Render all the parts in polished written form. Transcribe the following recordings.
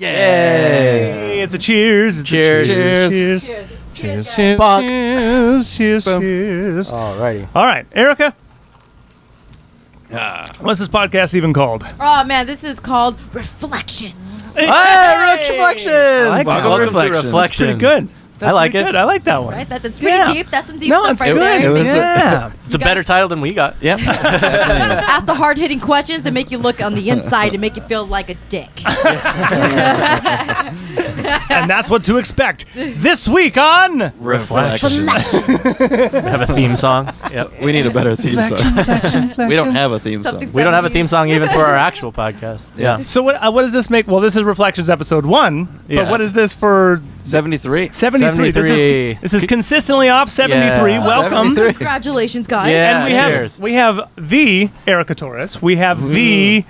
Yay! It's a cheers. Cheers. Cheers. Cheers. Cheers. Cheers. Cheers. Cheers. Boom. Cheers. Alrighty. All right, Erica. What's this podcast even called? Oh man, this is called Reflections. Reflections. Welcome to Reflections. That's pretty good. I like it. Good. I like that one. Right? That's pretty deep. That's some deep No, stuff it's right good. there. It was Yeah. It's a better title than we got. Yep. Ask the hard-hitting questions that make you look on the inside and make you feel like a dick. And that's what to expect this week on Reflection. Have a theme song. Yep. We need a better theme song. We don't have a theme song. Something We don't have a theme 70s. song even for our actual podcast. Yeah. So what does this make? Well, this is Reflections episode 1. But Yes. what is this for 73. 73? 73. This is consistently off 73. Yeah. Welcome. 73. Congratulations, guys. Yeah. And Cheers. we have the Erica Torres. We have the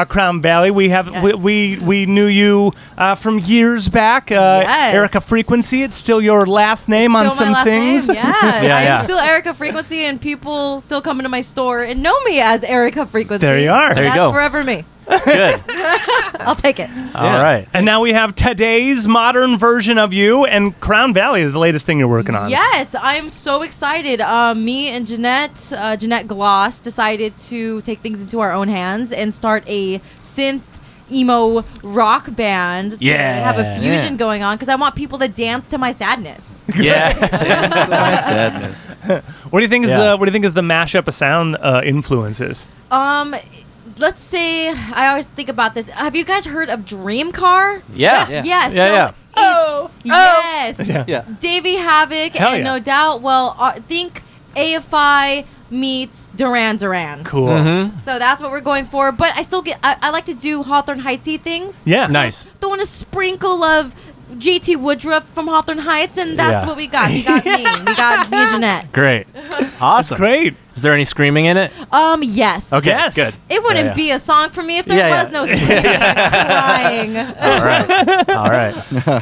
Crown Valley. We have Yes. we knew you from years back. Yes. Erica Frequency. It's still your last name on Still my some last things. name. Yeah, Yeah. I'm still Erica Frequency, and people still come into my store and know me as Erica Frequency. There you are. And There you that's go. forever me. Good. I'll take it. All right. And now we have today's modern version of you, and Crown Valley is the latest thing you're working on. Yes, I'm so excited. Me and Jeanette Gloss, decided to take things into our own hands and start a synth emo rock band to Yeah. have a fusion going on because I want people to dance to my sadness. Yeah. Dance to my sadness. What do you think is Yeah. what do you think is the mashup of sound influences? Let's say I always think about this. Have you guys heard of Dream Car? Yeah. Yeah. Yes. Yeah, so yeah. It's, yes. Yeah. Yeah. Davey Havoc Hell and yeah. no doubt. Well, think AFI meets Duran Duran. Cool. Mm-hmm. So that's what we're going for. But I still I like to do Hawthorne Heightsy things. Yeah. Nice. Don't want a sprinkle of JT Woodruff from Hawthorne Heights, and that's Yeah. what we got. We got me. We got me and Jeanette. Great. Awesome. Great. Is there any screaming in it? Yes. Okay. Yes. Good. It wouldn't Yeah. be a song for me if there Yeah, was yeah. no screaming and crying. All right. All right.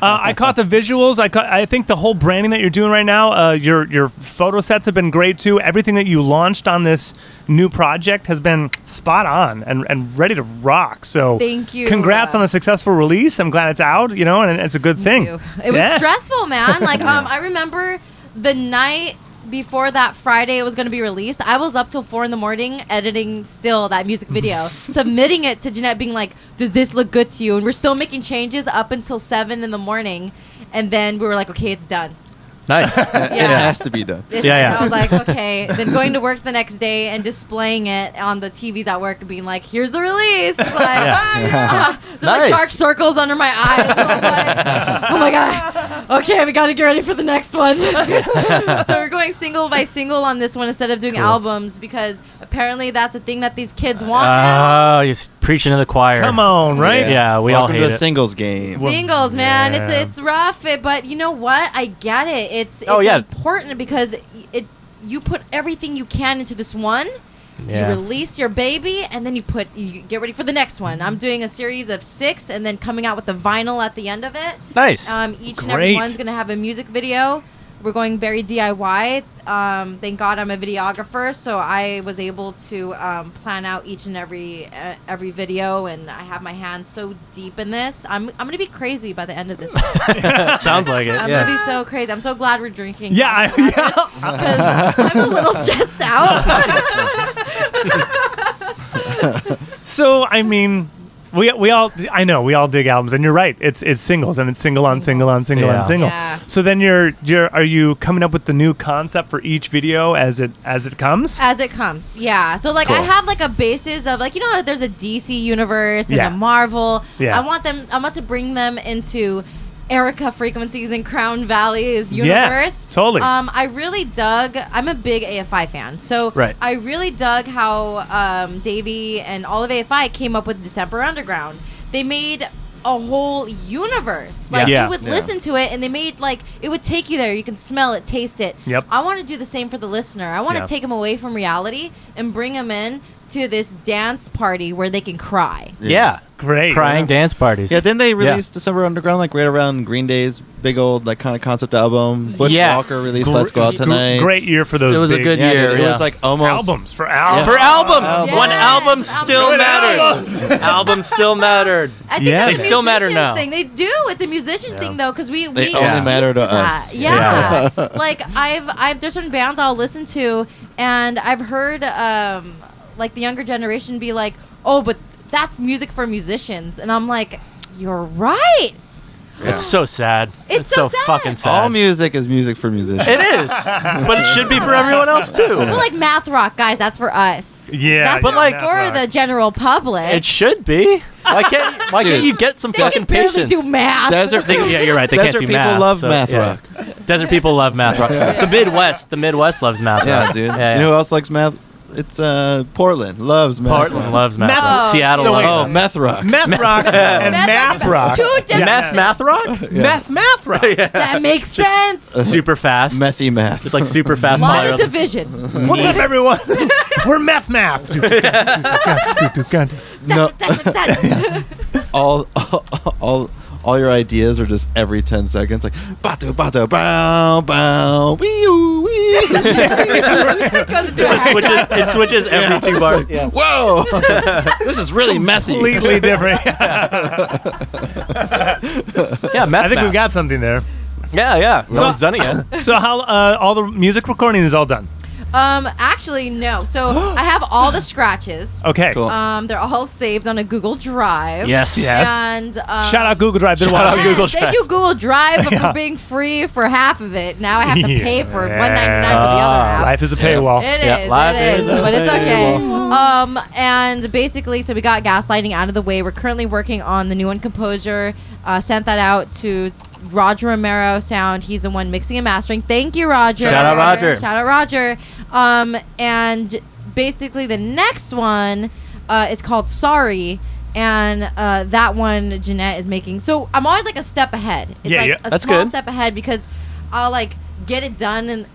I caught the visuals. I think the whole branding that you're doing right now. Your photo sets have been great too. Everything that you launched on this new project has been spot on and ready to rock. So Thank you. Congrats on a successful release. I'm glad it's out. You know, and it's a good thing. It was Yeah. stressful, man. Like, I remember the night before that Friday it was going to be released, I was up till 4 a.m. editing still that music video, submitting it to Jeanette, being like, does this look good to you? And we're still making changes up until 7 a.m. And then we were like, okay, it's done. Nice. It has to be done. Yeah. I was like, okay. Then going to work the next day and displaying it on the TVs at work and being like, here's the release. Like, there's like Nice. dark circles under my eyes. And I'm like, oh my God. Okay, we got to get ready for the next one. So we're going single by single on this one instead of doing albums because apparently that's the thing that these kids want now. Oh, you're preaching to the choir. Come on, right? Yeah, we all Welcome hate to the it. singles game. Singles, man. Yeah. It's rough, but you know what? I get it. It's Oh, yeah. important because you put everything you can into this one. Yeah. You release your baby, and then you get ready for the next one. I'm doing a series of 6, and then coming out with the vinyl at the end of it. Nice. Each and every Great. one's gonna have a music video. We're going very DIY. Thank God I'm a videographer, so I was able to plan out each and every video, and I have my hands so deep in this. I'm gonna be crazy by the end of this. Sounds like it. I'm Yeah. gonna be so crazy. I'm so glad we're drinking. Yeah. Because I'm a little stressed out. So I mean, we all dig albums, and you're right. It's singles, and it's single on single on single Yeah. on single. Yeah. So then are you coming up with the new concept for each video as it comes? As it comes, yeah. So like I Cool. have like a basis of like, you know, there's a DC universe and Yeah. a Marvel. Yeah. I want to bring them into Erica Frequencies and Crown Valley's universe. totally. I really dug. I'm a big AFI fan, so Right. I really dug how Davey and all of AFI came up with December Underground. They made a whole universe. Like Yeah. you would Yeah. listen to it, and they made like it would take you there. You can smell it, taste it. Yep. I want to do the same for the listener. I want to Yeah. take them away from reality and bring them in to this dance party where they can cry. Yeah. Great. Crying dance parties. Yeah, didn't they release December Underground like right around Green Day's big old like kind of concept album? Butch Yeah. Walker released Let's Go Out Tonight. Great year for those. It was a big good Yeah, year. dude, it was like almost albums for albums. For albums. Albums. One Yes. album still Good mattered. albums. Albums still mattered. I think Yeah. it's They a still matter musicians now. Thing. They do. It's a musicians thing though, because we They we only used matter to that. us. Yeah. Like I've there's certain bands I'll listen to, and I've heard like the younger generation be like, oh, but that's music for musicians, and I'm like, you're right. Yeah. It's so sad. It's so sad. fucking sad. All music is music for musicians. It is, but it should be for everyone else too. Well, like math rock, guys, that's for us. Yeah, that's but like- for the general public. It should be. Why can't Dude. you get some they fucking can barely patience? do math. Desert Yeah, you're right. They Desert can't do people math. love so, math yeah. rock. Desert people love math rock. The Midwest loves math Yeah, rock. dude. Yeah, You know who else likes math? It's Portland loves math. Portland rock. loves math Math- rock. Oh. Seattle So loves wait. Oh, math. meth rock. Meth rock and math rock. Two different. Math rock? Yeah. Math rock. That makes sense. Super fast. Methy math. It's like super fast. Line of polyrhythms. division. What's up, everyone? We're meth. No, all your ideas are just every 10 seconds, like batu batu bow bow wee wee. It switches every 2 bars. Like, whoa, this is really methy. Completely different. Yeah, math. I think we've got something there. Yeah. No So- one's done it yet. So how all the music recording is all done? Actually, no. So I have all the scratches. Okay. Cool. They're all saved on a Google Drive. Yes. Yes. And Shout out Google Drive. Shout out Google Drive. Thank you, Google Drive, for Yeah. being free for half of it. Now I have to pay for Yeah. $1.99 for the other half. Life is a paywall. It Yeah, is, life it is is, a but it's okay. paywall. And basically, so we got Gaslighting out of the way. We're currently working on the new one, Composure. Sent that out to Roger Romero Sound. He's the one mixing and mastering. Thank you, Roger. Shout out, Roger. Shout out, Roger. And basically, the next one is called Sorry. And that one Jeanette is making. So I'm always like a step ahead. It's Yeah, like yeah. a That's small good. step ahead because I'll like get it done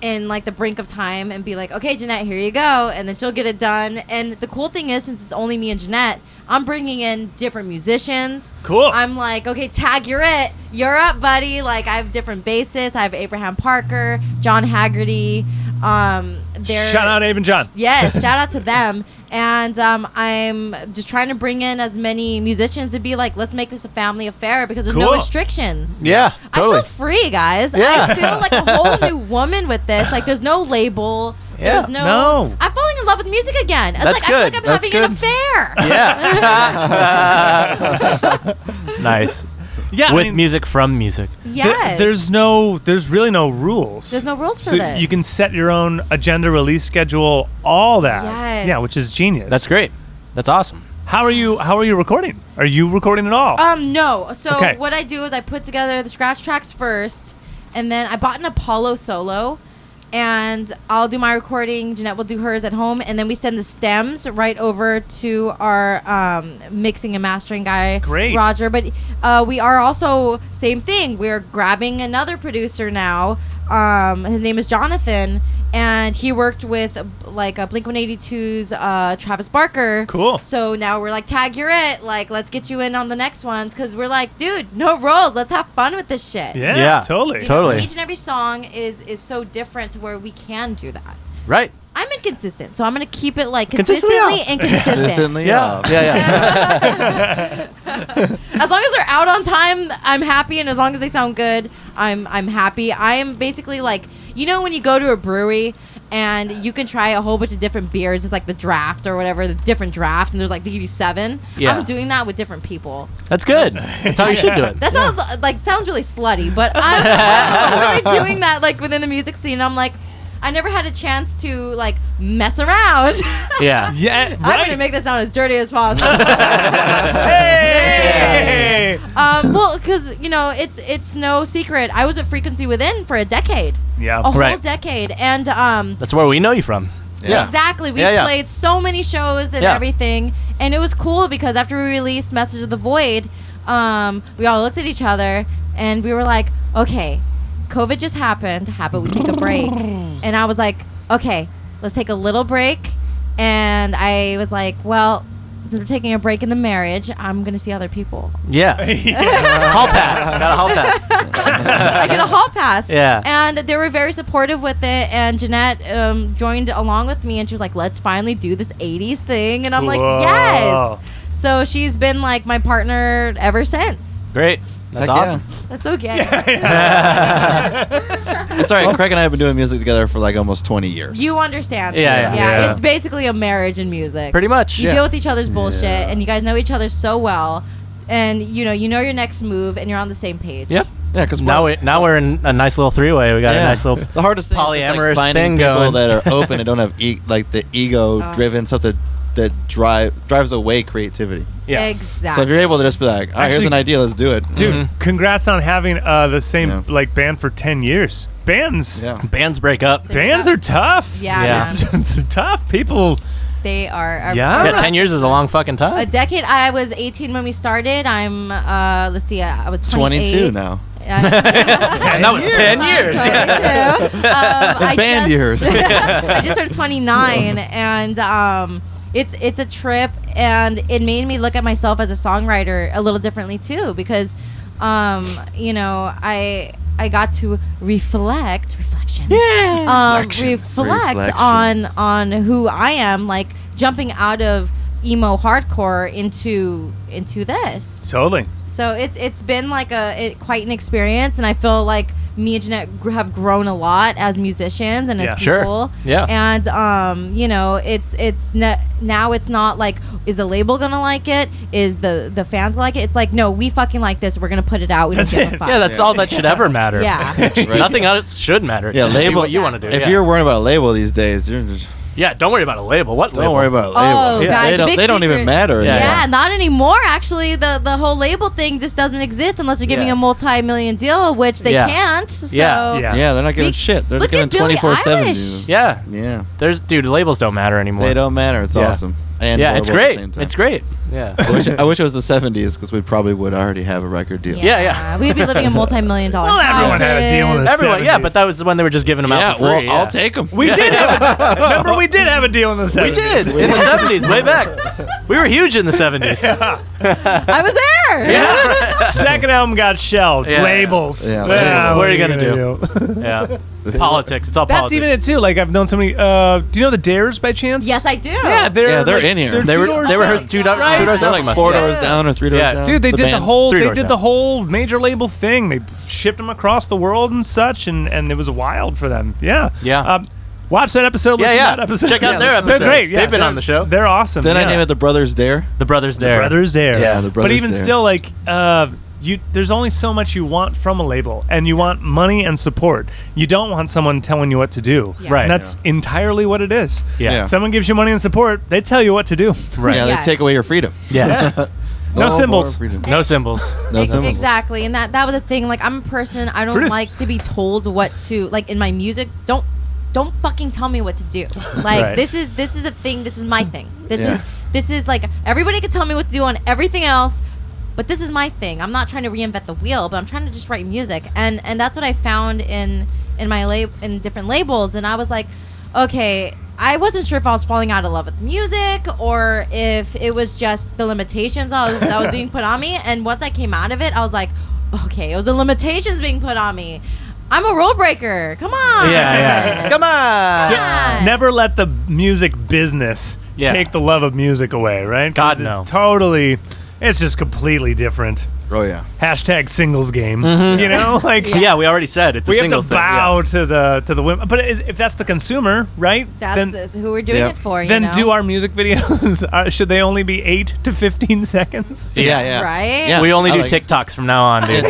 in like the brink of time and be like, okay, Jeanette, here you go. And then she'll get it done. And the cool thing is, since it's only me and Jeanette, I'm bringing in different musicians. Cool. I'm like, okay, Tag, you're it. You're up, buddy. Like, I have different bassists. I have Abraham Parker, John Haggerty. Shout out Abe and John. Yes, shout out to them. And I'm just trying to bring in as many musicians to be like, let's make this a family affair because there's no Cool. restrictions. Yeah, totally. I feel free, guys. Yeah. I feel like a whole new woman with this. Like, there's no label. Yeah. There's No. I'm falling in love with music again. It's That's like, I feel like good. I'm That's having an good. affair. Yeah. Nice. Yeah. With music from music. Yes. There's really no rules. There's no rules for so this. you can set your own agenda, release schedule, all that. Yes. Yeah, which is genius. That's great. That's awesome. How are you recording? Are you recording at all? No. So Okay. what I do is I put together the scratch tracks first, and then I bought an Apollo Solo, and I'll do my recording. Jeanette will do hers at home, and then we send the stems right over to our mixing and mastering guy, Great. Roger. But we are also same thing. We're grabbing another producer now. His name is Jonathan. And he worked with like Blink-182's Travis Barker. Cool. So now we're like, Tag, you're it. Like, let's get you in on the next ones because we're like, dude, no rules. Let's have fun with this shit. yeah, Yeah. totally. You know, Totally. each and every song is so different to where we can do that. Right. I'm inconsistent, so I'm gonna keep it like Consistently consistently inconsistent. Consistently, Yeah. off. Yeah. As long as they're out on time, I'm happy, and as long as they sound good, I'm happy. I am basically like, you know, when you go to a brewery and you can try a whole bunch of different beers, it's like the draft or whatever, the different drafts, and there's like they give you 7. Yeah. I'm doing that with different people. That's good. That's how you should do it. That sounds really slutty, but I'm really doing that like within the music scene. I'm like, I never had a chance to like mess around. Yeah. Yeah, I'm right. gonna make this sound as dirty as possible. Hey! Well, because you know, it's no secret. I was at Frequency Within for a decade, Yeah. a whole Right. decade, and That's where we know you from. Yeah. exactly, we Yeah, yeah. played so many shows and Yeah. everything, and it was cool because after we released Message of the Void, we all looked at each other and we were like, okay, COVID just happened. How about we take a break? And I was like, okay, let's take a little break. And And I was like, well, instead of taking a break in the marriage, I'm going to see other people. Yeah. Hall pass. Got a hall pass. I get a hall pass. Yeah. And they were very supportive with it. And Jeanette joined along with me, and she was like, let's finally do this 80s thing. And I'm like, Whoa. yes. So she's been like my partner ever since. Great. That's Heck awesome. That's okay. It's all right. Craig and I have been doing music together for like almost 20 years. You understand. Yeah. It's basically a marriage in music. Pretty much. You deal with each other's bullshit, Yeah. and you guys know each other so well. And you know your next move, and you're on the same page. Yep. Yeah, because Now we're in a nice little three-way. We got a nice little the hardest thing is just, polyamorous like, finding thing people going. that are open and don't have like the ego-driven stuff that drives away creativity. Yeah. Exactly. So if you're able to just be like, all right, here's Actually- an idea, let's do it. Dude, congrats on having the same Yeah. like band for 10 years. Bands Bands break up. bands are tough. Yeah, Yeah. man. It's tough. People They are. Yeah? Yeah, 10 years is a long fucking A time. decade. I was 18 when we started. I'm. Let's see. I was 28. 22 now. And that was 10 years. In band years. I just turned 29, and it's a trip, and it made me look at myself as a songwriter a little differently too, because I got to reflections. Reflect on who I am, like jumping out of emo hardcore into this. totally. So it's been like quite an experience, and I feel like me and Jeanette have grown a lot as musicians and as Yeah. people. Sure. Yeah. And now it's not like, is the label gonna like it? Is the fans gonna like it? It's like, no, we fucking like this. We're gonna put it out. We don't That's give a it. fuck. Yeah, that's all that should ever matter. Yeah. Right. Nothing else should matter. Yeah, Just do label. what you want to do. If yeah. you're worrying about a label these days, you're just, Yeah, don't worry about a label. What label? don't worry about a label. Oh, Yeah. guys, They don't even secret. matter Yeah. anymore. Yeah, not anymore. Actually, the whole label thing just doesn't exist unless you're giving Yeah. a multi-million deal, which they Yeah. can't. So Yeah. Yeah, they're not giving Look- shit. They're look giving at Billie 24/7. Eilish. dude. Yeah. Yeah. Dude, labels don't matter anymore. They don't matter. It's Yeah. awesome. And Yeah, it's horrible at the great. same time. It's great. Yeah. I wish it was the 70s because we probably would already have a record deal. Yeah. We'd be living in multi-million dollar Well, houses. everyone had a deal in the Everyone, yeah, 70s. but that was when they were just giving them out for free. well, I'll take them. We did remember we did have a deal in the 70s. We did in the 70s, way back. We were huge in the 70s. I was there. Yeah. Second album got shelved. Yeah. Labels. Yeah, labels. What are you gonna do? Yeah. Politics. It's all That's politics. even it too. Like I've known so many. Do you know the Dares by chance? Yes, I do. Yeah, they're they're like, in here. They're They two were doors they were down. two doors Right. two doors They're down like from us. 4 Yeah. doors down or 3 doors Yeah. down. Dude, they did the band. whole. Three They doors did down. the whole major label thing. They shipped them across the world and such, and it was wild for them. Yeah. Yeah. Watch that episode. Yeah, listen yeah. to that episode. Check out Yeah, their listen to episodes. They're great. Yeah, They've been they're- on the show. They're awesome. Then yeah. I name it the Brothers Dare. The Brothers Dare. Brothers Dare. Yeah, the But Brothers even Dare. still, like, there's only so much you want from a label, and you want money and support. You don't want someone telling you what to do. Yeah. Right. And that's entirely what it is. Yeah. Yeah. Someone gives you money and support, they tell you what to do. Right. Yeah, Yes. they take away your freedom. Yeah. No more symbols. freedom. No symbols. No symbols. Exactly, and that was a thing. Like, I'm a person, I don't Produce. like to be told what to, like, in my music. Don't fucking tell me what to do. Like, Right. this is a thing. This is my thing. Yeah. This is like, everybody can tell me what to do on everything else, but this is my thing. I'm not trying to reinvent the wheel, but I'm trying to just write music, and that's what I found in different labels. And I was like, okay, I wasn't sure if I was falling out of love with music or if it was just the limitations that was being put on me. And once I came out of it, I was like, okay, it was the limitations being put on me. I'm a rule breaker. Come on. Yeah. Come on. Come on. Never let the music business Yeah. take the love of music away, right? 'Cause God, no. It's totally, it's just completely different. Oh, yeah. Hashtag singles game. Mm-hmm. You know, like Yeah, we already said it's a we have singles to thing. bow to the women. But if that's the consumer, right? That's then who we're doing Yeah. it for, you then know? do our music videos. Should they only be 8 to 15 seconds? Yeah, yeah. Right? Yeah. We only I do like- TikToks from now on, dude.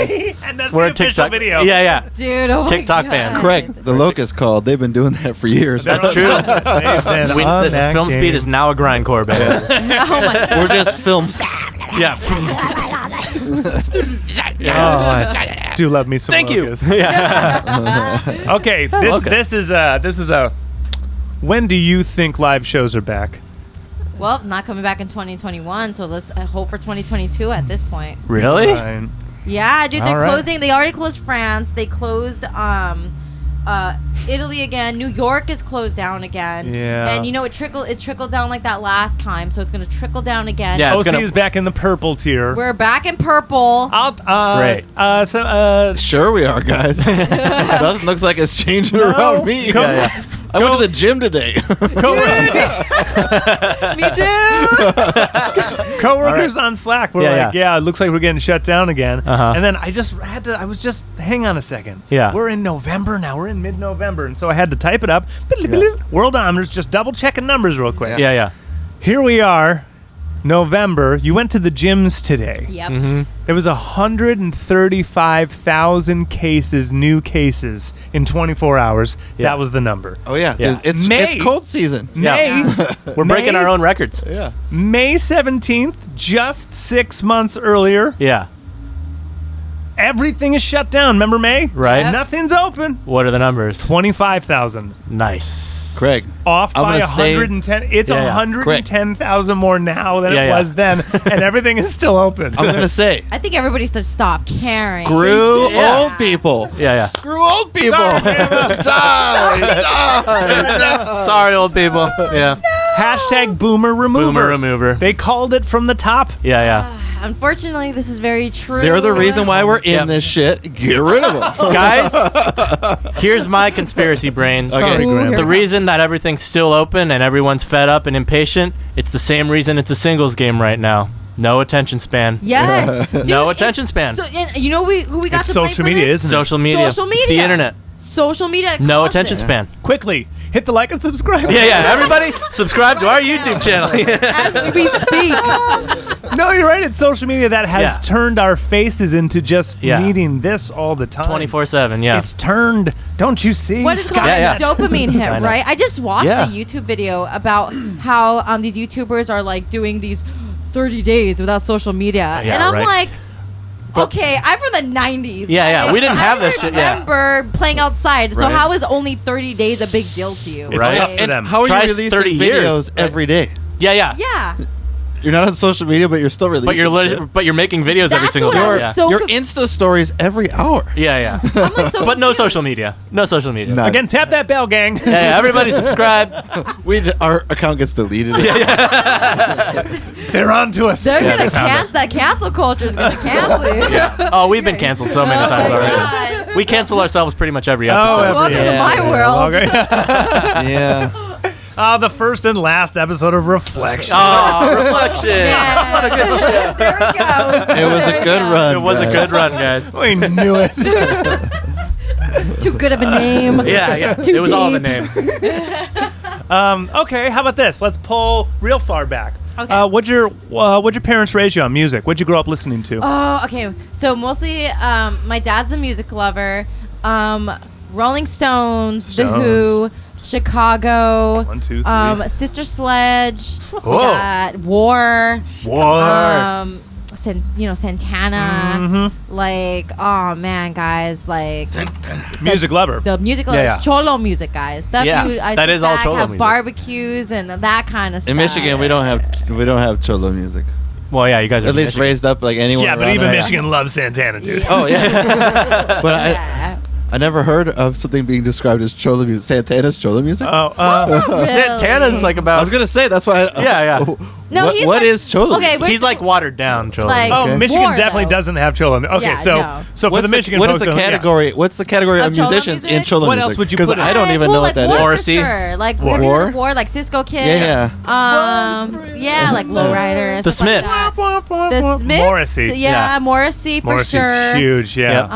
And that's We're the a official TikTok video. Yeah, yeah. Dude, oh my TikTok God. band. Craig, the Locust called. They've been doing that for years. That's true. They've been on This that film game. speed is now a grindcore band. Oh my God. We're just films. Yeah. Oh, I do love me some Thank you. Locust. Yeah. Okay, this Locust. this is a. When do you think live shows are back? Well, not coming back in 2021, so let's hope for 2022 at this point. Really? Fine. Yeah, dude, they're All right. closing. They already closed France. They closed Italy again. New York is closed down again. Yeah. And it trickled down like that last time, so it's gonna trickle down again. Yeah. OC is back in the purple tier. We're back in purple. Great. Sure we are, guys. Nothing looks like it's changing around me. Yeah. I went to the gym today. Me too. Coworkers on Slack were Yeah, like, it looks like we're getting shut down again. Uh-huh. And then I was just, hang on a second. Yeah. We're in November now. We're in mid-November. And so I had to type it up. Worldometers, just double checking numbers real quick. Yeah. Here we are, November. You went to the gyms today. Yep. Mm-hmm. There was 135,000 new cases in 24 hours. Yeah. That was the number. Oh yeah, Yeah. Dude, it's cold season. May. We're breaking our own records. Yeah. May 17th, just 6 months earlier. Yeah. Everything is shut down. Remember May? Right. Yep. Nothing's open. What are the numbers? 25,000. Nice. Craig, Off I'm by gonna stay- 110. It's Yeah, yeah. 110,000 more now than it Yeah. was then, and everything is still open. I'm gonna say, I think everybody should stop caring. screw Yeah. old people. Yeah. Screw old people. Sorry, Emma. Die. Sorry, old people. Yeah. Hashtag boomer remover. Boomer remover. They called it from the top. Yeah. Unfortunately, this is very true. They're the reason why we're in Yep. this shit. Get rid of them. Guys, here's my conspiracy brain. Okay. Ooh, here The it reason that everything's still open and everyone's fed up and impatient, it's the same reason it's a singles game right now. No attention span. Yes. Dude, No attention span. So, and you know who we got It's to blame social for media, this? isn't it? Social media. Social It's the media. internet. Social media. No caused attention this. span. Quickly, hit the like and subscribe. Yeah. Everybody, subscribe to our YouTube channel. As we speak. No, you're right. It's social media that has Yeah. turned our faces into just Yeah. needing this all the time. 24/7. Yeah. It's turned. Don't you see? What is called Yeah. a dopamine hit, Skynet. right? I just watched Yeah. a YouTube video about how these YouTubers are like doing these 30 days without social media. Yeah, and I'm right. like, okay, I'm from the 90s. Yeah. Like, We didn't have this I shit. Yeah. remember playing outside. So Right. how is only 30 days a big deal to you? It's Right. tough for And them. how are you Try releasing 30 years. videos every day? Yeah. Yeah. You're not on social media, but you're still releasing. But you're making videos every That's single what day. I was Yeah. so Your conf- Insta stories every hour. Yeah. I'm like so But no confused. social media. No social media. None. Again, tap that bell, gang. Yeah. Everybody subscribe. Our account gets deleted. They're on to us. They're Yeah, gonna they found us. cancel that cancel culture is gonna cancel you. Yeah. Oh, we've been canceled so many times Oh, already. God. We cancel ourselves pretty much every Oh, episode. Welcome to Yeah. my world. Okay. Yeah. The first and last episode of Reflection. Oh, reflection. Yeah. What a good show. There we go. It was a good run. It was a guys. good run, guys. We knew it. Too good of a name. Yeah. Too It was all the deep. name. Okay, how about this? Let's pull real far back. Okay. What'd your parents raise you on music? What'd you grow up listening to? Oh, okay. So mostly, my dad's a music lover. Rolling Stones, The Who, Chicago. 1, 2, 3. Sister Sledge. Whoa. War. War. Santana. Like, oh man, guys, like Music lover. the music, Yeah, yeah. cholo music, guys. Stuff Yeah, I that sit is all back, cholo have music. barbecues and that kind of stuff. In Michigan, we don't have cholo music. Well, yeah, you guys are At least Michigan. raised up like anyone. Yeah, but around even there. Michigan loves Santana, dude. Oh yeah. But Yeah. I never heard of something being described as cholo music. Santana's cholo music. Santana's like I about. was gonna say that's why. Yeah. No, what, he's what like- is cholo? okay, music? wait. He's like watered down, Cholo. Like- Oh, Okay. Michigan War, definitely though. doesn't have cholo. Okay, Yeah, so no. so for What's the Michigan what is folks, the category? What's the category Of of cholo musicians music? in cholo What music? else would you Because put in I it? don't even know what that War is. for Morrissey? sure. Like War? have you heard of War, like Cisco Kid. Yeah, Yeah, like Lowrider and The stuff like Smiths. that. The Smiths. Morrissey. Yeah, Morrissey for Morrissey's sure. huge. Yeah. Yep.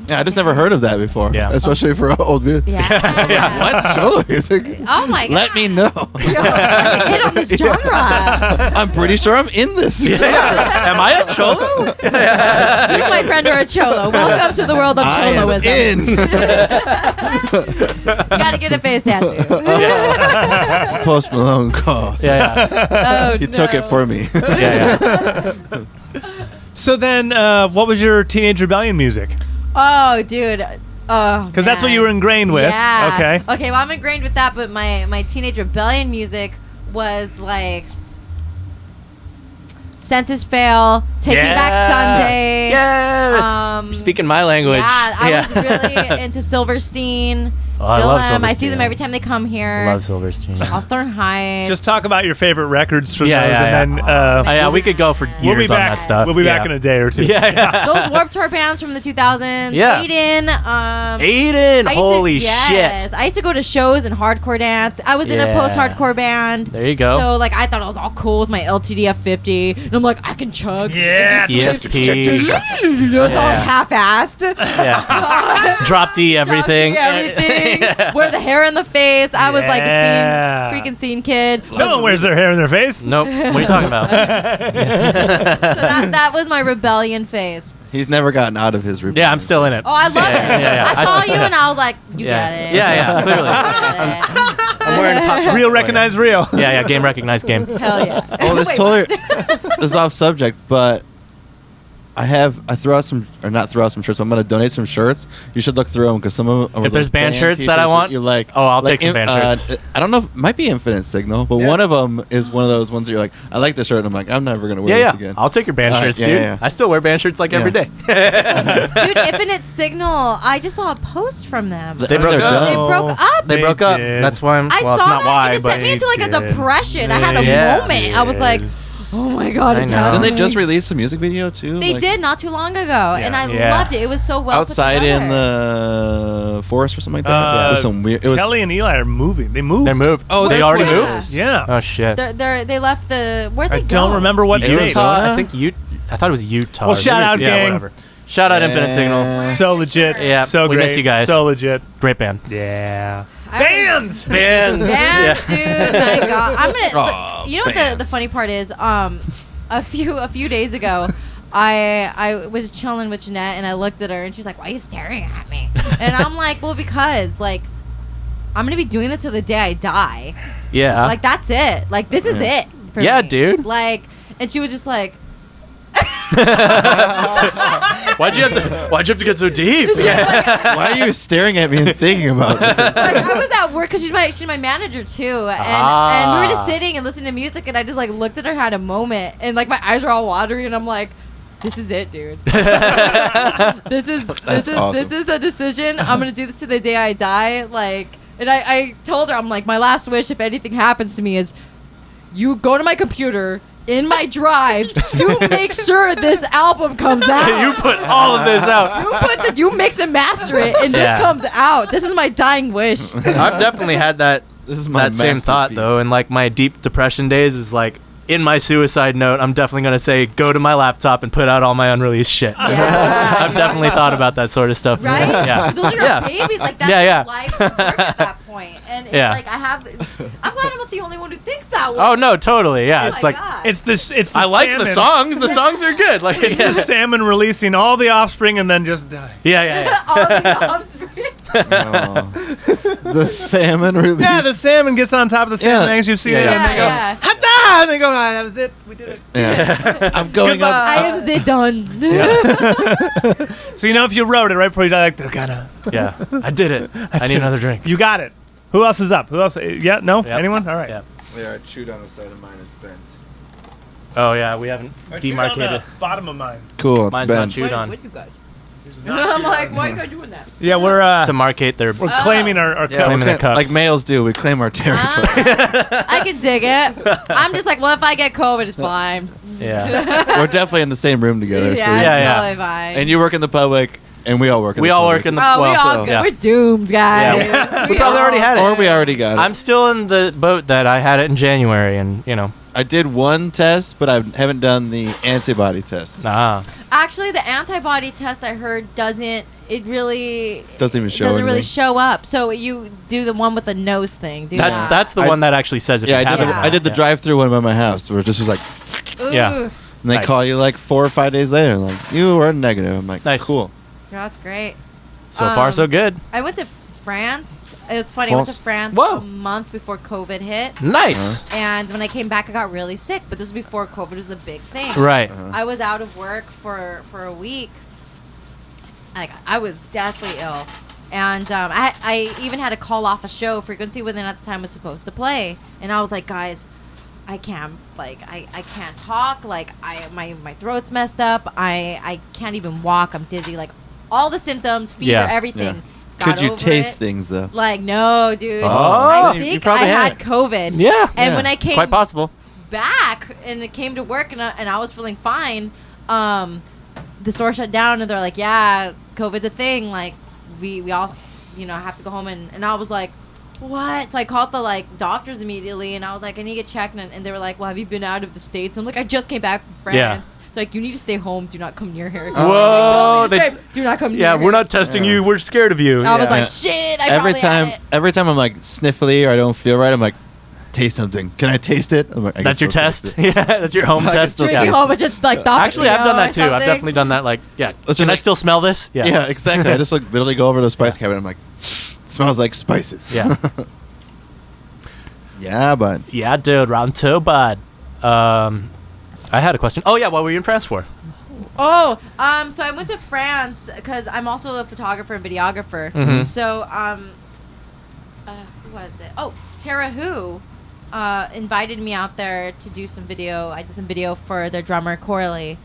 Yeah, I just never heard of that before. Yeah. Especially for old music. Yeah. What cholo music? Oh my god. Let me know. Yo, hit on this genre. I'm pretty sure I'm in this. Am I a Cholo? You, my friend, are a cholo. Welcome to the world of I am choloism. in. Gotta get a face tattoo. Post Malone called. Yeah. Oh, He took it for me. Yeah. So then, what was your Teenage Rebellion music? Oh, dude. Oh, Because that's what you were ingrained with. Yeah. Okay. Okay, well, I'm ingrained with that, but my Teenage Rebellion music was like Census Fail, Taking Back Sunday. Yeah. Speaking my language. Yeah, I was really into Silverstein. Oh, Still I love am. I see Silverstein. them every time they come here. I love Silverstein. Hawthorne Heights. Just talk about your favorite records from Yeah, those, yeah, and then Yeah, we could go for years we'll be on back. that stuff. We'll be back in a day or two. Yeah. Those Warped Tour bands from the 2000s. Yeah. Aiden. Aiden, holy yes, shit. I used to go to shows and hardcore dance. I was in a Yeah. post-hardcore band. There you go. So like I thought I was all cool with my LTD F50, and I'm like I can chug. Yeah. ESP. It's all half-assed. Yeah. Drop D everything. Everything. Wear the hair in the face. I was like Yeah. a freaking scene kid. No one wears their hair in their face. Nope. What are you talking about? So that was my rebellion phase. He's never gotten out of his rebellion. Yeah, I'm still in it. Oh, I love it. Yeah. I saw you and I was like, you Yeah. get it. Yeah, clearly. I'm wearing a pop. Real recognize real. Yeah, game recognized game. Hell yeah. Oh, this Wait, totally this is off subject, but I threw out some, or not throw out some shirts. I'm gonna donate some shirts. You should look through them because some of them. If there's band shirts that I t-shirts want, you like. oh, I'll like take some band shirts. I don't know. It might be Infinite Signal, but one of them is one of those ones that you're like, I like this shirt. And I'm like, I'm never gonna wear this again. I'll take your band shirts, yeah, dude. yeah. I still wear band shirts like every day. Dude, Infinite Signal. I just saw a post from them. They broke They're up. done. They broke up. They broke up. did. That's why I'm. I Well, saw it's not that. why, It just but sent me into like a did. depression. I had a Yeah. moment. I was like, oh my god, I it's know. happening. Didn't they just release a music video too? They Like, did not too long ago, and I Yeah. loved it. It was so well outside put in together. the forest or something like that. It was some weird. It was Kelly and Eli are moving. They moved. They moved. Oh, they that's already what it moved. is. Yeah. Oh shit. They left the where'd they I go? don't remember what state. Utah. Arizona? I think I thought it was Utah. Well, shout out, yeah, gang. whatever. Shout out Infinite Signal. So legit. Yeah, So we great. miss you guys. So legit. Great band. Yeah. Bands. Bands. Bands, dude. My God, I'm gonna. Aw, you know what the bands. funny part is? A few days ago, I was chilling with Jeanette and I looked at her and she's like, "Why are you staring at me?" And I'm like, "Well, because like I'm gonna be doing this till the day I die. Yeah. Like that's it. Like this is it for Yeah, me. dude. Like." And she was just like, Why'd you have to get so deep? Yeah. Why are you staring at me and thinking about this? like I was at work because she's my manager too, and we were just sitting and listening to music, and I just like looked at her, had a moment, and like my eyes are all watery, and I'm like, "This is it, dude. this is the decision. I'm gonna do this to the day I die." Like, and I told her, I'm like, my last wish, if anything happens to me, is you go to my computer. In my drive, you make sure this album comes out. You put all of this out. You mix and master it, and Yeah. this comes out. This is my dying wish. I've definitely had that This is my that same thought masterpiece. though, in like my deep depression days is like in my suicide note, I'm definitely gonna say go to my laptop and put out all my unreleased shit. Yeah. I've definitely thought about that sort of stuff. Right? Yeah. Those are your Yeah. babies. Like, that's Yeah, yeah. your life's work at that point. And it's Yeah. like, I'm glad I'm not the only one who thinks that way. Oh no, totally. Yeah. Oh it's my like God. It's this. It's the I like salmon. the songs. The songs are good. Like It's the salmon releasing all the offspring and then just die. yeah. All the offspring. Oh. The salmon release. Yeah, the salmon gets on top of the salmon Yeah. eggs. You've seen Yeah, it. yeah. And they go, Yeah. "Hata!" And they go, "Ah, that was it. We did it." Yeah. I'm going Goodbye. I up. am Zidane. So you know if you wrote it right before you die, like they're gonna. Yeah. I did it. I need another drink. You got it. Who else is up? Who else? Yeah, no, Yep. anyone? All right. Yeah. Yeah, I chewed on the side of mine. It's bent. Oh yeah, we haven't Or chewed on demarcated. the bottom of mine. Cool. It's Mine's not bent. chewed on. What you guys? It's I'm like, why are you guys doing that? Yeah, we're To market their. we're claiming our Yeah, cup. we Claiming their claim, cups. like males do. We claim our territory. I can dig it. I'm just like, well, if I get COVID, it's fine. Yeah. We're definitely in the same room together. Yeah, So it's Yeah, yeah. totally fine. and you work in the public, and we all work in We the all public. work in the. Oh, well, we all so- good. yeah. We're doomed, guys. Yeah. We probably already had it. Or we already got it. I'm still in the boat that I had it in January, and you know. I did one test, but I haven't done the antibody test. Ah. Actually, the antibody test I heard doesn't. It really Doesn't even show doesn't really anything. show up. So you do the one with the nose thing. Do that. That's the I- one that actually says if Yeah, you I have did. it. Yeah. I did the drive-through one by my house, where it just was like, Ooh, yeah. and they Nice. call you like 4 or 5 days later, like you were negative. I'm like, Nice. cool. that's great. So far, so good. I went to France. It's funny. I went to France? France Whoa. a month before COVID hit. Nice. And when I came back, I got really sick. But this was before COVID was a big thing. Right. I was out of work for a week. Like I was deathly ill, and I even had to call off a show. Frequency Within at the time was supposed to play, and I was like, guys, I can't I can't talk, like my throat's messed up, I can't even walk, I'm dizzy, like all the symptoms, fever, everything. Yeah. Got Could you over taste it. things though? Like, no, dude. Oh. I You think probably I had had COVID. Yeah. And when I came Quite possible. back and it came to work and I was feeling fine, the store shut down and they're like, yeah, COVID's a thing. Like, we all, have to go home. And I was like, what? So I called the doctors immediately and I was like, I need to get checked. And they were like, well, have you been out of the States? I'm like, I just came back from France. They're like, you need to stay home. Do not come near here. Whoa. Do not come near Yeah, here. we're not testing you. We're scared of you. I was Yeah. like, shit, I every probably time had it. every time I'm like sniffly or I don't feel right, I'm like, taste something. Can I taste it? I'm like, I That's can your still test? taste it. Yeah, that's your home I can test. still Drinking taste home and just Actually, I've done that too. I've something. definitely done that. Like, yeah. Let's Can just I like- still smell this? Yeah, exactly. I just literally go over to the spice cabinet. I'm like, it smells like spices. Yeah. Yeah, but Yeah, dude. Round 2, bud. I had a question. Oh, yeah. What were you in France for? Oh, so I went to France because I'm also a photographer and videographer. Mhm. So, who was it? Oh, Tara Who invited me out there to do some video. I did some video for their drummer, Corley.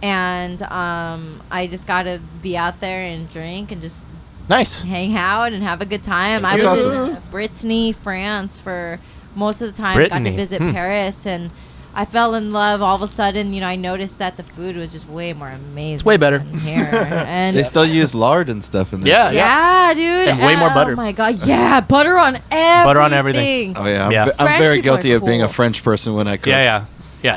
And I just got to be out there and drink and just Nice. hang out and have a good time. I That's was awesome. in Brittany, France for most of the time. Got Brittany. to visit Paris and I fell in love. All of a sudden, I noticed that the food was just way more amazing. It's way better. than here. And they still use lard and stuff in there. Yeah. yeah, dude. And way more butter. Oh my god, yeah, butter on everything. Butter on everything. Oh yeah. Yeah. I'm French very people are guilty of being a cool. French person when I cook. Yeah.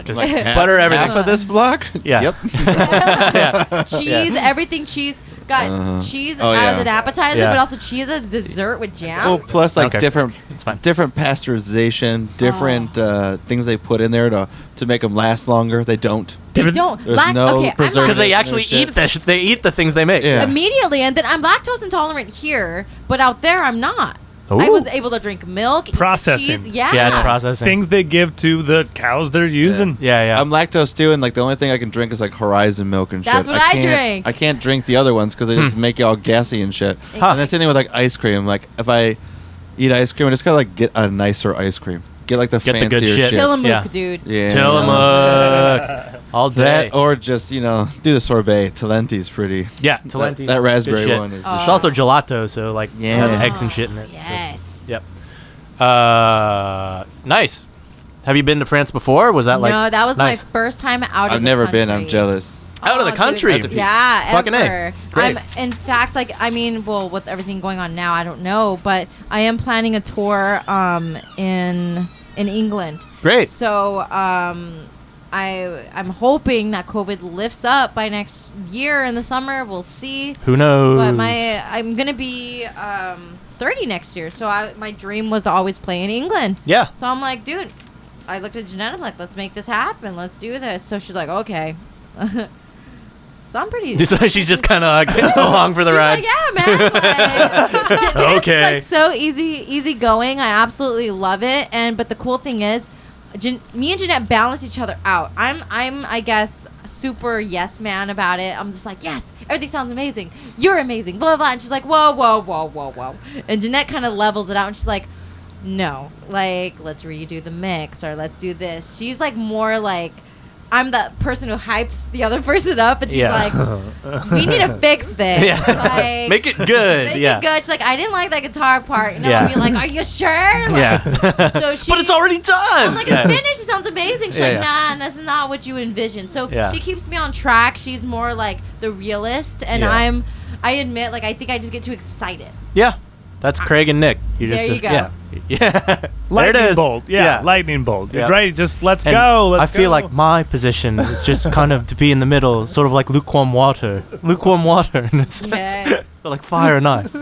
Just Like, butter everything. Half of this block. Yeah. Yep. Yeah. Cheese, everything cheese. Guys, cheese Oh, as yeah. an appetizer, Yeah. but also cheese as dessert with jam. Well, plus like Okay. different, It's fine. different pasteurization, different things they put in there to make them last longer. They don't. they don't. There's no okay, I'm preservative. Because they No actually shit. eat they eat the things they make. Yeah. immediately, and then I'm lactose intolerant here, but out there I'm not. I Ooh. was able to drink milk, eat Processing. cheese. Yeah, Yeah, it's processing. Things they give to the cows they're using. Yeah. I'm lactose too, and like the only thing I can drink is like Horizon milk and shit. That's what I can't- drink. I can't drink the other ones because they just make you all gassy and shit. Huh. And that's the same thing with like ice cream. Like if I eat ice cream, I just gotta like get a nicer ice cream. Get like the Get the fancier good shit. Tillamook, Yeah. dude. Yeah. Tillamook. All day. That or just do the sorbet. Talenti's pretty. Yeah, Talenti. That raspberry Good shit. one is the Oh. It's shit. also gelato, so like it has Yeah. eggs and shit in it. so- Yes. Yep. Nice. Have you been to France before? Was that like no, that was nice? my first time out of I've the never country. been. I'm jealous. Out of the dude. country? Have to be. Yeah, Fucking A. ever. Great. In fact, with everything going on now, I don't know, but I am planning a tour in England. Great. So I'm hoping that COVID lifts up by next year in the summer. We'll see. Who knows? But I'm gonna be 30 next year, so my dream was to always play in England. Yeah. So I'm like, dude, I looked at Jeanette. I'm like, let's make this happen. Let's do this. So she's like, okay. So I'm pretty. So she's just kind of like along for the She's ride. like, yeah, man. Like, Jeanette's Okay. like so easy going. I absolutely love it. But the cool thing is, me and Jeanette balance each other out. I'm I guess super yes man about it. I'm just like, yes, everything sounds amazing. You're amazing. Blah blah blah. And she's like, whoa. And Jeanette kind of levels it out, and she's like, no, like let's redo the mix or let's do this. She's like more like, I'm the person who hypes the other person up, and she's like, we need to fix this. Yeah. Like, Make it good. Make Yeah. it good. She's like, I didn't like that guitar part. And Yeah. I'm like, are you sure? Like, Yeah. So she, but it's already done. I'm like, it's Yeah. finished. It sounds amazing. She's Yeah, like, yeah. nah, that's not what you envisioned. So Yeah. she keeps me on track. She's more like the realist, and Yeah. I admit, like, I think I just get too excited. Yeah. That's Craig and Nick. You There you go. Yeah. Yeah. There Lightning it is. bolt. Yeah, lightning bolt. Yeah. Right? Just let's And go. Let's I feel go. like my position is just kind of to be in the middle, sort of like lukewarm water. Lukewarm water in a sense. Yeah. Like fire and ice.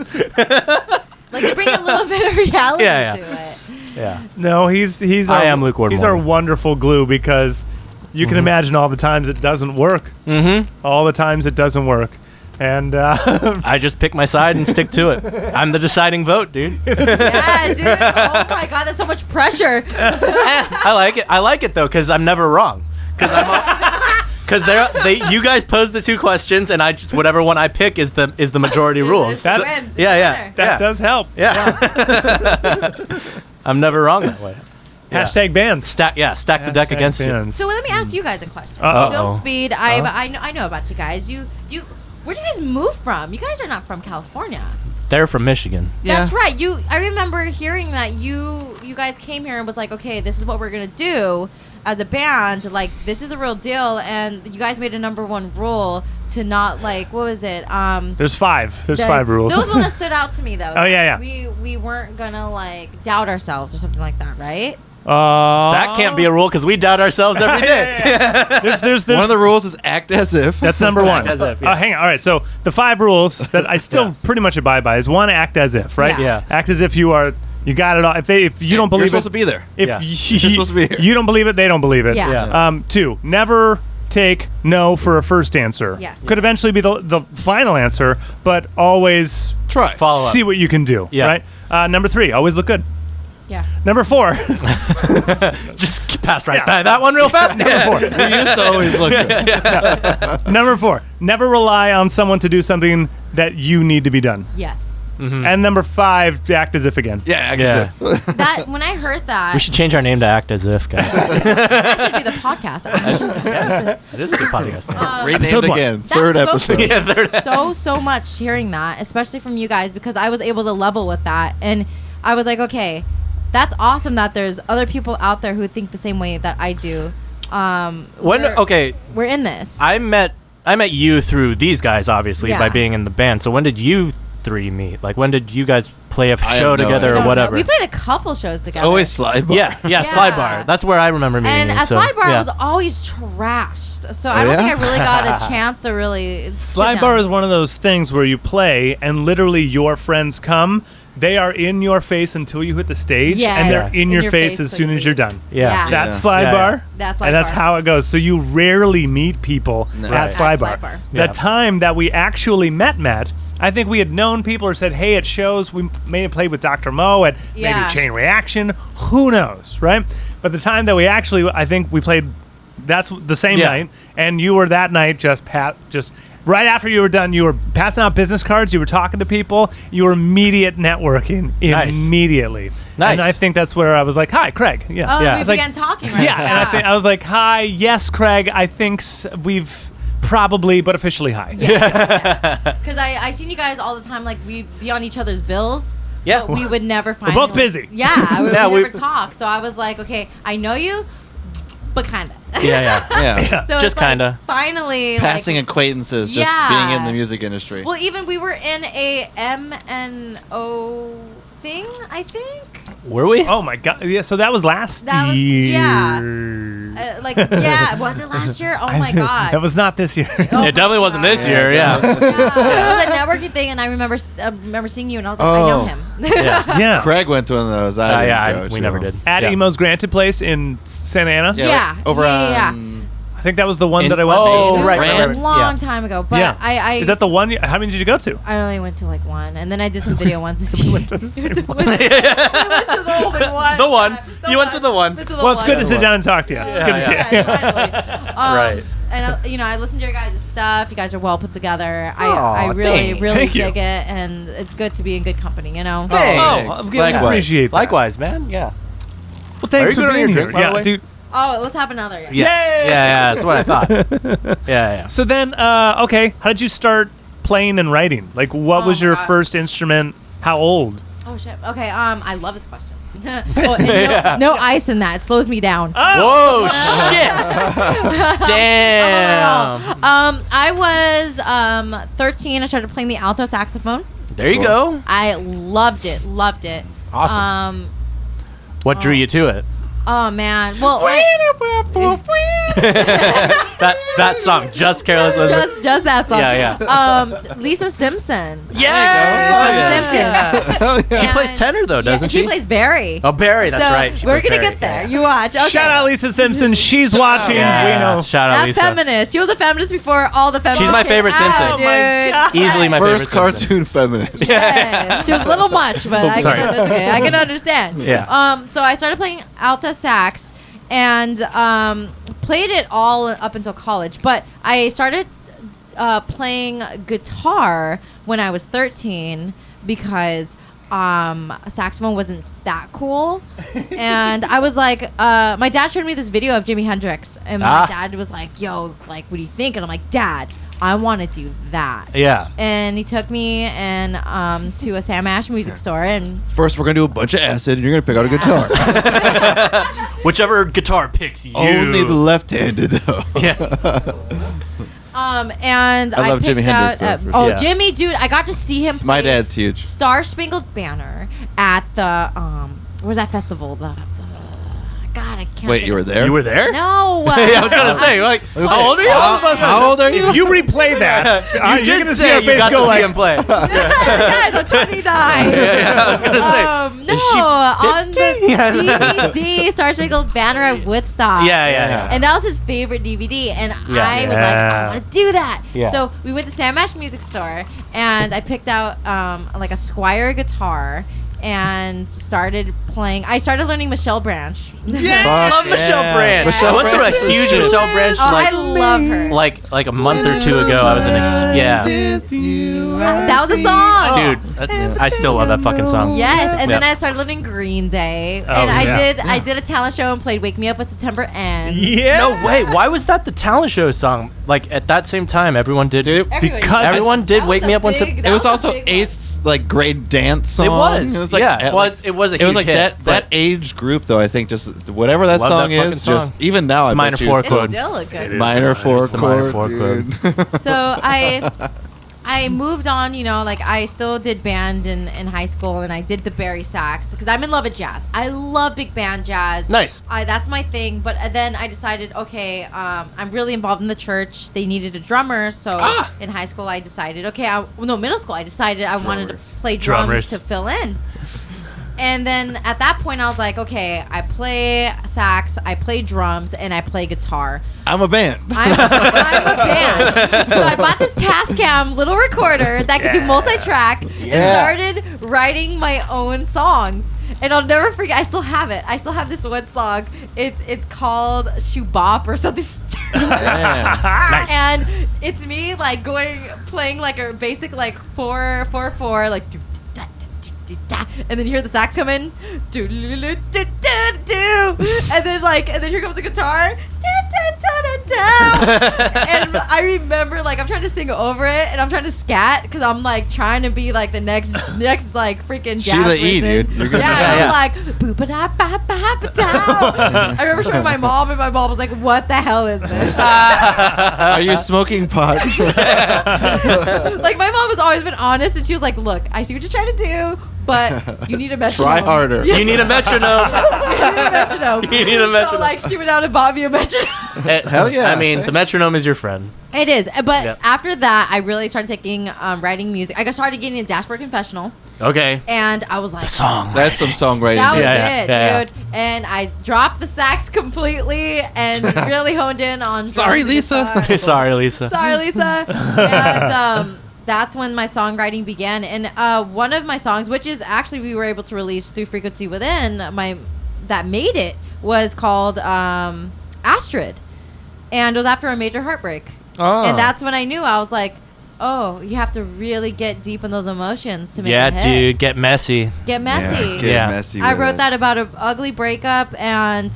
Like, to bring a little bit of reality Yeah, to it. Yeah. No, he's I our, am lukewarm He's our water. wonderful glue because you can imagine all the times it doesn't work. Mm-hmm. All the times it doesn't work. And I just pick my side and stick to it. I'm the deciding vote, dude. Yeah, dude. Oh my God, that's so much pressure. I like it. I like it though, because I'm never wrong. Because you guys pose the two questions, and I just, whatever one I pick is the majority rules. That's So- win. yeah. Winner. that does help. Yeah. I'm never wrong that way. Hashtag bands. Stack the deck Hashtag against bands. So let me ask you guys a question. Uh-oh. Filmspeed, I know about you guys. You where did you guys move from? You guys are not from California. They're from Michigan. Yeah. That's right. I remember hearing that you guys came here and was like, okay, this is what we're gonna do as a band. Like, this is the real deal. And you guys made a #1 rule to not, like, what was it? There's 5. There's 5 rules. There was one that stood out to me though. Oh, yeah. We weren't gonna like doubt ourselves or something like that, right? That can't be a rule because we doubt ourselves every day. There's One of the rules is act as if. That's #1. Act as if, yeah. Hang on. All right. So the 5 rules that I still pretty much abide by is 1, act as if, right? Yeah. Act as if you got it all. If you don't believe You're it, supposed to be there. if Yeah. you, You're supposed to be here. you don't believe it, they don't believe it. Yeah. 2, never take no for a first answer. Yes. Could eventually be the final answer, but always Try. Follow up. see what you can do. Yeah. Right. 3, always look good. Yeah. 4. Just pass right Yeah. by that one real fast. Number 4. We used to always look good. Number 4, never rely on someone to do something that you need to be done. Yes. And number 5, act as if again. Yeah, act Yeah. as if. That when I heard that, We should change our name to Act As If, guys. that should be the podcast. It is a good podcast. Renamed Episode 1. again. That Third spoke to episode. me so much hearing that, especially from you guys, because I was able to level with that, and I was like, okay, that's awesome that there's other people out there who think the same way that I do. We're in this. I met you through these guys, obviously, Yeah. by being in the band. So when did you 3 meet? Like, when did you guys play a I show have no together idea. or don't know. whatever? We played a couple shows together. Always slide bar. Yeah, Slide Bar. That's where I remember meeting And you. at so, Slide Bar, yeah. I was always trashed. So I don't yeah? think I really got a chance to really. Slide bar is one of those things where you play and literally your friends come. They are in your face until you hit the stage, and they're Yes, in your face as soon as you're done. Yeah. That's Yeah. Slide Yeah, Bar. yeah. That's Slide and that's Bar. how it goes. So you rarely meet people No. at Right. Slide At Bar. Slide Bar. The Yeah. time that we actually met, I think we had known people or said, hey, at shows, we may have played with Dr. Mo at Yeah. maybe Chain Reaction. Who knows, right? But the time that we actually, I think we played, that's the same Yeah. night, and you were that night just right after you were done, you were passing out business cards, you were talking to people, you were immediate networking Nice. immediately. Nice. And I think that's where I was like, hi, Craig. Yeah. Oh, Yeah. we It's like- began talking, right? Yeah, and I was like, hi, yes, Craig, I think we've probably, but officially hi. Because I seen you guys all the time. Like, we'd be on each other's bills. Yeah. But we would never find. both busy. Yeah, we would Yeah, we- never talk. So I was like, okay, I know you, but kinda. Yeah. Yeah. So Just it's like, kinda. finally, Passing like, acquaintances, just Yeah. being in the music industry. well, even we were in a MNO thing, I think. Were we? Oh my God! Yeah, so that was last That was- year. Was it last year? Oh my god. That was not this year. Oh It definitely my wasn't God. this year. Yeah. Yeah. It was a networking thing, and I remember seeing you, and I was like, I know Oh. him. Yeah. Yeah. Craig went to one of those. I didn't go We to. never did. At yeah. Emo's Granted Place in Santa Ana. Yeah. Over Yeah. on. I think that was the one In- that I went oh, to. It right, was right, a right. long Yeah. time ago, but Yeah. I Is that the one? How many did you go to? I only went to like one, and then I did some video ones this year. went to the same one. I went to the only one. The one. The You went to the one. Went to Well, it's good to one. sit down and talk to you. It's good to see Yeah, you. Finally. Right. And I listened to your guys' stuff. You guys are well put together. I Aw, really, thanks. really Thank you. dig it, and it's good to be in good company. You know. Thanks. Oh, Likewise. I appreciate that. Likewise, man. Yeah. Well, thanks Are you for good on being your here. drink, by the Yeah, way? dude. Oh, let's have another. Yeah. Yay! Yeah. That's what I thought. Yeah. So then, okay, how did you start playing and writing? Like, what Oh was my your God. first instrument? How old? Oh shit. Okay. I love this question. Oh, and no ice in that. It slows me down. Whoa, shit. Damn. I was 13. I started playing the alto saxophone. There you go. I loved it. Loved it. Awesome. What drew you to it? Oh man. Well, That song, Just Careless Whisper. just that song. Yeah. Lisa Simpson. Yeah. The Simpsons. Hell yeah. She And- plays tenor though, doesn't she? She plays Barry. Oh, Barry. That's so right. She we're plays gonna Barry. get there. Yeah. You watch. Okay. Shout out Lisa Simpson. She's watching. Yeah. We know. Shout out That Lisa. feminist. She was a feminist before all the feminists. She's my favorite came out, Simpson. dude. Oh my God. Easily my First favorite Simpson. cartoon feminist. Yes. She was a little much, but I sorry. can, it's okay. I can understand. Yeah. So I started playing alto sax and played it all up until college. But I started playing guitar when I was 13 because saxophone wasn't that cool. And I was like, my dad showed me this video of Jimi Hendrix, and my dad was like, yo, like, what do you think? And I'm like, Dad, I want to do that. Yeah. And he took me and to a Sam Ash music store, and First, we're gonna do a bunch of acid, and you're gonna pick out a guitar. Whichever guitar picks you. Only the left-handed, though. Yeah. and I love picked Jimi Hendrix, out, though, for oh, sure. Jimmy, dude, I got to see him play My dad's huge. Star Spangled Banner at the where's that festival? God, I can't. Wait, think you were of- there? You were there? No. Yeah, I was gonna say, like, how old are you? How old are you? If you replay that, you're did going to see say our you face got go to see like, him play. Guys, I'm 29. Yeah, I was gonna say. No, Is she on 50? the DVD, Star Spangled Banner at Woodstock. Yeah. And that was his favorite DVD, and Yeah. I was like, I want to do that. Yeah. So we went to Sam Ash Music Store, and I picked out like a Squire guitar and started playing. I started learning Michelle Branch. I love Michelle Branch. Michelle I went through Branch a is huge shit. Michelle Branch Oh, I love her. like a month or two ago. I was in a That was a song. dude. I still love that fucking song. Yes, and then Yeah. I started learning Green Day, Oh, and yeah. I did a talent show and played "Wake Me Up When September Ends." yeah. No way. Why was that the talent show song? Like at that same time, everyone did. Dude, Because Everyone did That Wake was Me a Up When big- Sep- that it was a also big one. eighth like grade dance song. It was. like, Yeah. at, Well, like- it was a It was huge like hit, that but- age group though. I think just whatever that Love song that fucking is, just song. even now It's I minor bet you four it's It's chord. still a good. minor four It's the minor chord. four dude. So I moved on, like I still did band in high school, and I did the Barry sax because I'm in love with jazz. I love big band jazz. Nice. That's my thing. But then I decided, okay, I'm really involved in the church. They needed a drummer, so in high school I decided, middle school I decided I wanted to play drums Drummers. to fill in. And then at that point I was like, okay, I play sax, I play drums, and I play guitar. I'm a band. I'm a band. So I bought this Tascam little recorder that could do multi-track and started writing my own songs. And I'll never forget, I still have it. I still have this one song. It's called Shoe Bop or something. Nice. And it's me like playing like a basic like 4/4/4 like do da da do da, and then you hear the sax come in, do do do do do, and then here comes the guitar, da da da da da, and I remember like I'm trying to sing over it and I'm trying to scat because I'm like trying to be like the next like freaking jazz Sheila E, person. dude. You're gonna Yeah, Yeah. I'm like boo ba da ba ba ba da. I remember showing my mom, and my mom was like, "What the hell is this?" Are you smoking pot? Like my mom has always been honest, and she was like, "Look, I see what you're trying to do, but you need a metronome. Try harder. You need a metronome. You need a metronome. You need a So metronome. like she went out and bought me a metronome. Hell yeah. I mean, the metronome is your friend. It is, but Yep. after that, I really started taking writing music. I started getting a Dashboard Confessional, Okay. and I was like, Song. That's some songwriting. that was Yeah, it, yeah. dude. And I dropped the sax completely and really honed in on. Sorry, drums and Lisa. guitar. Sorry, Lisa. Sorry, Lisa. And that's when my songwriting began. And one of my songs, which is actually we were able to release through Frequency Within, that made it was called Astrid, and it was after a major heartbreak. Oh. And that's when I knew. I was like, oh, you have to really get deep in those emotions to make Yeah, a hit. dude, get messy. Get messy. Yeah, get Yeah. messy I with wrote it. that about an ugly breakup, and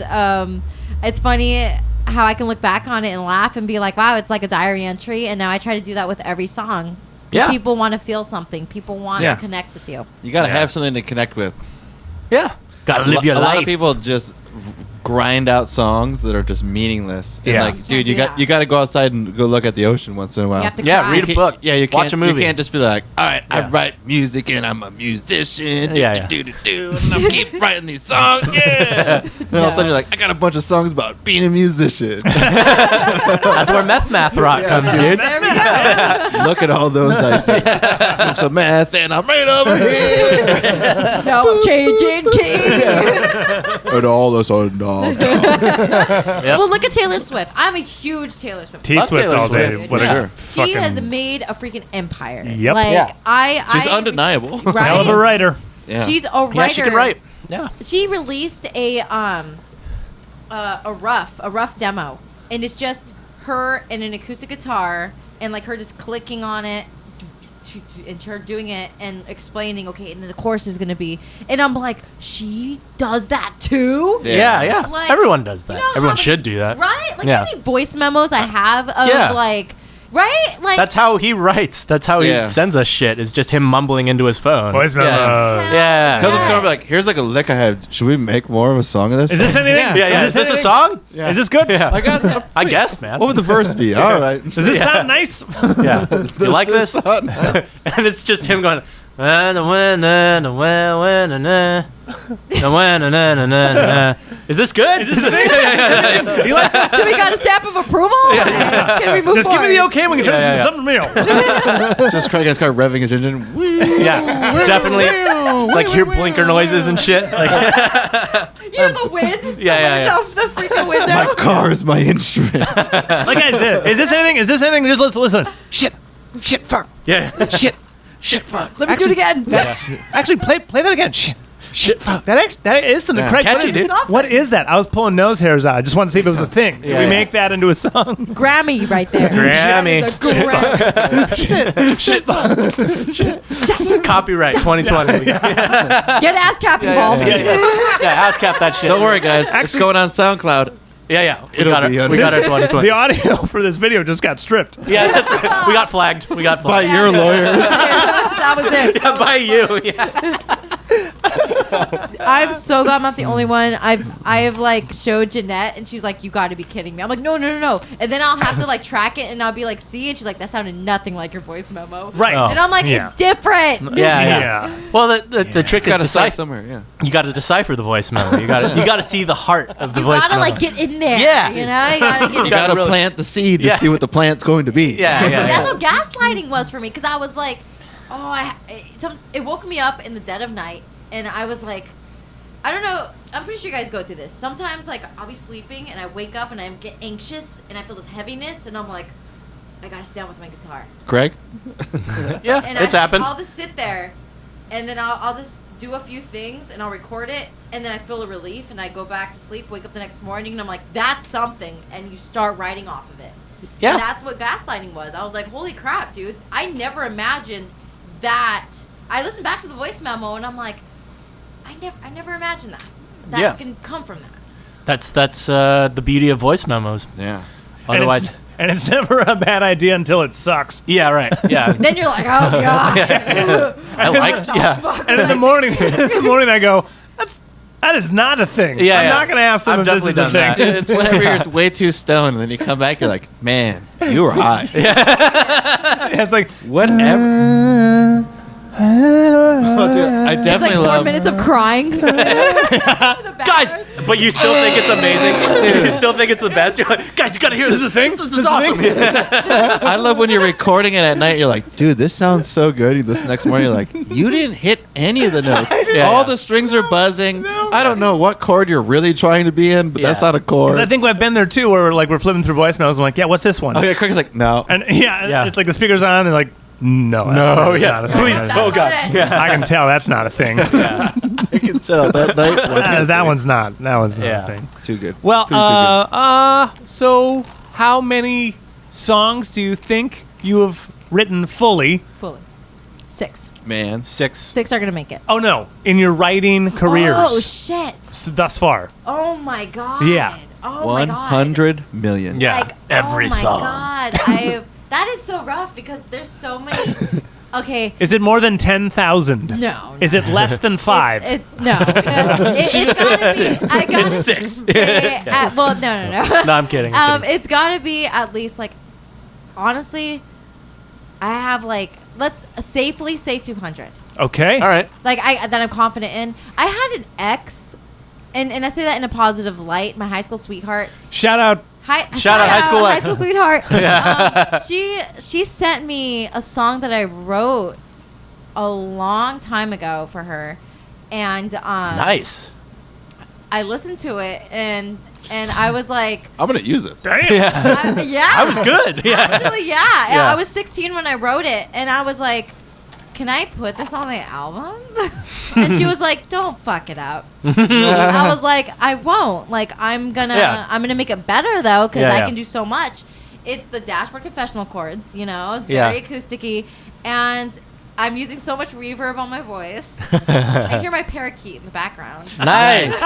it's funny how I can look back on it and laugh and be like, wow, it's like a diary entry. And now I try to do that with every song. 'Cause Yeah. people want to feel something. People want Yeah. to connect with you. You gotta Yeah. have something to connect with. Yeah. Gotta live your a life. lot of people just grind out songs that are just meaningless. And Yeah. like, dude, Yeah. you got to go outside and go look at the ocean once in a while. You have to Yeah, cry. read a book. Yeah, you can't Watch a movie. You can't just be like, all right, I Yeah. write music and I'm a musician. Yeah, And I'm keep writing these songs. Yeah. Then all of a sudden you're like, I got a bunch of songs about being a musician. That's where math rock Yeah, comes, dude. dude. There we go. Look at all those ideas. Smoke some meth and I'm right over here. Now I'm changing keys. And all of a sudden, Yep. Well, look at Taylor Swift. I'm a huge Taylor Swift. T Love Swift Taylor all day. Swift. What a Sure. She fucking has made a freaking empire. Yep. Like Yeah. she's I undeniable. Right? hell of a writer. Yeah. She's a writer. Yeah, she can write. Yeah. She released a rough demo, and it's just her and an acoustic guitar, and like her just clicking on it, and her doing it and explaining, okay, and then the chorus is gonna be, and I'm like, she does that too. Yeah. Like, Everyone does that. you know how Everyone many- should do that. right? Like Yeah. how many voice memos I have of like, right? Like That's how he writes. That's how he Yeah. sends us shit. Is just him mumbling into his phone. Voice memo. Yeah. He'll just come up Yes. like, here's like a lick I have. Should we make more of a song of this? Is this anything? Yeah. Yeah. Is Is this a anything? song? Yeah. Is this good? Yeah. I got. I guess, man. What would the verse be? All right. Does this sound nice? Yeah. You like this? sound- And it's just him going. Is this good? Is this a thing? You like this? do we got a stamp of approval? Can we move Just give me the forward? okay when you turn Yeah, this yeah, into something real. Just Craig in his car revving his engine. Yeah, definitely. Like hear blinker noises and shit. Like, You know the wind? Yeah. The freaking window. My car is my instrument. Like I said, is this anything? Is this anything? Just listen. Shit, fuck. yeah. Shit, fuck. Let me do it again. Actually, play that again. Shit, fuck. That is something. Yeah. Craig, Catchy, what is dude. it? What is that? I was pulling nose hairs out. I just wanted to see if it was a thing. Did Yeah, we yeah. make that into a song? Grammy right there. Grammy. The Grammy. Copyright 2020. Yeah. Get ASCAP involved. Yeah, ASCAP that shit. Don't worry, guys. It's Actually- going on SoundCloud. Yeah. We It'll got be it. on We got this. our 2020. The audio for this video just got stripped. Yeah, that's right. We got flagged. By your lawyers. That was it. Yeah, by you. Yeah. I'm so glad I'm not the only one. I've like showed Jeanette and she's like, you got to be kidding me. I'm like, no. And then I'll have to like track it and I'll be like, see, and she's like, that sounded nothing like your voice memo. Right. Oh. And I'm like, Yeah. it's different. Yeah. Well, the trick It's got is to start decipher. somewhere. Yeah. You got to decipher the voice memo. You got to see the heart of the You voice gotta memo. like get in there. Yeah. You know, you gotta get. You got to really- plant the seed to Yeah. see what the plant's going to be. Yeah. That's what gaslighting was for me, because I was like, it woke me up in the dead of night, and I was like, I don't know. I'm pretty sure you guys go through this. Sometimes, like, I'll be sleeping and I wake up and I get anxious and I feel this heaviness, and I'm like, I gotta sit down with my guitar. Craig? Yeah, And it's happened. I'll just sit there, and then I'll just do a few things and I'll record it, and then I feel a relief and I go back to sleep, wake up the next morning, and I'm like, that's something, and you start writing off of it. Yeah. And that's what gaslighting was. I was like, holy crap, dude. I never imagined that. I listened back to the voice memo and I'm like, I never imagined that. That Yeah. can come from that. That's the beauty of voice memos. Yeah. Otherwise, And it's never a bad idea until it sucks. yeah, right. Yeah. Then you're like, oh god. I liked. Yeah. And in the morning, I go, that is not a thing. Yeah, I'm yeah. not going to ask them I've if this is a definitely done thing. that. It's whenever you're way too stoned and then you come back, you're like, man, you were high. It's like, Whatever. Oh, dude, I It's like definitely 4 love. minutes of crying. Guys, but you still think it's amazing. You still think it's the best. You're like, guys, you gotta hear this. this is a thing? This is awesome. I love when you're recording it at night. You're like, dude, this sounds so good. You listen next morning. You're like, you didn't hit any of the notes. Yeah, All yeah. the strings are buzzing. I don't know what chord you're really trying to be in, but that's Yeah. not a chord. Because I think I've been there too, where we're flipping through voicemails. I'm like, yeah, what's this one? Okay, Craig's like, no. And yeah, it's like the speaker's on. They're like, no, that's No, that's yeah. not a thing. Please, That's oh not god. it. Yeah. I can tell that's not a thing. Yeah. I can tell that night was That one's not. That one's not Yeah. a thing. too good. Well, Too good. so how many songs do you think you have written fully? Fully. 6. Man. 6. 6 are gonna make it. Oh no, in your writing careers Oh shit. thus far. Oh my god. Yeah. Oh my god. 100 million. Yeah. Like, Every oh my song. god. That is so rough because there's so many. Okay. Is it more than 10,000? No. Is it less than 5? It's no. It's gotta be. I gotta It's 6. say. Well, no. No, I'm kidding. I'm kidding. It's gotta be at least like. Honestly, I have like, let's safely say 200. Okay. All right. Like that I'm confident in. I had an ex, and I say that in a positive light. My high school sweetheart. Shout out. Shout out high school high ex. school sweetheart. She sent me a song that I wrote a long time ago for her, and Nice. I listened to it and I was like, I'm going to use it. Damn. yeah, I was good. Yeah. Actually, yeah. Yeah. I was 16 when I wrote it, and I was like, can I put this on the album? And she was like, don't fuck it up. I was like, I won't. Like, I'm gonna make it better though, because Yeah, I yeah. can do so much. it's the Dashboard Confessional chords, you know, it's Yeah. very acousticy, and I'm using so much reverb on my voice. I hear my parakeet in the background. Nice.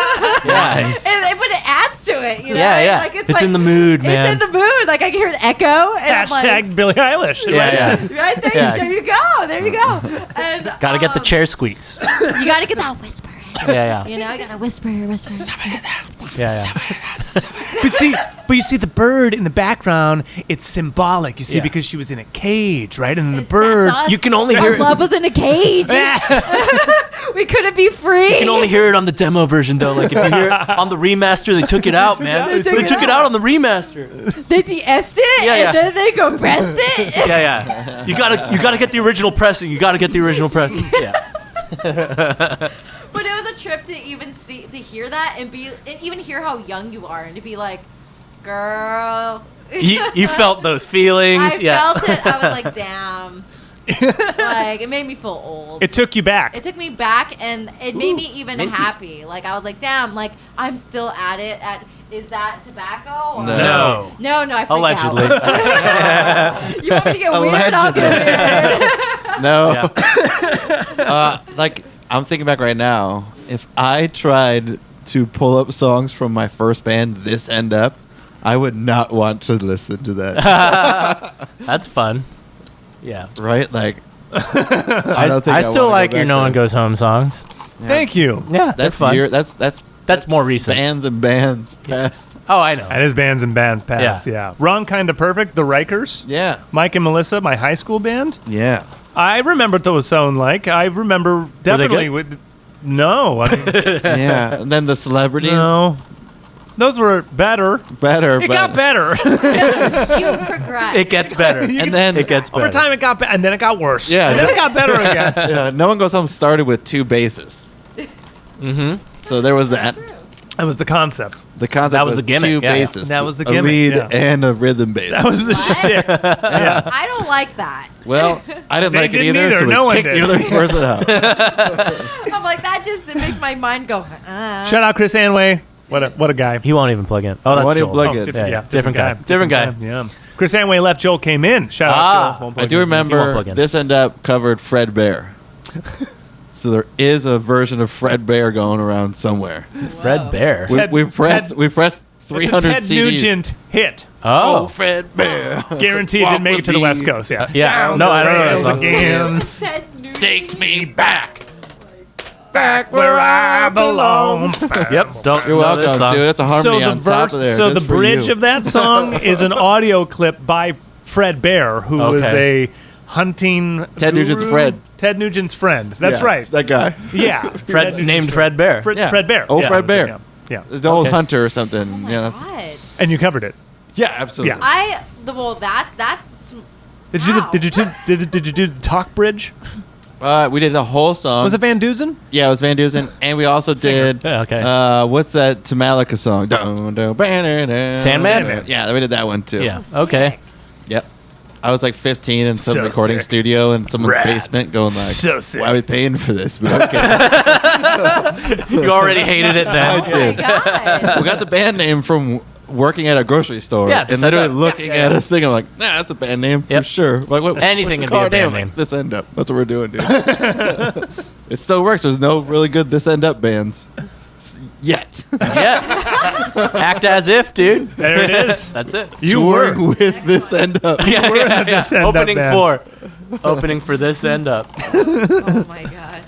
Nice. But it adds to it, you know? Yeah. Like, It's like, in the mood, man. It's in the mood. Like, I can hear an echo. And Hashtag Billie Eilish. Yeah. right there, Yeah. there you go. There you go. And Gotta get the chair squeaks. You gotta get that whisper. Yeah. You know, you gotta whisper. Yeah. But you see the bird in the background. It's symbolic. You see, Yeah. because she was in a cage, right? And then the bird. That's us. You can only Our hear it. love was in a cage. We couldn't be free. You can only hear it on the demo version though. Like if you hear it on the remaster, they took it out, man. They took it out on the remaster. They de-essed it, Yeah. and then they compressed it. Yeah. You gotta get the original pressing. You gotta get the original pressing. Yeah. But it was a trip to even hear that and even hear how young you are and to be like, girl. You felt those feelings. I Yeah. felt it. I was like, damn. Like, it made me feel old. It took you back. It took me back, and it made me even minty. happy. Like, I was like, damn, like, I'm still at it. Is that tobacco? Or? No. No, I freaked Allegedly. out. You want me to get weird? I'll get weird. No. Yeah. Like, I'm thinking back right now. If I tried to pull up songs from my first band, This End Up, I would not want to listen to that. That's fun. Yeah. Right? Like, I don't think I still wanna go like your back No there. One Goes Home songs. Thank you. Yeah, That's fun. that's more recent. Bands and bands past. Oh, I know. That is Bands and Bands Pass. Yeah. Wrong Kinda Perfect, The Rikers. Yeah. Mike and Melissa, my high school band. Yeah. I remember what those sound like. I remember definitely. good? No. I mean, Yeah. And then the celebrities. no. Those were better. Better. It got better. You progress. It gets better. And then It gets better. Over time, it got better, and then it got worse. Yeah. And then it got better again. Yeah, No One Goes Home started with 2 basses. Mm-hmm. So there was that. That was the concept. The concept That was was the gimmick, 2 yeah, yeah. basses. That was the A gimmick, lead yeah. and a rhythm bass. That was the What? shit. Yeah. I don't like that. Well, I didn't They like it didn't either, either. so we No one kicked the did. other person out. I'm like, it makes my mind go, Shout out Chris Anway. What a guy. He won't even plug in. Oh, that's Won't even Joel. plug Oh, in. different guy. Different guy. Yeah. Chris Anway left. Joel came in. Shout out Joel. Won't I plug do in. He won't remember plug in. This End Up covered Fred Bear. So there is a version of Fred Bear going around somewhere. Fred Bear. We pressed 300 It's a Ted CDs. Nugent hit. Oh. Fred Bear. Guaranteed didn't make it to the West Coast. Yeah. Yeah. No, I don't know that song. Again. Ted Nugent. Take me back. Back where I belong. Yep. Don't You're know this welcome, song. dude. That's a harmony on top of there. So Just the for bridge you. of that song is an audio clip by Fred Bear, who was Okay. a hunting Ted Nugent's guru. friend. Ted Nugent's friend. That's Yeah, right. That guy. Yeah. Fred Ted Nugent's named Fred Bear. Fred, Yeah. Fred Bear. Oh, Yeah, Fred that was it, Bear. Yeah. The old Okay. hunter or something. Oh my yeah, that's, God. And you covered it. yeah, absolutely. Yeah. That's Did you do, Wow. did you did you do the talk bridge? We did the whole song. Was it Van Dusen? Yeah, it was Van Dusen, and we also did. Yeah, okay. What's that Tamalica song? Sandman? Sandman. Yeah, we did that one too. Yeah. Okay. Yep. I was like 15 in some So recording sick. studio in someone's Rad. basement, going like, So sick. "Why are we paying for this?" But okay, You already hated it then. I did. God. We got the band name from working at a grocery store, Yeah, This and literally End Up. looking Yeah, at yeah. a thing. I'm like, "Nah, that's a band name for Yep. sure." Like, what? Anything what's can your be a car band name? name. Like, This End Up. That's what we're doing, dude. It still works. There's no really good This End Up bands yet. Yeah. Act as if, dude. There it is. That's it. You were. Touring with This End Up. Yeah, yeah, yeah. This End Up Opening band. for. Opening for This End Up. Oh my God.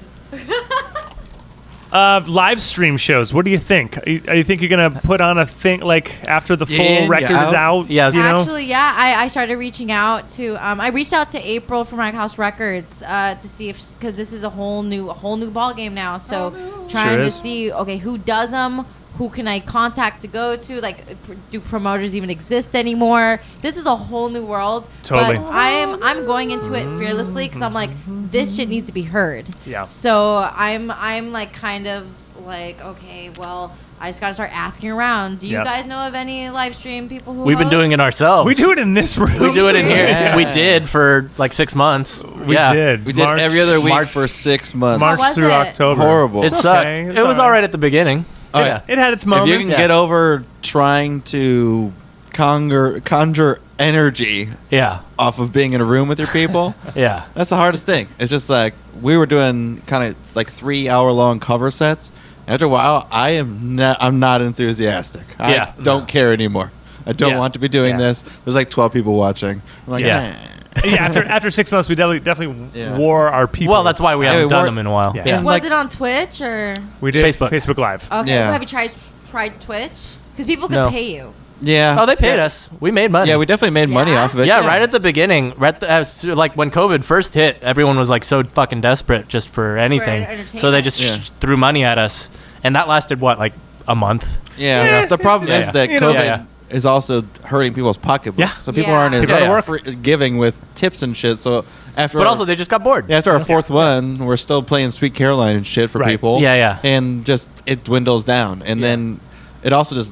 Live stream shows. What do you think? You think you're gonna put on a thing like after the full In, record yeah. is out? Yeah, you know? Actually, yeah, I started reaching out to I reached out to April from Rag House Records to see if because this is a whole new ball game now. So trying Sure to is. see who does them, who can I contact to go to, like do promoters even exist anymore? This is a whole new world. Totally. But I'm going into it fearlessly because I'm like this shit needs to be heard. Yeah. So I'm like kind of like okay, well. I just gotta start asking around. Do you Yep. guys know of any live stream people who We've been doing it ourselves. We do it in this room. We do it in here. Yeah. We did for like 6 months. We Yeah. did. We did March- every other week March- for 6 months. March How was through it? October. Horrible. It It's sucked. okay. It's It was all all right. right at the beginning. Oh, Yeah. yeah. It had its If you moments. can get over trying to conjure energy off of being in a room with your people. Yeah. That's the hardest thing. It's just like we were doing kind of like 3-hour-long cover sets. After a while, I'm not enthusiastic. I don't care anymore. I don't want to be doing this. There's like 12 people watching. I'm like, After 6 months, we definitely wore our people. Well, that's why we haven't done them in a while. Yeah. And Was like, it on Twitch or? We did Facebook. Facebook Live. Okay. Yeah. Well, have you tried Twitch? Because people could pay you. yeah. Oh, they paid us. We made money. Yeah, we definitely made money Yeah? off of it. Yeah, right at the beginning, like when COVID first hit, everyone was like so fucking desperate just for anything. So they just threw money at us, and that lasted like a month. Yeah. The problem is that COVID Yeah. is also hurting people's pocketbooks. Yeah. So people Yeah. aren't as People gotta work. giving with tips and shit. So after But also they just got bored. after our fourth one, we're still playing Sweet Caroline and shit for Right. people. Yeah. And just it dwindles down, and then it also just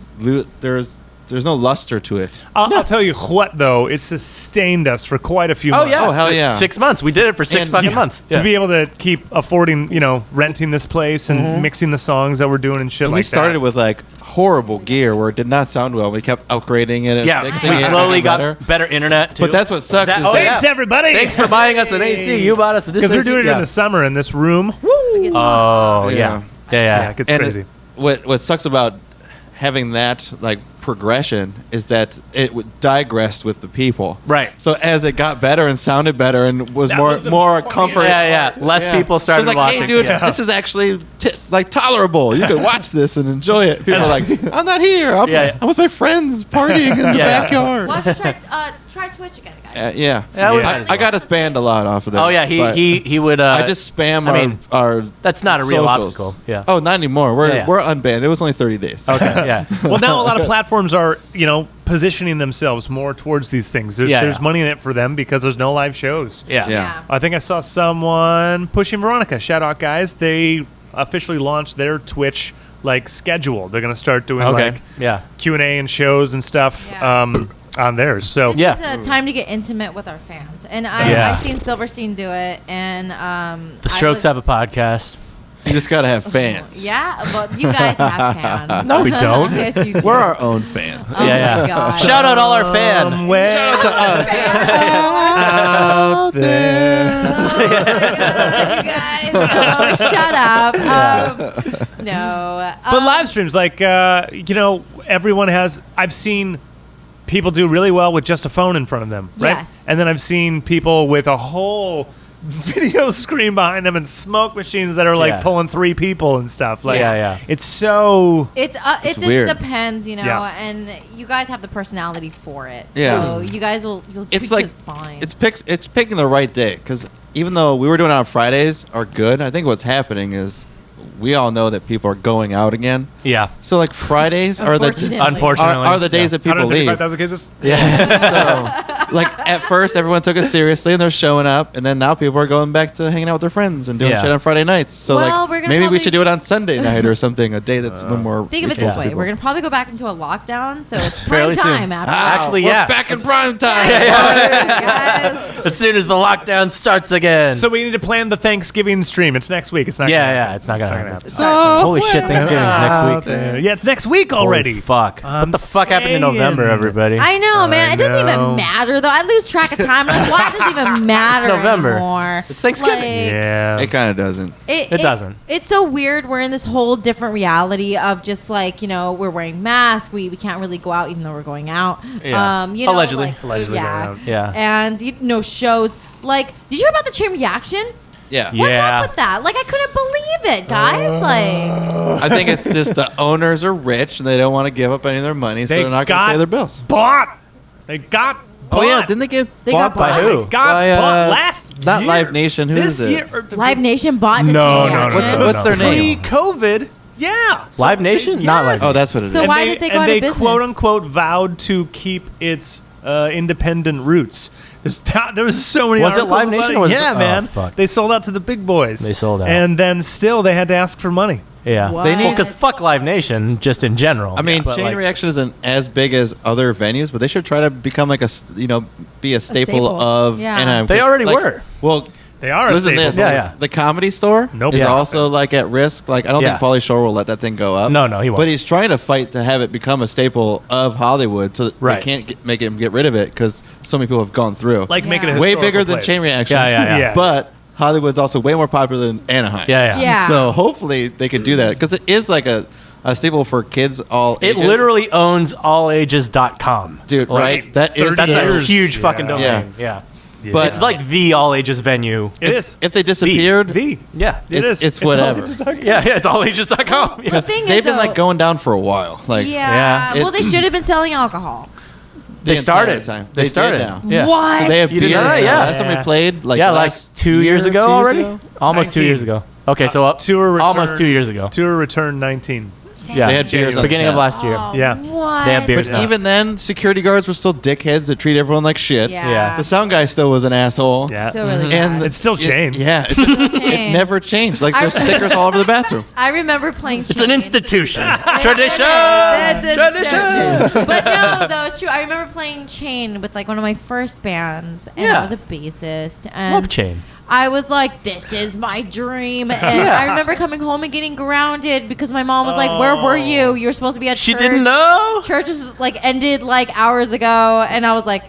there's no luster to it. I'll tell you what, though, it sustained us for quite a few Oh months. yeah. Oh, hell yeah. 6 months. We did it for six And- fucking yeah. months. To be able to keep affording, renting this place and mixing the songs that we're doing and shit And like we started that. with like horrible gear where it did not sound well. We kept upgrading it and Yeah, fixing we it. slowly got got better internet too. But that's what sucks is Thanks, everybody. Thanks for buying us an AC. You bought us this. Because we're AC. doing it Yeah. in the summer in this room. Oh Yeah. yeah. It gets and crazy. What sucks about having that like progression is that it digressed with the people. Right. So as it got better and sounded better and was more comfort. Yeah. Less people started Just like, watching. hey, dude, Yeah. this is actually like tolerable. You could watch this and enjoy it. People are like, I'm not here. I'm with my friends partying in the backyard. Why don't you try Twitch again, guys? Yeah. Yeah, we might Yeah. as I well. got us banned a lot off of that. Oh yeah, but he would. I just spam I mean, our that's not a real socials. obstacle. Yeah. Oh, not anymore. We're Yeah. we're unbanned. It was only 30 days. Okay. Yeah. Well, now a lot of platforms are, positioning themselves more towards these things. There's money in it for them because there's no live shows. Yeah. Yeah. I think I saw someone pushing Veronica. Shout out, guys. They officially launched their Twitch schedule. They're going to start doing Q&A and shows and stuff on theirs. So This is a time to get intimate with our fans, and I've seen Silverstein do it, and The Strokes have a podcast. You just gotta have fans. Yeah, but you guys have fans. No, we don't. Yes, you do. We're our own fans. Oh my God. Shout out all our fans. somewhere Shout out to us. out there. You guys, no, shut up. No. But live streams, everyone has. I've seen people do really well with just a phone in front of them, right? Yes. And then I've seen people with a whole video screen behind them and smoke machines that are pulling 3 people and stuff. It's so. It just weird. depends, Yeah. and you guys have the personality for it. Yeah. So you guys you'll It's tweak like this fine. it's picking the right day because even though we were doing it on Fridays are good, I think what's happening is we all know that people are going out again. Yeah. So like Fridays are Unfortunately. Unfortunately. the days that people leave. 135,000 cases? So like at first everyone took it seriously and they're showing up, and then now people are going back to hanging out with their friends and doing Yeah. shit on Friday nights. So Well, we're gonna maybe we probably- should do it on Sunday night or something, a day that's a little more. Think of it reachable this to way: people. we're gonna probably go back into a lockdown, so it's Fairly prime soon. time after. Actually, We're yeah. back in prime time. Guys. As soon as the lockdown starts again. So we need to plan the Thanksgiving stream. It's next week. It's not. Yeah, gonna yeah, happen. it's not gonna happen. happen. So Holy shit, Thanksgiving's next week. Yeah, it's next week already. Holy fuck. I'm What the fuck happened in saying. November, everybody? I know, man. I It doesn't know. even matter though. I lose track of time. Like, why does it even matter November. anymore? It's Thanksgiving. Like, Yeah. It kind of doesn't. It doesn't. It's so weird. We're in this whole different reality of just we're wearing masks. We can't really go out even though we're going out. Yeah. Allegedly. Allegedly yeah. going out. Yeah. And shows. Like, did you hear about the chain reaction? Yeah. What's Yeah. up with that? Like, I couldn't believe it, guys. Like, I think it's just the owners are rich and they don't want to give up any of their money, so They they're not going to got pay their bills. Bought. They got. Oh yeah, bought. didn't they get They bought got by bought. who? They got By, bought last not year. Live Nation, who this is it? year. Live Nation bought the No, chain no, no, reaction. no, What's their name? Pre-COVID, yeah. Live Nation? Not Live Oh, that's what it is. So And why did they go and out they of business? quote unquote vowed to keep its independent roots. There was so many. Was it articles Live about Nation it. or was yeah, it- oh, man. fuck. They sold out to the big boys. They sold out. and then still they had to ask for money. Yeah. What? They need- Because fuck Live Nation, just in general. I mean, But, Chain like, Reaction isn't as big as other venues, but they should try to become be a staple staple. of Yeah. Anaheim. They 'Cause, already were. Well, They are Listen a to staple. this. The Comedy Store is also like at risk. Like I don't think Pauly Shore will let that thing go up. No, he won't. But he's trying to fight to have it become a staple of Hollywood, so that they can't make him get rid of it because so many people have gone through. Like make it a way historical bigger than place. Chain Reaction. Yeah. But Hollywood's also way more popular than Anaheim. Yeah. So hopefully they can do that because it is like a staple for kids all ages. It literally owns allages.com. Dude, right? That's a huge fucking domain. Yeah. But it's like the all ages venue. It is. If they disappeared, yeah, it is. It's whatever. Yeah, it's allages.com. Because they've been like going down for a while. Like well, they should have been selling alcohol. They started. They started now. Yeah. What? So they have beers. Yeah. Last time we played, like like 2 years ago already. Almost 2 years ago. Okay, so almost 2 years ago. Tour return 19. Yeah, they had beers on beginning of last year. What? They had beers. But even then, security guards were still dickheads that treat everyone like shit. Yeah. The sound guy still was an asshole. Yeah. Still really And bad. It's still Chain. It it never changed. Like there's stickers all over the bathroom. I remember playing. It's an institution. Tradition. Tradition. But no, though it's true. I remember playing Chain with like one of my first bands, and I was a bassist. And Love Chain. I was like, this is my dream. And I remember coming home and getting grounded because my mom was like, where were you? You were supposed to be at church. She didn't know? Church was like ended like hours ago. And I was like,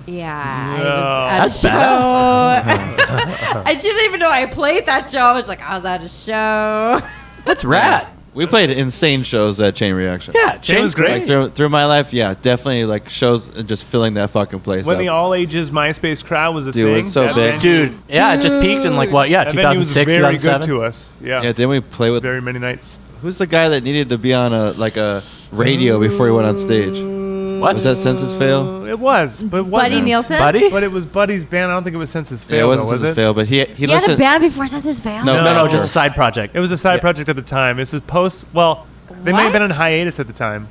I was at a show. I didn't even know I played that show. I was like, I was at a show. That's rad. We played insane shows at Chain Reaction. Yeah, Chain was great. Like through my life, definitely like shows and just filling that fucking place When up. the all ages MySpace crowd was a Dude, thing. it's so that big. venue- It just peaked in like what? Yeah, that venue was 2006, very 2007. good to us. Yeah. Yeah, didn't we play with Very many nights. who's the guy that needed to be on a radio before he went on stage? What? Was that Census Fail? It was, but it wasn't. Buddy Nielsen? Buddy? But it was Buddy's band. I don't think it was Census Fail. Yeah, it wasn't though, was Census it? Fail, but he You had a listened. band before Census Fail? No, No, just a side project. It was a side project at the time. This is post. Well, they may have been on What? hiatus at the time.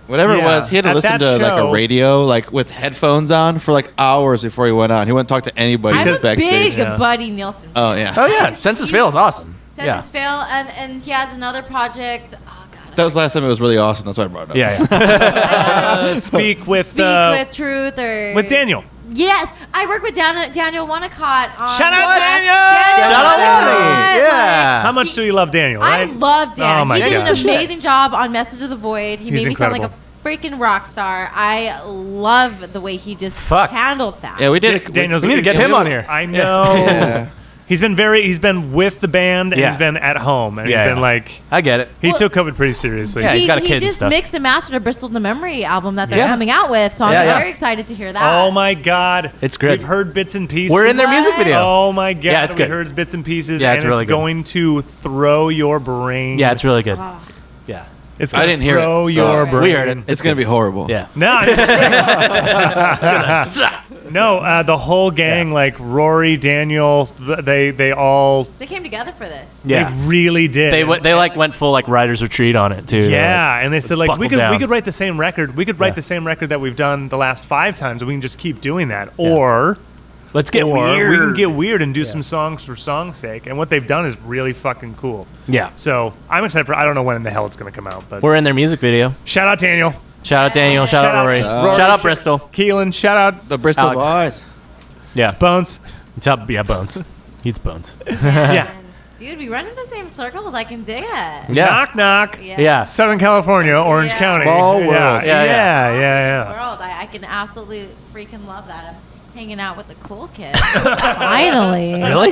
Whatever it Yeah. was, he had to At listen that to like a show- radio, like with headphones on for like hours before he went on. He wouldn't talk to anybody I'm a backstage. big Buddy Nielsen fan. Oh yeah. Oh yeah, Census Fail is awesome. Census Fail, and he has another project. Oh, God. That was the last time it was really awesome. That's why I brought it up. Yeah. Speak with Speak with Truth or... with Daniel. Yes, I work with Daniel Winnicott on... Shout out What? Daniel! Shout out Winnicott! Winnie! Yeah. How much do you love Daniel? I Right? love Dan. Oh my He did God. an amazing job on Message of the Void. He He's made me sound like incredible. a freaking rock star. I love the way he just handled that. Yeah, we did. Daniel's. We need to get him on here. I know. Yeah. He's been with the band and Yeah. he's been at home and Yeah, he's been yeah. like I get it. he Well- took COVID pretty seriously. Yeah, he's got a kid and just stuff. mixed and mastered a Bristol to Memory album that they're Yeah. coming out with, so I'm Yeah, yeah. very excited to hear that. Oh my God! It's great. We've heard bits and pieces. We're in their music What? video. Oh my God! Yeah, it's we good. heard bits and pieces. Yeah, and it's really good. going to throw your brain. Yeah, it's really good. Oh. Yeah. It's I gonna didn't hear it, throw so- your brain. We heard it. It's gonna be horrible. Yeah. No, no. The whole gang, like Rory, Daniel, they all They came together for this. Yeah. they really did. They like went full like writer's retreat on it too. Yeah, and they said like we buckle down. could write the same record. We could write Yeah. the same record that we've done the last 5 times, and we can just keep doing that. Or Let's get or weird. we can get weird and do some songs for song's sake. And what they've done is really fucking cool. Yeah. So I'm excited for. I don't know when in the hell it's gonna come out, but We're in their music video. shout out Daniel, Shout out Daniel. Shout out Rory. Rory, Shout out Bristol. Keelan, shout out The Bristol Alex. Boys. Yeah. Bones. Yeah, Bones. He's Bones. Yeah. Dude, we run in the same circles. I can dig it. Yeah. Knock knock. Yeah. Southern California, Orange Yeah. County. Small world. Yeah, Yeah, yeah, yeah. World. I can absolutely freaking love that. I'm hanging out with the cool kids. Finally. Really?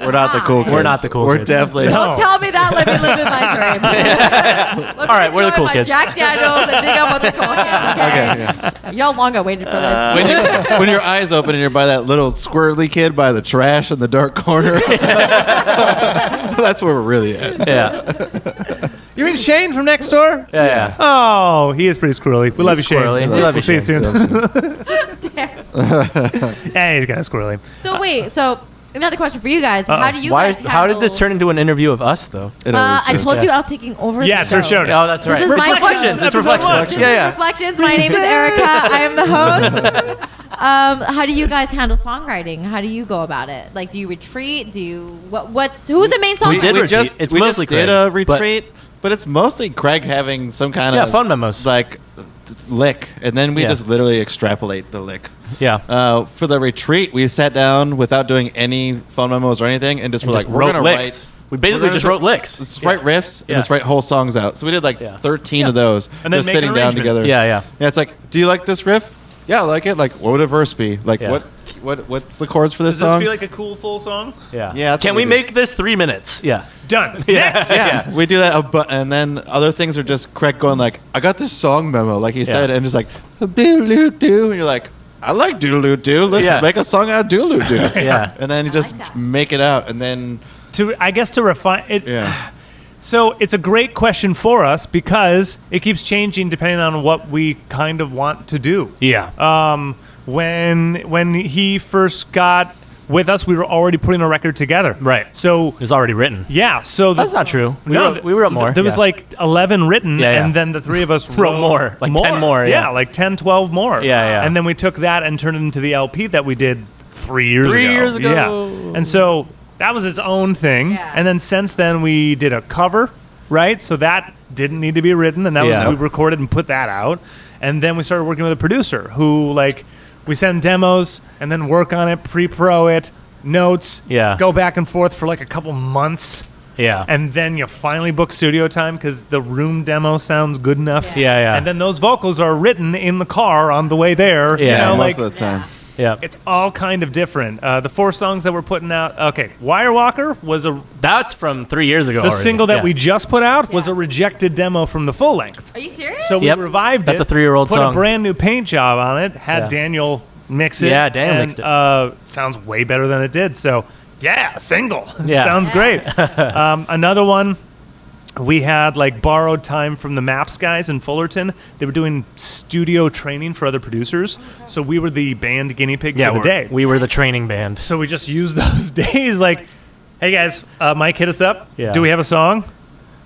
We're not the cool kids. We're not the cool We're kids. definitely. Don't tell me that. Let me live in my dream. Let me All right, we're the enjoy cool my kids. Jack Daniels and think I'm with the cool kids. Okay. Okay, yeah. You know how long I waited for this. When your eyes open and you're by that little squirrely kid by the trash in the dark corner, that's where we're really at. Yeah. You mean Shane from next door? Yeah. Yeah. Oh, he is pretty squirrely. We love you, Shane. squirrely. We love you, Shane. See you soon. Yeah, he's kind of squirrely. So wait, so another question for you guys. How do you Why? guys How did this handle- turn into an interview of us though? It always I just- told you I was taking over Yeah, the it's her show. Oh, that's right. This is my Reflections. show. It's Episode reflections. one. This Yeah, is yeah. Reflections. My name is Erica. I am the host. How do you guys handle songwriting? How do you go about it? Like, do you retreat? Do you who's the main songwriter? did we retreat. just It's we mostly just did Craig, a retreat, but it's mostly Craig having some kind Yeah, of phone memos. like lick, and then we Yeah. just literally extrapolate the lick. Yeah. For the retreat, we sat down without doing any phone memos or anything, and just were like, we're gonna write. We basically just wrote licks. Let's write riffs and let's write whole songs out. So we did like 13 of those, and then just sitting down together. Yeah. It's like, do you like this riff? Yeah, I like it. Like, what would a verse be? Like, what's the chords for this song? Does this feel like a cool full song? Yeah. Yeah. Can we make this 3 minutes? Yeah. Done. Yeah. We do that, and then other things are just Craig going like, I got this song memo, like he said, and just like, doodle-doo-doo, and you're like, I like doodle-doo-doo. Let's make a song out of doodle-doo-doo. Yeah. And then you just make it out, and then to refine it. Yeah. So it's a great question for us because it keeps changing depending on what we kind of want to do. Yeah. When he first got with us, we were already putting a record together. Right. So it was already written. Yeah. So that's not true. We wrote more. There was like 11 written, and then the three of us wrote more. Like 10 more. Yeah, like 10, 12 more. Yeah. And then we took that and turned it into the LP that we did 3 years ago. 3 years ago. Yeah. And so that was its own thing. Yeah. And then since then we did a cover, right? So that didn't need to be written, and that was we recorded and put that out. And then we started working with a producer who we send demos and then work on it, pre-pro it, notes, go back and forth for like a couple months. Yeah. And then you finally book studio time because the room demo sounds good enough. Yeah. And then those vocals are written in the car on the way there. Yeah, most of the time. Yeah. It's all kind of different. The 4 songs that we're putting out. Okay, Wire Walker was that's from 3 years ago. The already. single that we just put out was a rejected demo from the full length. Are you serious? So we revived That's it. a 3-year-old put song. a brand new paint job on it. Had Daniel mix it. Yeah, Daniel mixed it. Sounds way better than it did. So single. Yeah. Sounds great. Another one. We had borrowed time from the Maps guys in Fullerton. They were doing studio training for other producers. So we were the band guinea pig for the day. We were the training band. So we just used those days hey guys, Mike hit us up. Yeah. Do we have a song?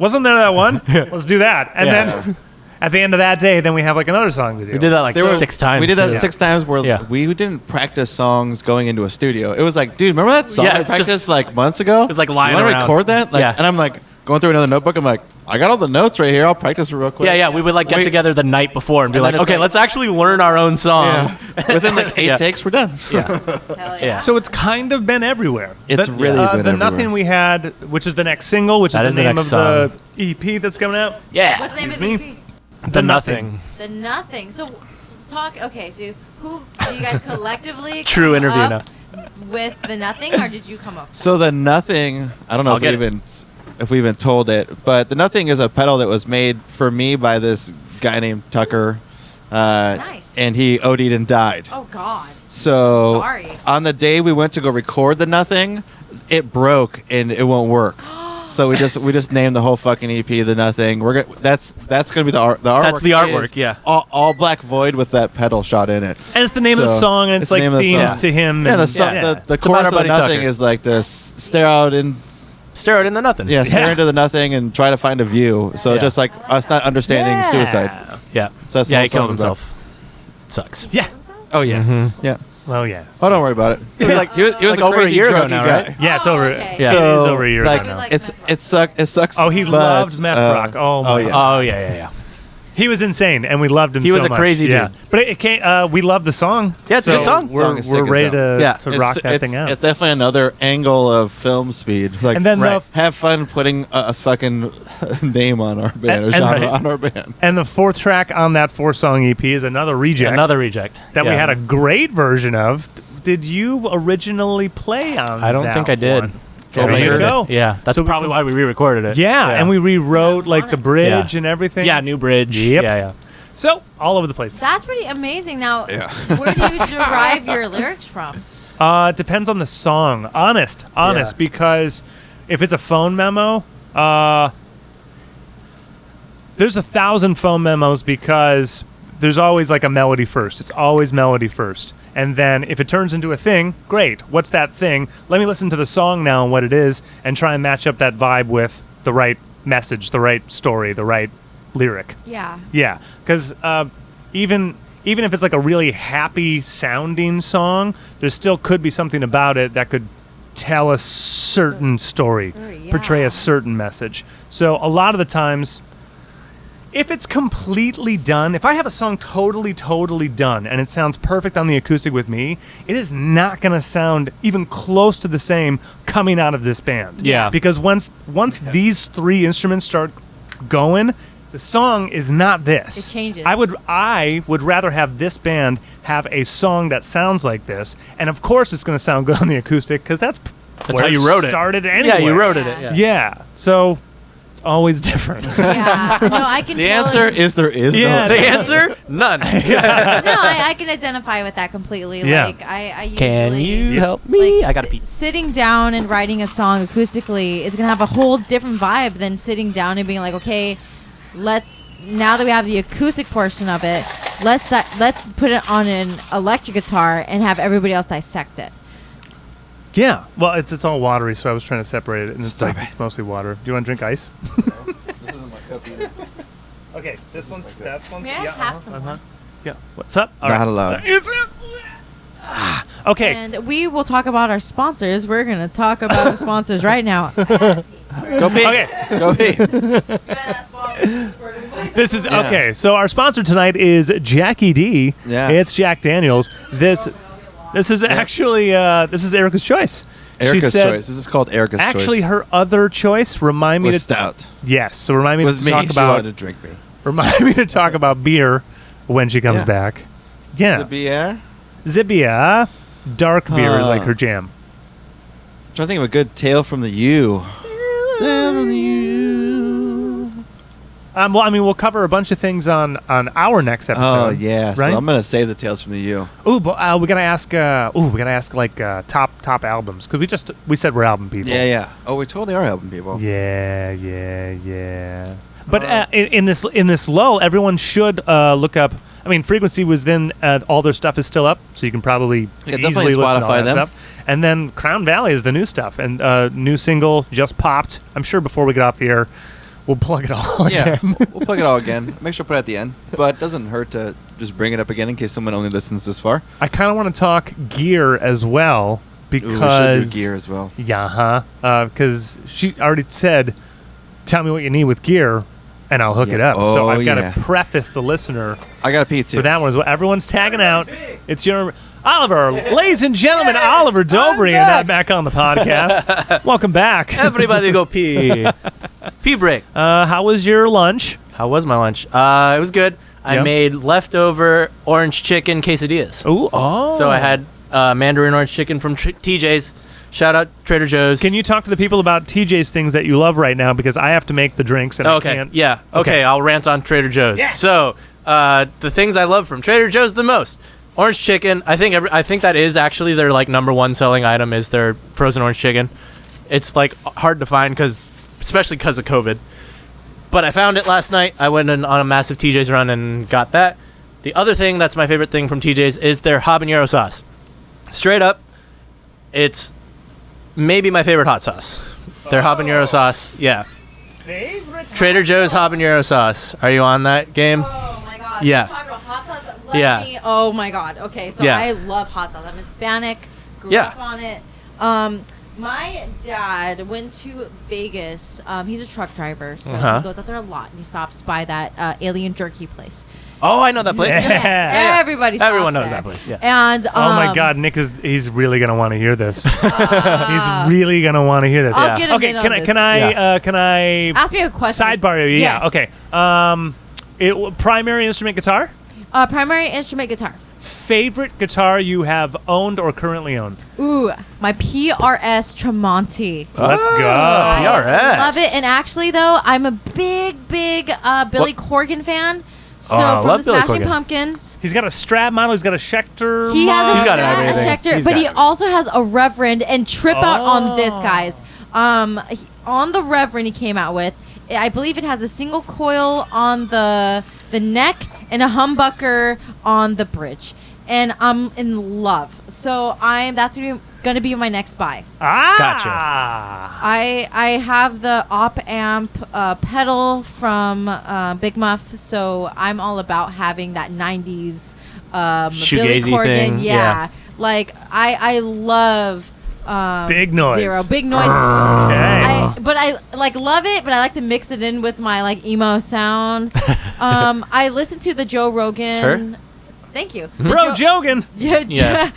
Wasn't there that one? Let's do that. And then at the end of that day, then we have another song to do. We did that 6 times. We did that 6 times where we didn't practice songs going into a studio. It was like, dude, remember that song I practiced months ago? It was like lying around. You want to record that? And I'm going through another notebook. I'm like, I got all the notes right here. I'll practice it real quick. Yeah. We would get together the night before and be like, okay, let's actually learn our own song. Yeah. Within 8 takes, we're done. Hell yeah. So it's kind of been everywhere. It's really been everywhere. The Nothing we had, which is the next single, which is the name of the EP that's coming out. Yeah. What's the name of the EP? The Nothing. The Nothing. So okay, so who do you guys collectively True come interview up with The Nothing, or did you come up with So the Nothing, I don't know if we even told it, but the Nothing is a pedal that was made for me by this guy named Tucker. Nice. And he OD'd and died. Oh God. So Sorry. on the day we went to go record the Nothing, it broke and it won't work. So we just named the whole fucking EP The Nothing. That's gonna be the artwork. That's the artwork. Yeah. All black void with that pedal shot in it. And it's the name of the song, and it's like themes to him. Yeah, and the chorus of The Nothing is like to stare out into the nothing. Yeah, stare into the nothing and try to find a view. So just like us not understanding suicide. Yeah. So that's he killed himself. It sucks. Yeah. Oh yeah. Mm-hmm. Yeah. Oh yeah. Oh, don't worry about it. He was over a year ago now, guy. right? Yeah, it's over. okay. Yeah, So, it is over a year ago now. It sucks. Oh, he but, loved meth rock. Oh my. yeah. Oh yeah. He was insane, and we loved him. He was so a much. crazy dude. But it can't. We love the song. Yeah, it's a good song. We're ready to rock that thing out. It's definitely another angle of Filmspeed. Like, and then have fun putting a fucking name on our band or genre on our band. And the 4th track on that 4-song EP is another reject. That we had a great version of. Did you originally play on? I don't think I did. One? There you go. Yeah, that's probably why we re-recorded it. Yeah, and we rewrote the bridge and everything. Yeah, new bridge. Yep. Yeah. So all over the place. That's pretty amazing. Now, where do you derive your lyrics from? Depends on the song. Honest, because if it's a phone memo, there's 1,000 phone memos because there's always a melody first. It's always melody first. And then if it turns into a thing, great. What's that thing? Let me listen to the song now and what it is and try and match up that vibe with the right message, the right story, the right lyric. Yeah. Yeah, because even if it's a really happy sounding song, there still could be something about it that could tell a certain story, portray a certain message. So a lot of the times, if it's completely done, if I have a song totally done and it sounds perfect on the acoustic with me, it is not going to sound even close to the same coming out of this band. Yeah. Because once these three instruments start going, the song is not this. It changes. I would rather have this band have a song that sounds like this, and of course it's going to sound good on the acoustic because that's where how you wrote it. Started anyway. Yeah, you wrote it. Yeah. So it's always different. Yeah. No, I can. The answer is there is Yeah, no. The answer? None. No, I can identify with that completely. Yeah. Like I usually. Can you Yes. help me? Like, I gotta pee. Sitting down and writing a song acoustically is gonna have a whole different vibe than sitting down and being like, okay, now that we have the acoustic portion of it, let's put it on an electric guitar and have everybody else dissect it. Yeah. Well, it's all watery, so I was trying to separate it, and it's Stop like it. it's mostly water. Do you want to drink ice? This isn't my cup either. Okay, this one's that one. May I have some more? Yeah. What's up? All Not right. allowed. Is it? Okay. And we will talk about our sponsors. We're gonna talk about our sponsors right now. Go pee. Okay. Go pee. This is Yeah. okay. So our sponsor tonight is Jackie D. Yeah. It's Jack Daniels. This is actually this is Erica's choice. She Erica's said, choice. This is called Erica's choice. Actually, her other choice remind me was to Stout. yes. So remind me Was to me. talk She about wanted to drink me. remind me to talk about beer when she comes Yeah. back. Yeah. The beer. Zibia, dark beer is like her jam. Trying to think of a good tale from the U. Tale from the U. Well, I mean, we'll cover a bunch of things on our next episode. Oh yeah. right. So I'm gonna save the tales from the U. Ooh, but we gotta ask. Like top albums because we said we're album people. Yeah. Oh, we totally are helping people. Yeah. But in this lull, everyone should look up. I mean, Frequency was then all their stuff is still up, so you can probably definitely easily listen to all Spotify that them. stuff. And then Crown Valley is the new stuff, and new single just popped. I'm sure before we get off the air, we'll plug it all. Yeah, again. we'll plug it all again. Make sure to put it at the end, but it doesn't hurt to just bring it up again in case someone only listens this far. I kind of want to talk gear as well because Ooh, we should do gear as well. Yeah, because she already said, "Tell me what you need with gear." And I'll hook it up. So I've got to preface the listener I got to pee too. for that one as well. Everyone's tagging out. It's your Oliver, ladies and gentlemen, Oliver Dobry, and that back on the podcast. Welcome back. Everybody go pee. It's pee break. How was your lunch? How was my lunch? It was good. I Yep. made leftover orange chicken quesadillas. Ooh, oh. So I had Mandarin orange chicken from TJ's. Shout out Trader Joe's. Can you talk to the people about TJ's things that you love right now? Because I have to make the drinks and I Okay. can't. Yeah. Okay. Okay. I'll rant on Trader Joe's. Yes. So the things I love from Trader Joe's the most: orange chicken. I think that is actually their like number one selling item is their frozen orange chicken. It's like hard to find especially because of COVID. But I found it last night. I went on a massive TJ's run and got that. The other thing that's my favorite thing from TJ's is their habanero sauce. Straight up, it's maybe my favorite hot sauce. Their habanero sauce, yeah. Trader Joe's habanero sauce. Are you on that game? Oh my god. Yeah. You're talking about hot sauce. Yeah. Oh my god. Okay, so Yeah. I love hot sauce. I'm Hispanic. Grew Yeah. up on it. My dad went to Vegas. He's a truck driver, so Uh-huh. he goes out there a lot. And he stops by that alien jerky place. Oh, I know that place. Yeah. Everybody stops Everyone knows there. that place, yeah. And Oh my God, Nick he's really gonna want to hear this. He's really gonna want to hear this. I'll get him Okay, in on can this. can I Ask me a question. sidebar you? Yes. Yeah. Okay. Primary instrument guitar. Primary instrument guitar. Favorite guitar you have owned or currently own? Ooh, my PRS Tremonti. Let's go. I PRS. love it. And actually, though, I'm a big Billy Corgan fan. So Oh, I from love the Billy Smashing Corgan. Pumpkins, He's got a Strat model. He's got a Schecter. he has model. a got Strat, a everything. Schecter, He's but got he everything. also has a Reverend and Trip Out on this, Oh. guys. On the Reverend he came out with, I believe it has a single coil on the neck and a humbucker on the bridge. And I'm in love. So that's gonna be my next buy. Gotcha. I have the op amp pedal from Big Muff, so I'm all about having that 90s Billy Shoegazy Corgan. thing, Yeah. yeah. Like I love Big noise. 0. Big noise. Okay. But I like love it, but I like to mix it in with my like emo sound. I listen to the Joe Rogan. Sure. Thank you. Bro Jogan. Yeah. Yeah.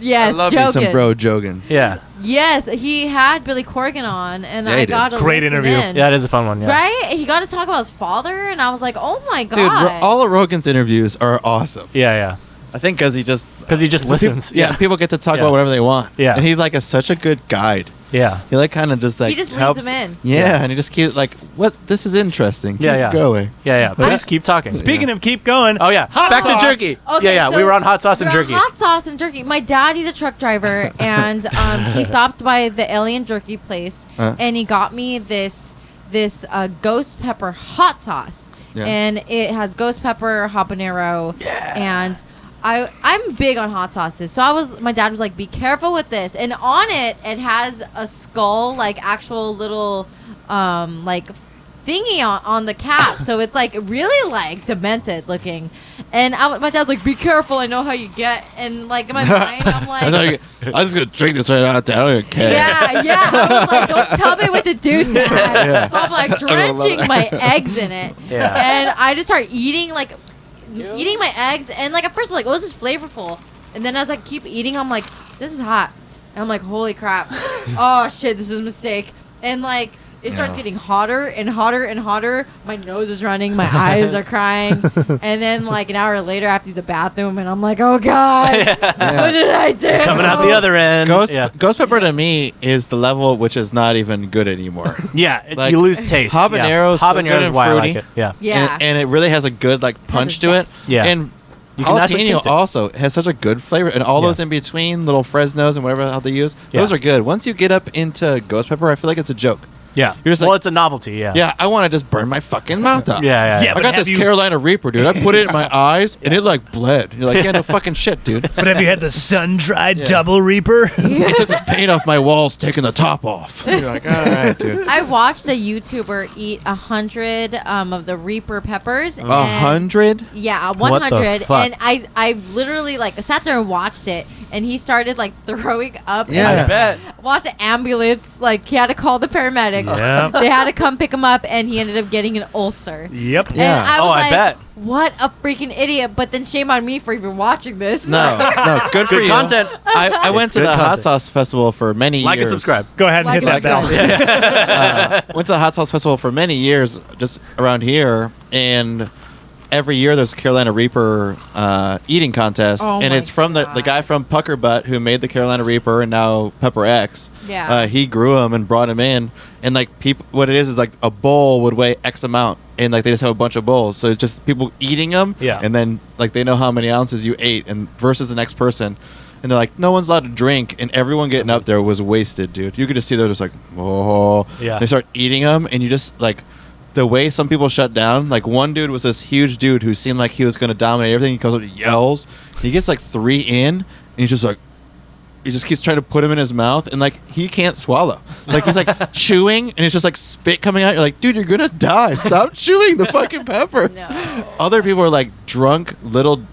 Yes. I love Jogan. me some bro Jogans. Yeah. Yes, he had Billy Corgan on, and Yeah, I he did. got to Great listen interview. in. Yeah, it is a fun one. Yeah. Right? He got to talk about his father, and I was like, oh my god. Dude, all of Rogan's interviews are awesome. Yeah. I think because he just listens. Yeah, people get to talk Yeah. about whatever they want. Yeah. And he like is such a good guide. Yeah. He like kind of just like He just leads helps them in. Yeah, and he just keeps like, what? This is interesting. Keep Yeah. going. Yeah. Please keep talking. Speaking of keep going. Oh yeah. Hot Back sauce. to jerky. Okay, Yeah. so We were on hot sauce and we're on jerky. Hot sauce and jerky. My dad, he's a truck driver, and he stopped by the Alien Jerky place, and he got me this ghost pepper hot sauce, and it has ghost pepper, habanero, and I'm big on hot sauces. So my dad was like, be careful with this, and on it has a skull, like actual little like thingy on the cap, so it's like really like demented looking. And my dad's like, be careful, I know how you get. And like in my mind I'm like, I'm just gonna drink this right out there. I don't even care. yeah. I was like, don't tell me what to do, Dad. So I'm like drenching my eggs in it, and I just start eating my eggs, and like at first I was like, oh, this is flavorful, and then as I keep eating, I'm like, this is hot, and I'm like, holy crap, oh shit, this is a mistake, and like it starts getting hotter and hotter and hotter. My nose is running, my eyes are crying, and then like an hour later I have to use the bathroom, and I'm like, oh god, what did I do? It's coming out the other end. Ghost pepper to me is the level which is not even good anymore. Yeah. Like, you lose taste. habanero's so good Habanero is and why I like fruity. it. Yeah. Yeah. And it really has a good like punch to it. zest. Yeah. And You can actually jalapeno taste it. also has such a good flavor, and all those in between little Fresnos and whatever the hell they use, those are good. Once you get up into ghost pepper, I feel like it's a joke. Yeah. You're just well, like, it's a novelty. Yeah. yeah, I want to just burn my fucking mouth out. Yeah. Yeah, I but got have this you- Carolina Reaper, dude. I put it in my eyes, and it like bled. You're like, yeah, no fucking shit, dude. But have you had the sun-dried double reaper? I took the paint off my walls, taking the top off. You're like, all right, dude. I watched a YouTuber eat 100 of the Reaper peppers. 100? Yeah, What the 100. fuck? And I literally like sat there and watched it, and he started like throwing up. Yeah. and I bet. Watched the ambulance. Like he had to call the paramedics. Yeah. They had to come pick him up, and he ended up getting an ulcer. Yep. Yeah. And I was Oh, I like, bet. what a freaking idiot! But then shame on me for even watching this. No, good for Good you. content. I went to good the Hot content. Sauce Festival for many Like years. and subscribe. Go ahead and Like hit that it. bell. Went to the Hot Sauce Festival for many years, just around here, and every year there's a Carolina Reaper eating contest, Oh and my it's from the guy from Pucker Butt who made the Carolina Reaper and now Pepper X. Yeah. He grew them and brought them in, and like people, what it is like a bowl would weigh X amount, and like they just have a bunch of bowls, so it's just people eating them, Yeah. and then like they know how many ounces you ate, and versus the next person. And they're like, no one's allowed to drink, and everyone getting up there was wasted, dude. You could just see they're just like, oh. Yeah. They start eating them, and you just like, the way some people shut down. Like one dude was this huge dude who seemed like he was going to dominate everything. He comes up, yells, he gets like 3 in, and he's just like, he just keeps trying to put him in his mouth, and like he can't swallow. Like he's like chewing, and it's just like spit coming out. You're like, dude, you're gonna die. Stop chewing the fucking peppers. No. Other people are like drunk little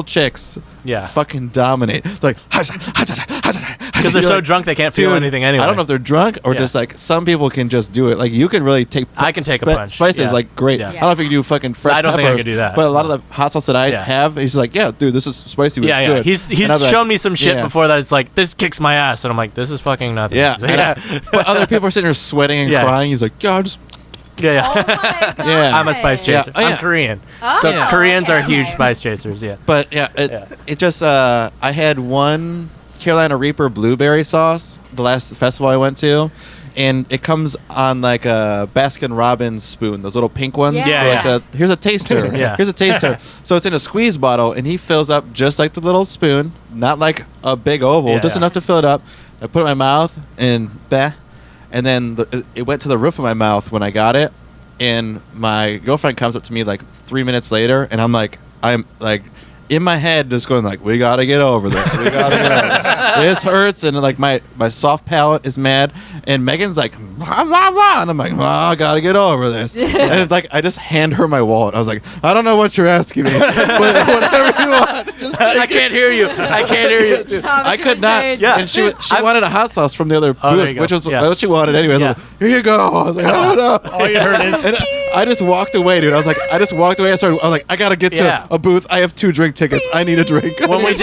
chicks. Yeah. Fucking dominate. Like Because they're so drunk they can't feel Dude, anything anyway. I don't know if they're drunk or Yeah. just like some people can just do it. Like you can really take. I can take a punch. Spices Yeah. like great. Yeah. I don't know if you can do fucking fresh I don't think I peppers, could do that. But a lot of the hot sauce that I Yeah. have, he's like, yeah, dude, this is spicy. But Yeah, it's yeah. good. He's And I'll be like, shown me some shit yeah. before that. It's like, this kicks my ass, and I'm like, this is fucking nothing. Yeah, So, yeah. but other people are sitting there sweating and Yeah. crying. He's like, yeah, just yeah. Oh my god. Yeah. I'm a spice Yeah. chaser. Oh, yeah. I'm Korean. Oh, So yeah. Koreans okay, are huge okay. spice chasers. Yeah. But yeah, it just I had one Carolina Reaper blueberry sauce the last festival I went to, and it comes on like a Baskin Robbins spoon, those little pink ones. Yeah. Yeah, for, like, yeah. here's a taster. Yeah. Here's a taster. So it's in a squeeze bottle, and he fills up just like the little spoon, not like a big oval, Yeah, just yeah. enough to fill it up. I put it in my mouth, and and then it went to the roof of my mouth when I got it. And my girlfriend comes up to me like 3 minutes later, and I'm like in my head just going like, we gotta get over this. We gotta get over this. This hurts, and like my soft palate is mad, and Megan's like, blah, blah, blah. And I'm like, I gotta get over this. And like I just hand her my wallet. I was like, I don't know what you're asking me, but whatever you want. Just I can't hear you. I can't hear you. Dude, I could not. Yeah. And she wanted a hot sauce from the other booth, which was what she wanted anyways. I was like, here you go. I was like, I don't know. All you heard is. And I just walked away, dude. I was like, I was like, I gotta get to a booth. I have 2 drink tickets. I need a drink. When we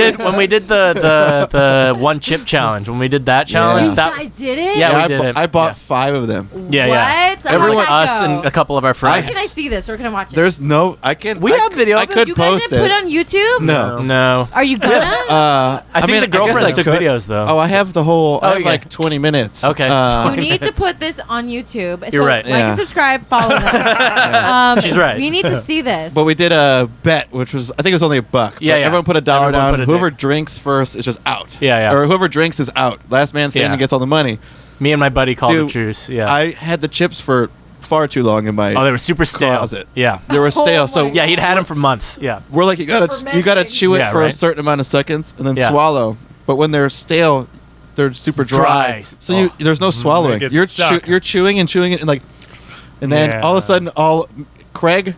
did the one chip challenge, when we did that challenge, You guys did it? Yeah, we did it. I bought 5 of them. Yeah. What? Everyone, How did us, that go? and a couple of our Where friends. can I see this? Where can I watch it? There's no. I can't. We have video I of it. could You guys post didn't it. put it on YouTube? No. No. Are you gonna? I think the girlfriends guess I took could. videos though. Oh, I have the whole. I have okay. like 20 minutes. Okay. You need to put this on YouTube. You're so right. Like and subscribe, follow them. She's right. We need to see this. But we did a bet, which was I think it was only $1. But Yeah. Everyone put $1 down. Everyone put a Whoever dick. drinks first is just out. Yeah. Or whoever drinks is out. Last man standing Yeah. gets all the money. Me and my buddy called Dude, the truce. Yeah. I had the chips for far too long in my they were super stale. closet. Yeah. They were stale. Oh so my Yeah, he'd had them for months. Yeah. we're like, you gotta Fermenting. chew it Yeah, for a right. certain amount of seconds and then Yeah. swallow. But when they're stale, they're super dry. Dry. So there's no swallowing. get You're stuck. you're chewing it and like, and then all of a sudden Craig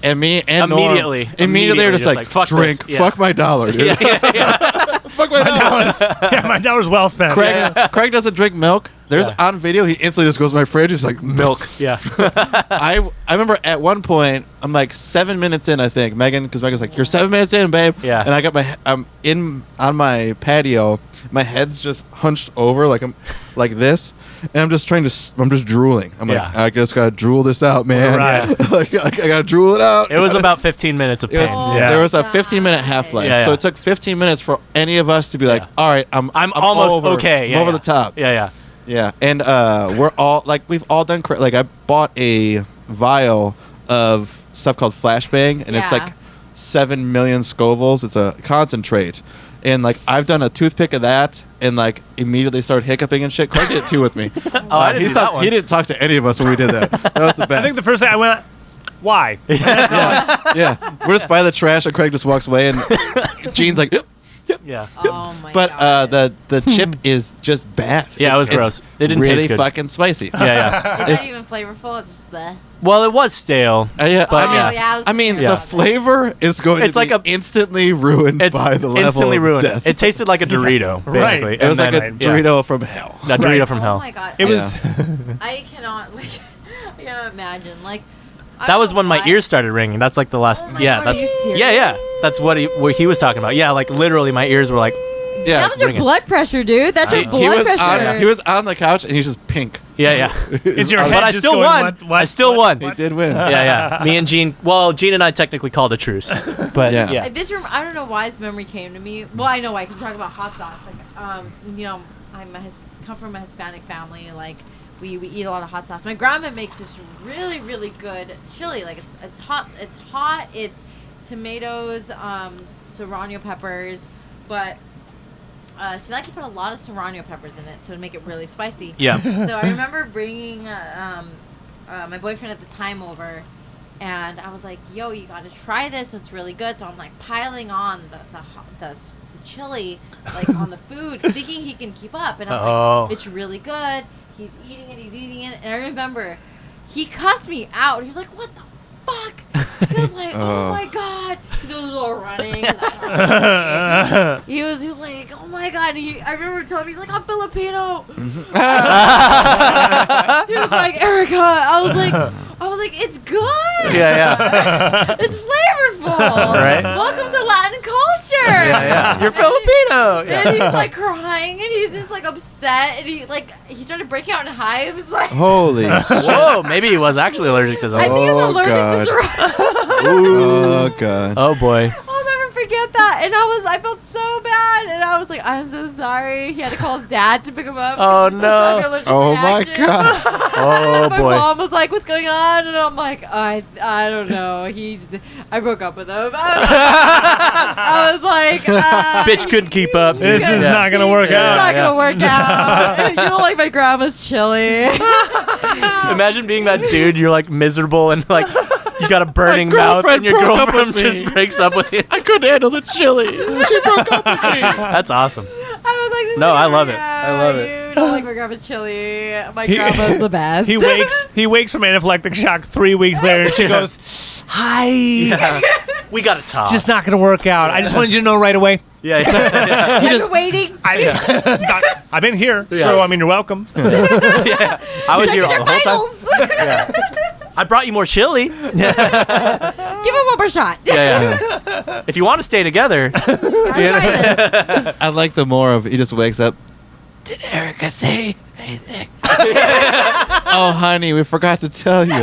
and me and Norm Immediately are just like fuck drink, this. Yeah. fuck my $1, dude. Fuck my $1. My dollar's well spent. Craig doesn't drink milk. There's Yeah. on video. He instantly just goes to my fridge. He's like milk. Yeah. I remember at one point I'm like 7 minutes in. I think because Megan's like, you're 7 minutes in, babe. Yeah. And I got I'm on my patio. My head's just hunched over I'm like this, and I'm just drooling. I'm like, I just gotta drool this out, man. Right. Like, I gotta drool it out. It was about 15 minutes of It was- pain. Yeah. There was a 15-minute half-life, Yeah, so yeah. it took 15 minutes for any of us to be like, all right, I'm almost over, okay. I'm over the top. Yeah. Yeah, and we're all we've all done like I bought a vial of stuff called flashbang, and it's Yeah. like 7 million Scovilles. It's a concentrate, and like I've done a toothpick of that, and like immediately started hiccuping and shit. Craig did it too with me. I didn't do that one. He didn't talk to any of us when we did that. That was the best. I think the first thing I went, why? yeah, we're just by the trash, and Craig just walks away, and Gene's like. Yep. Yeah. Oh my But god. the chip is just bad. Yeah, it was It's gross. It didn't really taste good. fucking spicy. Yeah. It's it's- not even flavorful. It's just bleh. Well, it was stale. Yeah, But oh yeah. yeah. I mean, Yeah. the flavor is going It's to be like instantly ruined It's by the level instantly of ruined. death. It tasted like a Dorito, Right. basically. It It was And like a then- Dorito from hell. A Dorito Right. from Oh hell. my god. It was. I cannot I cannot imagine I That don't was know when my why. ears started ringing. That's like the last. Oh my Yeah, God, that's are you serious? yeah. That's what he was talking about. Yeah, like literally, my ears were like. Yeah, That was your ringing. blood pressure, dude. That's your he blood was pressure. he was on the couch and he's just pink. Yeah. Is your But head I just still going, won. what, I still won. He did win. Yeah. Me and Gene. Well, Gene and I technically called a truce, but Yeah. yeah. I don't know why this memory came to me. Well, I know why. Because we're talking about hot sauce. Come from a Hispanic family. Like we eat a lot of hot sauce. My grandma makes this really really good chili. Like it's hot. It's hot. It's tomatoes, serrano peppers, but. She likes to put a lot of serrano peppers in it, so to make it really spicy. Yeah. So I remember bringing my boyfriend at the time over, and I was like, "Yo, you gotta try this. It's really good." So I'm like piling on the chili like on the food, thinking he can keep up, and I'm like, "It's really good." He's eating it, and I remember he cussed me out. He was like, "What the fuck?" He was like, "Oh my god!" He was all running. He was like, "Oh my god!" And I remember telling him, he's like, "I'm Filipino." He was like, "Erica," I was like, "It's good. Yeah. It's flavorful. Right. Welcome to Latin culture." Yeah. You're Filipino. Yeah. And he's like crying, and he's just like upset, and he started breaking out in hives. Like, Holy shit. Whoa, maybe he was actually allergic to I something. think he was Oh, allergic God. to serrano. Oh god. Oh boy. I'll never forget that. And I felt so bad. And I was like, "I'm so sorry." He had to call his dad to pick him up. Oh, because he was having no. allergic Oh my reaction. god. Oh My boy. mom was like, "What's going on?" And I'm like, I don't know. I broke up with him. I was like, Bitch couldn't keep up. This is Yeah. not gonna work It's out. not gonna work out. You don't like my grandma's chili. Imagine being that dude. You're like miserable and like You got a burning My mouth, and girlfriend your broke up girlfriend with me. just breaks up with you. I couldn't handle the chili. She broke up with me. That's awesome. I was like, this No, is I love it. yeah, I love it. You don't like my grandma's chili. My grandma's the best. He wakes from anaphylactic shock 3 weeks later, and she goes, "Hi, Yeah. We got to it's talk. just not gonna work out. I just wanted you to know right away. yeah, yeah. I've been waiting. I've been here, so Yeah. I mean, you're welcome." I was here Check all the whole time. vitals. I brought you more chili. Give him one more shot. Yeah. If you want to stay together. I'll try this. I like the more of he just wakes up. Did Erica say anything? Oh, honey, we forgot to tell you.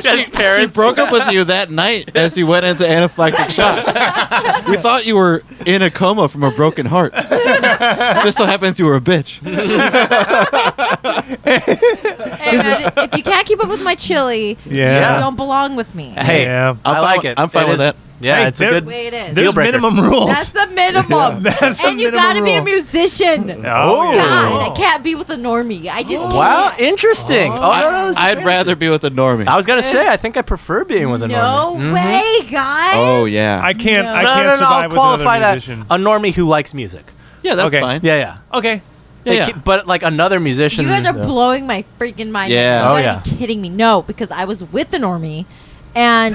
His parents. She broke up with you that night as you went into anaphylactic shock. We thought you were in a coma from a broken heart. Just so happens you were a bitch. Hey, man, if you can't keep up with my chili, Yeah. you don't belong with me. Hey, Yeah. I like it. I'm fine It with is- that. Yeah, Hey, it's a there- good. The way it is. Deal There's breaker. minimum rules. That's the minimum. That's the And you minimum gotta be a rule. musician. Oh, God, I can't be with a normie. I just Wow, can't. interesting. Oh, no, this is I'd rather be with a normie. I was gonna say, I think I prefer being with a No normie. way, guys. Oh, yeah. I can't. No. I No, can't no, no. survive I'll with qualify another that musician. a normie who likes music. Yeah, that's Okay. fine. Yeah, yeah. Okay. Yeah. But like another musician. You guys are blowing my freaking mind. Yeah. You Oh, gotta yeah. be kidding me. No, because I was with the normie, and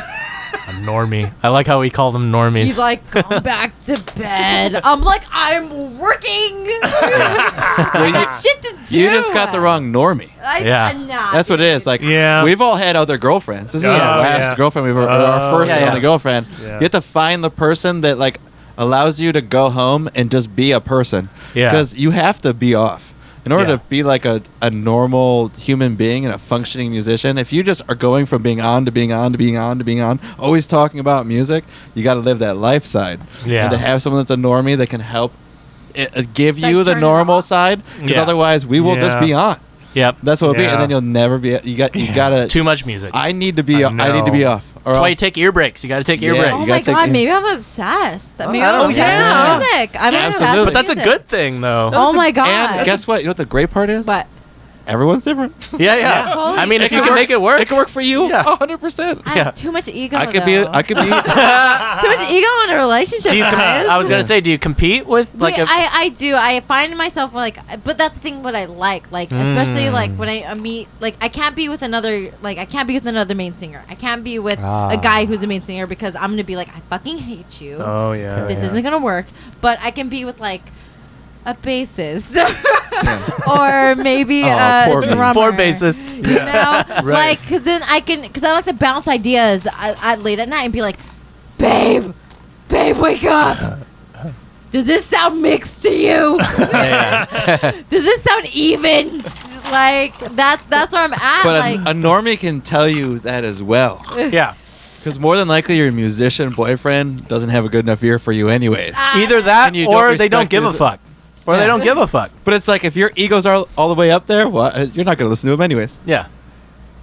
a normie. I like how we call them normies. he's like, "Come back to bed." I'm like, "I'm working. I got shit to do." You just got the wrong normie. Yeah. Nah, That's what it is. Like, Yeah. we've all had other girlfriends. This is Oh, our last yeah. girlfriend we've ever, our first Yeah, and yeah. only girlfriend. Yeah. You have to find the person that like allows you to go home and just be a person. Yeah. Because you have to be off. In order Yeah. to be like a normal human being and a functioning musician, if you just are going from being on to being on to being on to being on, always talking about music, you got to live that life side. Yeah. And to have someone that's a normie that can help give Like you the turn it normal off. side, because Yeah. otherwise we will just Yeah. be on. Yep. That's what it'll be, Yeah. and then you'll never be. You gotta. Too much music. I need to be. I I need to be know. off. Or That's why you else- take ear breaks. You got to take ear Yeah, breaks. Oh you my gotta take god, it. maybe I'm obsessed. Maybe I I'm don't obsessed know. with music. I'm obsessed Absolutely. with But that's a music. good thing, though. Oh my god. And guess what? You know what the great part is? But Everyone's different. Yeah, yeah. Holy I mean, if cow. you can make it work. It can work for you. Yeah. 100%. I Yeah. have too much ego. I could be. though. I could be. too much ego in a relationship. Do you? guys. I was gonna say, do you compete with like? Wait, I do. I find myself like, but that's the thing. What I like, especially like when I meet, like I can't be with another, like I can't be with another main singer. I can't be with a guy who's a main singer because I'm gonna be like, I fucking hate you. Oh yeah. This yeah. isn't gonna work. But I can be with like a bassist or maybe a poor me. drummer. Poor bassists. You know, Right. like because then I like to bounce ideas at late at night and be like, babe, wake up. Does this sound mixed to you? Does this sound even? Like that's where I'm at. But like a normie can tell you that as well. Yeah. Because more than likely, your musician boyfriend doesn't have a good enough ear for you, anyways. Either that And you don't or they don't respect give a his- fuck. Or they Yeah. don't give a fuck. But it's like if your egos are all the way up there, well, you're not going to listen to him anyways. Yeah.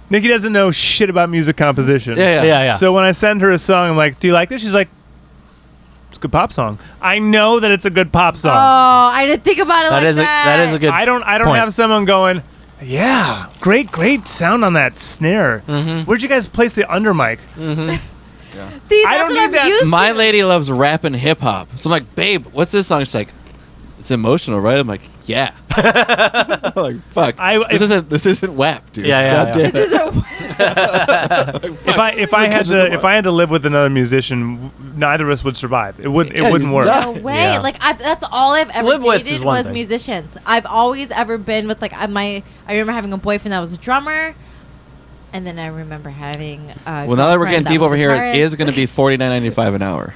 Nikki doesn't know shit about music composition. Yeah. Yeah, yeah. So when I send her a song, I'm like, "Do you like this?" She's like, "It's a good pop song." I know that it's a good pop song. oh, I didn't think about it That like is that is a good. I don't point. have someone going, "Yeah, great sound on that snare." Mm-hmm. Where'd you guys place the under mic? See, I that's don't what need I'm that. used My to. lady loves rap and hip hop. So I'm like, babe, what's this song? She's like, it's emotional, right? I'm like, yeah. I'm like, fuck. This isn't WAP, dude. Yeah, yeah, God yeah. damn it. If I had to live with another musician, neither of us would survive. It wouldn't Yeah, wouldn't you'd work. die. No way. Yeah. Like that's all I've ever Live with is dated one was thing. musicians. I've always ever been with like I remember having a boyfriend that was a drummer, and then I remember having. Well, now that we're getting deep over here, it is going to be $49.95 an hour.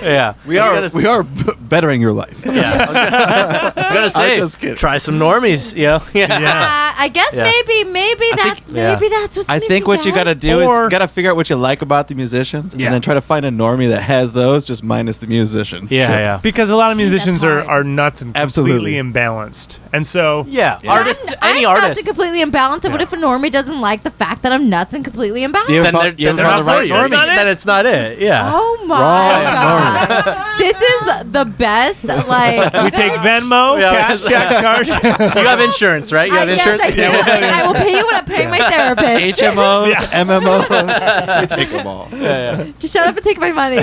Yeah. We are bettering your life. Yeah. I was gonna say, just kidding. try some normies. You know. Yeah. Yeah. I guess Yeah. maybe that's yeah. what's. I think what you got to do Or- is got to figure out what you like about the musicians, Yeah. and then try to find a normie that has those, just minus the musician. Yeah. Shit. Yeah. Because a lot of Gee, that's musicians hard. are nuts and Absolutely. completely imbalanced, and so Yeah. Yeah. Artists. I'm Any nuts artist. and completely imbalanced. And what Yeah. if a normie doesn't like the fact that I'm nuts and completely imbalanced? You Then haven't they're, found- you then they're haven't not found the for right you. normie. Then it's not it. it. Yeah. Oh my Raw god! This is the best. Like We take Venmo, Yeah, cash, check, card. You have insurance, right? You have insurance. Yes, I do. I will pay you when I'm paying my therapist. HMOs, MMO, we take them all. Just shut up and take my money.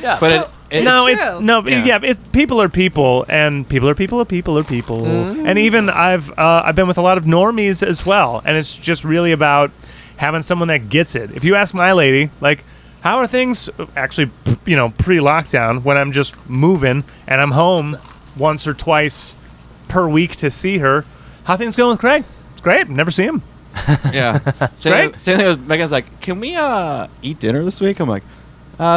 Yeah. But It's No, true. it's no, Yeah. people are people, and people are people are people are people, Mm-hmm. and even I've been with a lot of normies as well, and it's just really about having someone that gets it. If you ask my lady, like, how are things actually, pre-lockdown when I'm just moving and I'm home once or twice per week to see her, how things going with Craig? It's great. Never see him. Yeah. Right? Same thing with Megan's like, can we eat dinner this week? I'm like,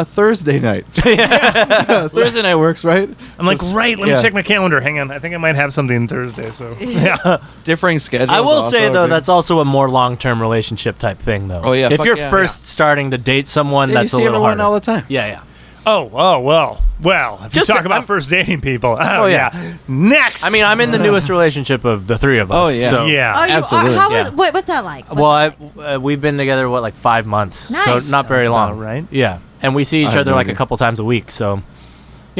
Thursday night. Thursday night works, right? I'm like, right. Let me yeah. check my calendar. Hang on. I think I might have something Thursday. So yeah. Differing schedules. I will say also though, big. that's also a more long-term relationship type thing, though. Oh, yeah, If fuck you're yeah. first starting to date someone, Yeah, that's you a see little everyone harder. all the time. Yeah. Well. If Just you talk about I'm- first dating people. Oh, yeah. Next. I mean, I'm in the newest relationship of the three of us. Oh, yeah. So, yeah. Oh, you Absolutely, are. How yeah. what's that like? Well, we've been together like 5 months, Nice. so not very Sounds long, about right. Yeah, and we see I each have other no like idea. a couple times a week, so you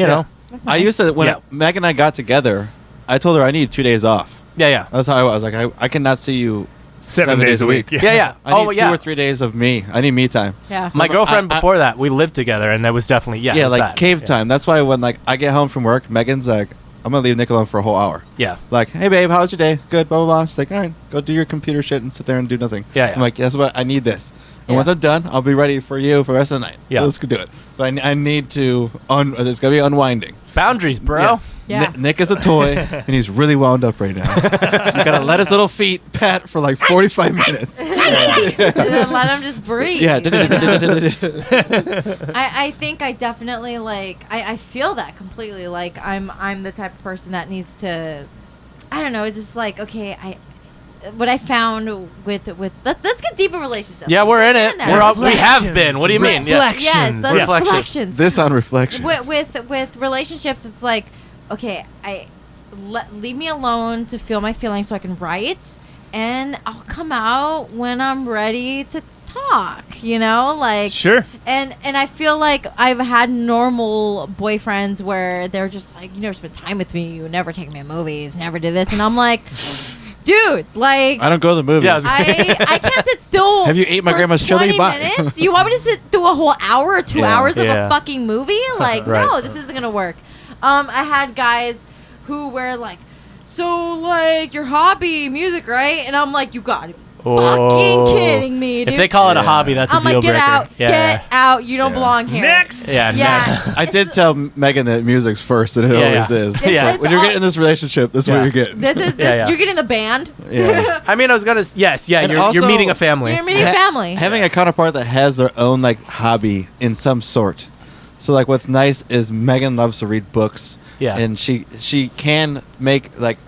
Yeah. know, That's I nice. used to, when Yeah. Megan and I got together, I told her I need 2 days off. yeah. That's how I was. Like, I cannot see you 7 days a week. Yeah. I need Oh, yeah. 2 or 3 days of me. I need me time. Yeah. My girlfriend I- before that, we lived together, and that was definitely it was like that. cave Yeah. time. That's why when like I get home from work, Megan's like, I'm gonna leave Nick alone for a whole hour. Yeah. Like, hey babe, how's your day? Good, blah blah blah. She's like, all right, go do your computer shit and sit there and do nothing. Yeah. I'm like, that's what I need this. And Yeah. once I'm done, I'll be ready for you for the rest of the night. Yeah. Let's go do it. But I need to there's gotta be unwinding. Boundaries, bro. Yeah. Nick is a toy, and he's really wound up right now. You gotta let his little feet pat for like 45 minutes. And then let him just breathe. Yeah. I think I definitely like I feel that completely. Like I'm the type of person that needs to, I don't know, it's just like, okay, what I found with let's get deep in relationships. Yeah, we're in Let's it. get there. We have been. What do you mean? Yeah. Reflections. Yes, the Yeah. reflections. This on reflections. With relationships, it's like, okay, leave me alone to feel my feelings so I can write, and I'll come out when I'm ready to talk. Like Sure. And I feel like I've had normal boyfriends where they're just like, you never spend time with me, you never take me to movies, never do this, and I'm like, dude, like. I don't go to the movies. Yeah, I can't sit still. Have you ate my for grandma's chili? 20 Bye. minutes? You want me to sit through a whole hour or 2 Yeah. hours of Yeah. a fucking movie? Like, Right. no, this isn't gonna work. I had guys who were like, so like your hobby, music, right? And I'm like, you gotta be fucking kidding me, dude. If they call it a Yeah. hobby, that's I'm a deal like, get breaker. out, Yeah. get out. You don't Yeah. belong here. Next. Yeah. Next. I did tell Megan that music's first, and it Yeah, always yeah. is. It's- Yeah. it's When you're all- getting in this relationship, this is Yeah. what you're getting. This is this. Yeah, yeah. You're getting the band. Yeah. I mean, I was gonna. Yes. Yeah. And You're also- meeting a family. You're meeting family. Having a counterpart that has their own like hobby in some sort. So like, what's nice is Megan loves to read books. Yeah. And she can make like.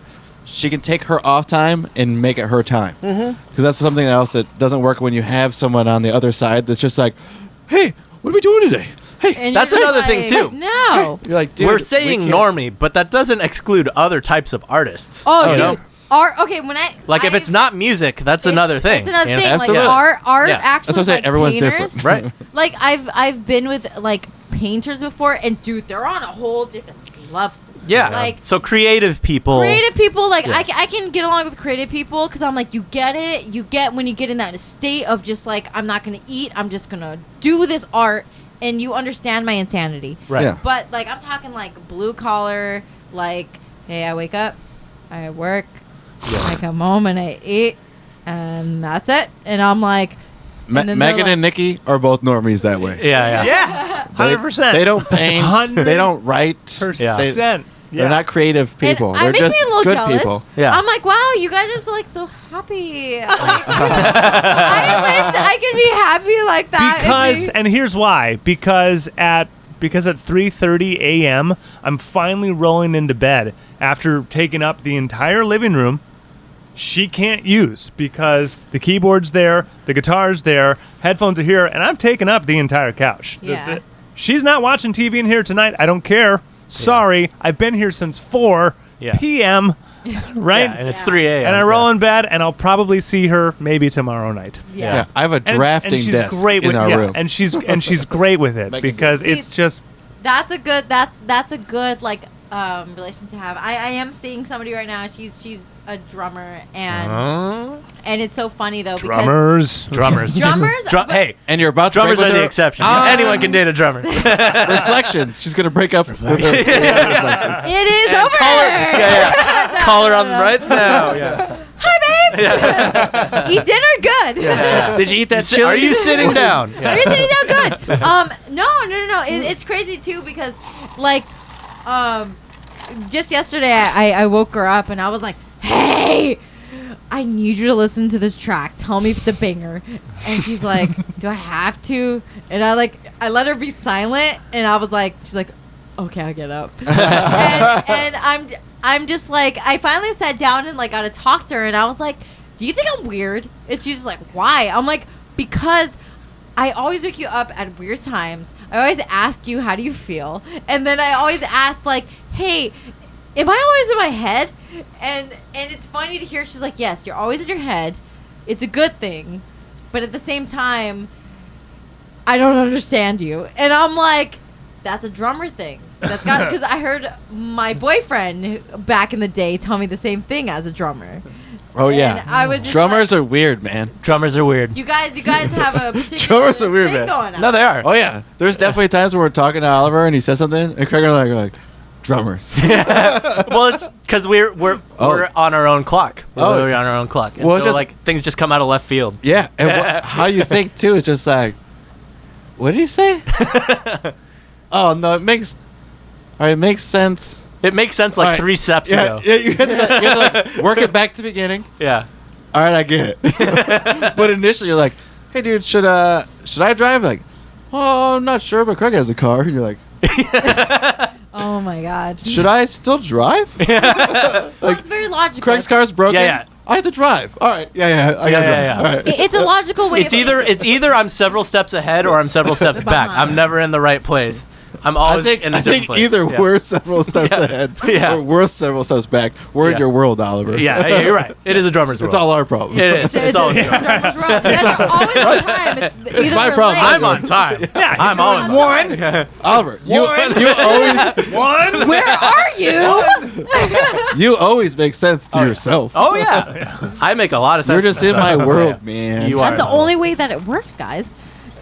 She can take her off time and make it her time. Because that's something else that doesn't work when you have someone on the other side that's just like, hey, what are we doing today? Hey. And That's you're just another thing, like, too. No. You're like, dude, We're we saying can't- normie, but that doesn't exclude other types of artists. Oh, Oh, dude. no. Art. Okay, when I Like if it's not music, that's another thing. It's another you know? thing. Absolutely. Like art Yeah. actually. That's what I'm saying, like everyone's painters, different. Right. Like I've been with like painters before, and dude, they're on a whole different level. Yeah. Like So creative people. creative people, like Yeah. I can get along with creative people because I'm like, you get it. You get when you get in that state of just like, I'm not gonna eat. I'm just gonna do this art, and you understand my insanity. Right. Yeah. But like I'm talking like blue collar, like, hey, I wake up, I work, I come home and I eat, and that's it. And I'm like, and then they're Megan like- and Nikki are both normies that way. Yeah. Yeah. Yeah. 100%. They don't paint. They don't write. Percent. They're not creative people. And They're it makes just me a little good jealous. people. Yeah. I'm like, wow, you guys are just like so happy. Like, I wish I could be happy like that. Because and here's why. Because at 3:30 a.m. I'm finally rolling into bed after taking up the entire living room. She can't use because the keyboard's there, the guitar's there, headphones are here, and I've taken up the entire couch. Yeah. She's not watching TV in here tonight. I don't care. Sorry, I've been here since 4 Yeah. p.m. right? Yeah, and it's 3 a.m. And I roll in bed, and I'll probably see her maybe tomorrow night. Yeah, I have a And drafting she's desk great in with, our yeah, room. and she's great with it Making because See, it's just That's a good like relation to have. I am seeing somebody right now. She's a drummer and it's so funny though drummers. because drummers. Hey, And you're about to drummers break are with the her? exception. Ah. Anyone can date a drummer. Reflections. She's gonna break up with her. It is over. Call her on right now. Yeah. Hi, babe. Eat dinner. Good. Did you eat that chili? Are you sitting down? Are you sitting down? Good. No. It's crazy too because, like, just yesterday I woke her up and I was like, "Hey, I need you to listen to this track. Tell me if it's a banger." And she's like, "Do I have to?" And I let her be silent, and I was like, she's like, "Okay, I'll get up." and I'm just like, I finally sat down and like got to talk to her, and I was like, "Do you think I'm weird?" And she's like, "Why?" I'm like, "Because I always wake you up at weird times. I always ask you, how do you feel?" And then I always ask, like, "Hey, am I always in my head?" And it's funny to hear she's like, "Yes, you're always in your head. It's a good thing. But at the same time, I don't understand you." And I'm like, that's a drummer thing. That's got because I heard my boyfriend back in the day tell me the same thing as a drummer. Oh yeah. And I was just Drummers like, are weird, man. Drummers are weird. You guys have a particular Drummers are weird, thing man. going on. No, they are. Oh yeah. There's definitely times when we're talking to Oliver and he says something and Craig and I are like drummers. Well, it's because we're on our own clock. We're Oh. literally on our own clock. And Well, so just- like things just come out of left field. Yeah. And how you think too is just like, what did he say? Oh no, it makes sense. It makes sense like All right. 3 steps Yeah, ago. yeah, you have to like work it back to the beginning. Yeah. All right, I get it. But initially, you're like, "Hey, dude, should I drive?" Like, "Oh, I'm not sure, but Craig has a car." And you're like, Oh my god. "Should I still drive?" Well, it's very logical. Craig's car's broken. Yeah, yeah. I have to drive. All right. Yeah. I gotta drive. yeah. All right. It's a logical way. It's either I'm several steps ahead or I'm several steps back. Behind. I'm never in the right place. I'm always in a I different think place. either Yeah. we're several steps ahead Yeah. or we're several steps back. We're in Yeah. your world, Oliver. Yeah, you're right. It is a drummer's world. It's all our problem. It is. It's always a drummer. Drummer's wrong. You guys are always on time. It's either my we're problem. late- I'm on time. Yeah, I'm always on one. time. Oliver, you always One. Where are you? you always make sense to yourself. Oh yeah. I make a lot of sense. You're just in my Yeah. world, man. You are. That's the only way that it works, guys.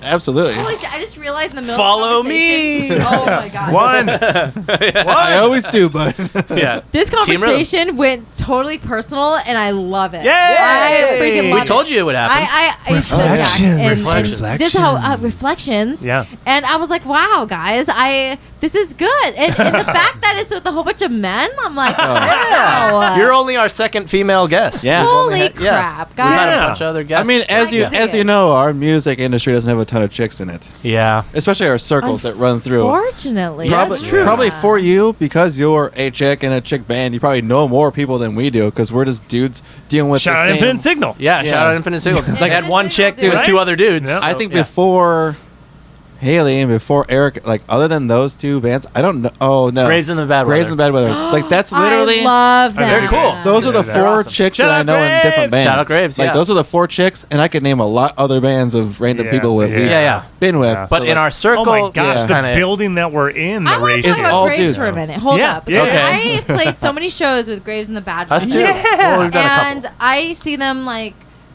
Absolutely. Holy shit! I just realized in the middle. Follow of the conversation- me. Oh my god. One. I always do, bud. Yeah. This Team rhythm. conversation went totally personal, and I love it. Yay! I freaking love We told it. you it would happen. It's the fact. And Reflections. This is how reflections. Yeah. And I was like, wow, guys, this is good. And the fact that it's with a whole bunch of men, I'm like, wow. You're only our second female guest. Yeah. Holy Yeah. crap, We had guys. a bunch of other guests. I mean, as I can dig you it. know, our music industry doesn't have a ton of chicks in it, yeah. especially our circles that run through. Fortunately, Probably, that's true. probably for you, because you're a chick in a chick band, you probably know more people than we do because we're just dudes dealing with Shout the out same. Infinite Signal. Yeah, Yeah. shout out Infinite Signal. They Infinite had one Signal, chick doing dude. 2 other dudes. Yeah. I think yeah. before Haley and before Eric, like other than those 2 bands, I don't know. Oh no, Graves in the Bad Graves in the Weather. Bad Weather. Like that's literally. I love that. Very cool. Those are the Yeah, 4 they're awesome. chicks Shout that I out know in different Graves! bands. Shout out Graves, Like yeah. those are the 4 chicks, and I could name a lot other bands of random Yeah, people that yeah. we've Yeah. been with. Yeah. But in our Oh circle, my gosh, yeah. the kinda- building that we're in, the I want to ratio. talk about all Graves dudes. for a minute. Hold Yeah, up. yeah. Okay. I played so many shows with Graves in the Bad Us Weather. too. Well, we've done a And couple. I see them like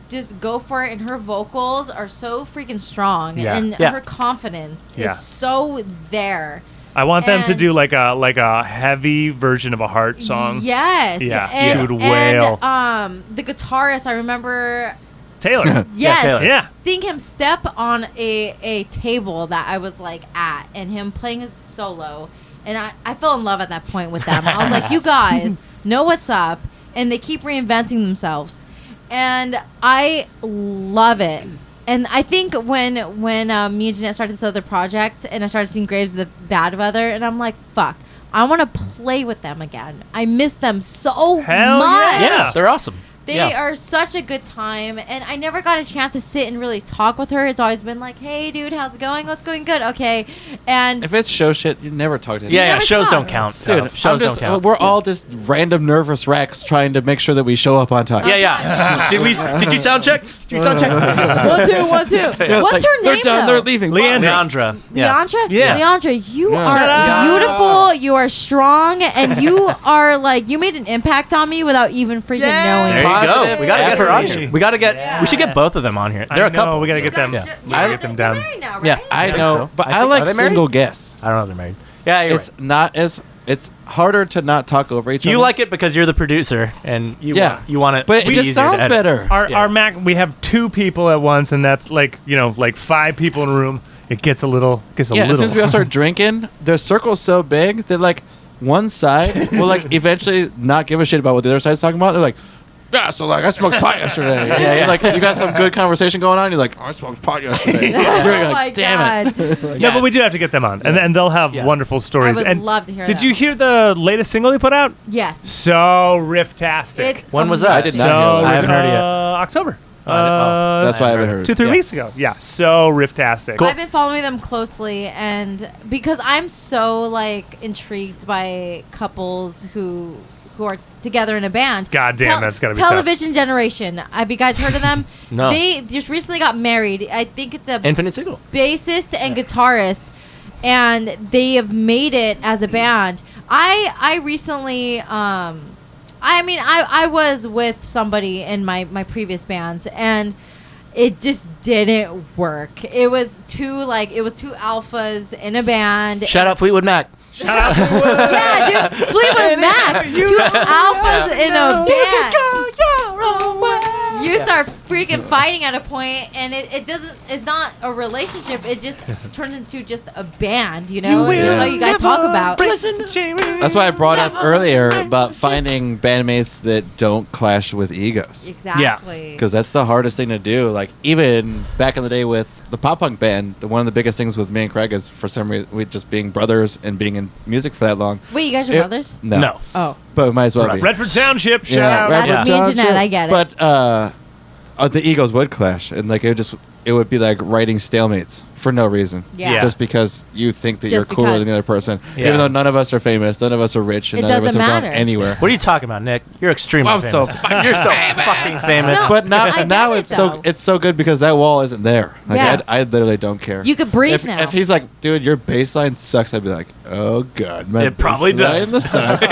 just go for it, and her vocals are so freaking strong, Yeah. and Yeah. her confidence Yeah. is so there. I want them to And- do like a heavy version of a Heart song. Yes. Yeah, and, she would wail. And, the guitarist, I remember. Taylor. Yes. Taylor. Yeah. Seeing him step on a table that I was like at, and him playing his solo, and I fell in love at that point with them. I was like, you guys know what's up, and they keep reinventing themselves, and I love it. And I think when me and Jeanette started this other project, and I started seeing Graves of the Bad Weather, and I'm like, fuck, I want to play with them again. I miss them so Hell much. yeah. Yeah, they're awesome. They are such a good time, and I never got a chance to sit and really talk with her. It's always been like, "Hey, dude, how's it going? What's going good? Okay." And if it's show shit, you never talk to him. Yeah, never shows talk. don't count. Dude, Shows don't count. We're all just random nervous wrecks trying to make sure that we show up on time. Yeah. Did you sound check? Did you sound check? 1, 2, 1, 2. What's her They're name? done. though? They're leaving. Leandra. Leandra? Yeah. Leandra, you Yeah. are Shut up. beautiful. You are strong, and you are like you made an impact on me without even freaking knowing. There you Positive go. We gotta get her on affirmation. here. We should get both of them on here. They're a couple. We gotta get them. Yeah. We gotta get them down. They're married now, right? Yeah. I think know, so. but I I think- like are they married? single guests. I don't know if they're married. Yeah, you're It's not as it's harder to not talk over each right. other. You like it because you're the producer and you want it but to it be just easier to sounds edit. better. Our Mac, we have 2 people at once, and that's like 5 people in a room. It gets a little. As little. soon as we all start drinking, the circle's so big that like one side will like eventually not give a shit about what the other side's talking about. They're like, yeah, so like I smoked pot yesterday. Yeah. Like you got some good conversation going on. You're like, oh, I smoked pot yesterday. You're Oh like, my damn it. god! No, but we do have to get them on, and they'll have Yeah. wonderful stories. I would and love to hear Did that. you hear the latest single they put out? Yes. So riff-tastic. It's When was that? I did so not hear that. I haven't heard it yet. October. That's why I haven't heard. 2-3 Yeah. weeks ago. Yeah, so riff-tastic. I've been following them closely, and because I'm so like intrigued by couples who are together in a band. God damn, that's gotta be tough. Television Generation. Have you guys heard of them? No. They just recently got married. I think it's a Infinite Sequel. bassist and guitarist, and they have made it as a band. I recently I was with somebody in my previous bands, and it just didn't work. It was two alphas in a band. Shout out Fleetwood Mac. Yeah, dude, Fleetwood Mac. Two alphas in a band. You start freaking fighting at a point, and it's not a relationship. It just turns into just a band, That's all you guys talk about. That's why I brought up earlier about finding bandmates that don't clash with egos. Exactly. Because that's the hardest thing to do. Like, even back in the day with the pop punk band, one of the biggest things with me and Craig is, for some reason, we just being brothers and being in music for that long. Wait, you guys are brothers? No. Oh. But we might as well be. Redford Township, shout out. That's me and Jeanette, I get it. But the egos would clash, and like it would be like writing stalemates for no reason. Yeah. Just because you think that Just you're cooler because. than the other person, Yeah. even though none of us are famous, none of us are rich, and It none of us doesn't have gone matter. anywhere. What are you talking about, Nick? You're extremely I'm so famous. You're so fucking famous. No. But now, I get now it, it's though. so good because that wall isn't there. Like Yeah. I literally don't care. You could breathe if, now. If he's like, dude, your bass line sucks, I'd be like, oh god, my It probably bass does. line sucks.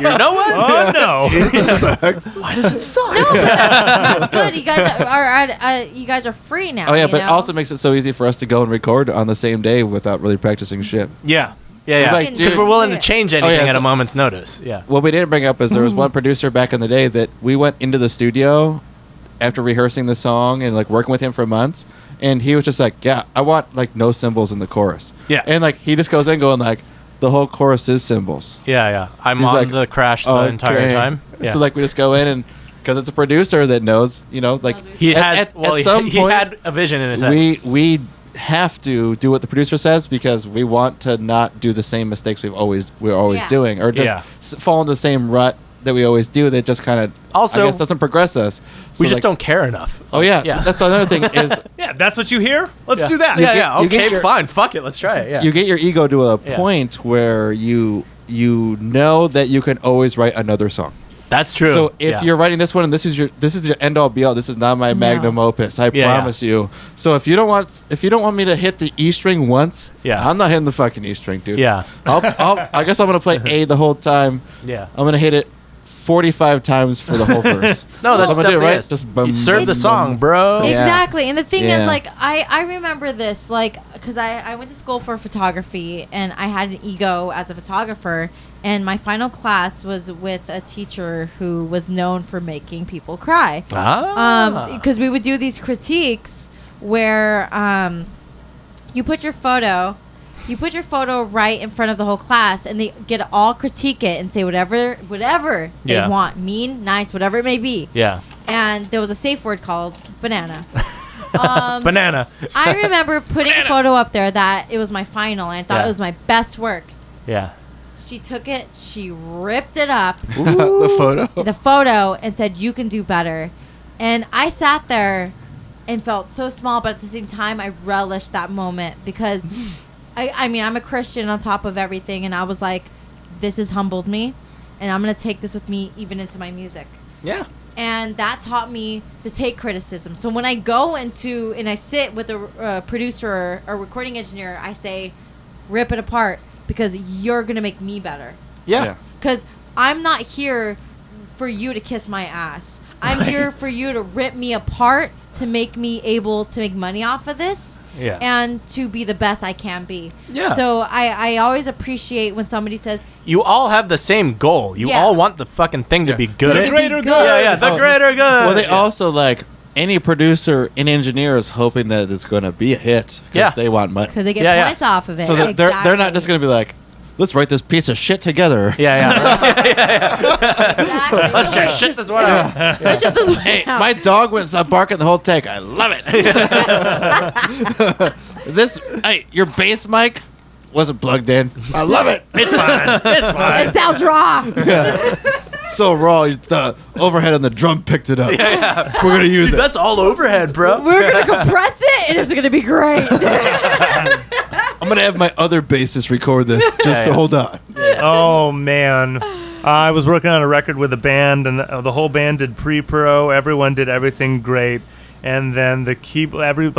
You know what? Oh, no. It sucks. Why does it suck? That's good. You guys are free now. Oh yeah, you but know? also makes it so easy for us to go and record on the same day without really practicing shit. Yeah. Like, Because dude- we're willing to change anything yeah, at a so- moment's notice. Yeah. What we didn't bring up is there was one producer back in the day that we went into the studio after rehearsing the song and like working with him for months, and he was just like, yeah, I want like no cymbals in the chorus. Yeah. And like he just goes in going like, the whole chorus is cymbals. Yeah. I'm He's on like, the crash the Okay. entire time. Yeah. So like we just go in and because it's a producer that knows, like he had at some he point had a vision in his head. we have to do what the producer says because we want to not do the same mistakes we're always Yeah. doing or just Yeah. fall in the same rut that we always do that just kind of Also, I guess doesn't progress us. So we just like- don't care enough. Oh yeah, Yeah. that's another thing is Yeah, that's what you hear? Let's Yeah. do that. Yeah, get- you get okay, your- fine. Fuck it. Let's try it. Yeah. you get your ego to a Yeah. point where you know that you can always write another song. That's true. So if Yeah. you're writing this one and this is your end all be all, this is not my magnum opus. I Yeah, promise you. So if you don't want me to hit the E string once, Yeah. I'm not hitting the fucking E string, dude. Yeah. I guess I'm gonna play A the whole time. Yeah. I'm gonna hit it 45 times for the whole verse. No, that's So I'm gonna do it definitely right. is. Just You serve the song, bro. Yeah. Exactly. And the thing Yeah. is, like, I remember this, like, because I went to school for photography, and I had an ego as a photographer, and my final class was with a teacher who was known for making people cry. Because we would do these critiques where you put your photo right in front of the whole class, and they get to all critique it and say whatever they Yeah. want, mean, nice, whatever it may be. Yeah. And there was a safe word called banana. Banana. I remember putting a photo up there that it was my final, and I thought Yeah. it was my best work. Yeah. She took it, she ripped it up. The photo, and said, "You can do better." And I sat there and felt so small, but at the same time, I relished that moment because, I mean, I'm a Christian on top of everything, and I was like, this has humbled me, and I'm going to take this with me even into my music. Yeah. And that taught me to take criticism. So when I go into, and I sit with a producer or a recording engineer, I say, rip it apart because you're going to make me better. Yeah. Because I'm not here for you to kiss my ass. I'm here for you to rip me apart to make me able to make money off of this and to be the best I can be. Yeah. So I always appreciate when somebody says, you all have the same goal. You all want the fucking thing to be good. The greater good. Yeah, the greater good. Well, they also like any producer and engineer is hoping that it's going to be a hit because they want money. Because they get points off of it. So they're not just going to be like, let's write this piece of shit together. Exactly. Let's just shit this one out. Let's shit this one out. My dog went barking the whole take. I love it. Hey, your bass mic wasn't plugged in. I love it. It's fine. It's fine. It sounds raw. So raw. The overhead on the drum picked it up. We're going to use it. That's all overhead, bro. We're going to compress it, and it's going to be great. I'm going to have my other bassist record this. Just hold on. Oh, man. I was working on a record with a band, and the whole band did pre-pro. Everyone did everything great. And then the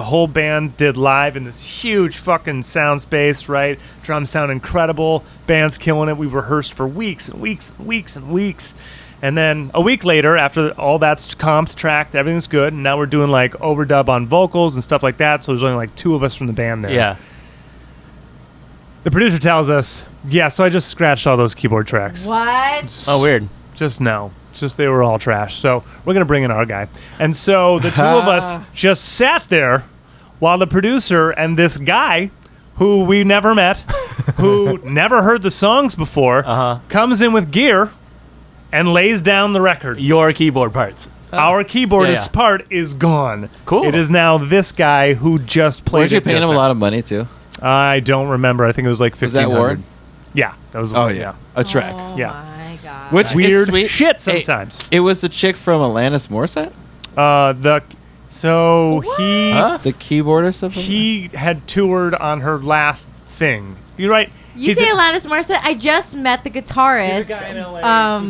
whole band did live in this huge fucking sound space, right? Drums sound incredible. Band's killing it. We rehearsed for weeks and weeks and weeks and weeks. And then a week later, after all that's comped, tracked, everything's good, and now we're doing like overdub on vocals and stuff like that. So there's only like 2 of us from the band there. Yeah. The producer tells us, so I just scratched all those keyboard tracks. What? Oh, weird. Just no. Just they were all trash. So we're going to bring in our guy. And so the 2 of us just sat there while the producer and this guy, who we never met, who never heard the songs before, comes in with gear and lays down the record. Your keyboard parts. Our keyboardist part is gone. Cool. It is now this guy who just played Weren't you paying him a lot of money, too? I don't remember. I think it was like $1,500. Was that Ward? Yeah. That was a track. Oh, Yeah. my God. Which Weird sweet. shit sometimes. It was the chick from Alanis Morissette? The keyboardist of he had toured on her last thing. You're right. You say Alanis Morissette? I just met the guitarist. He's a guy in LA,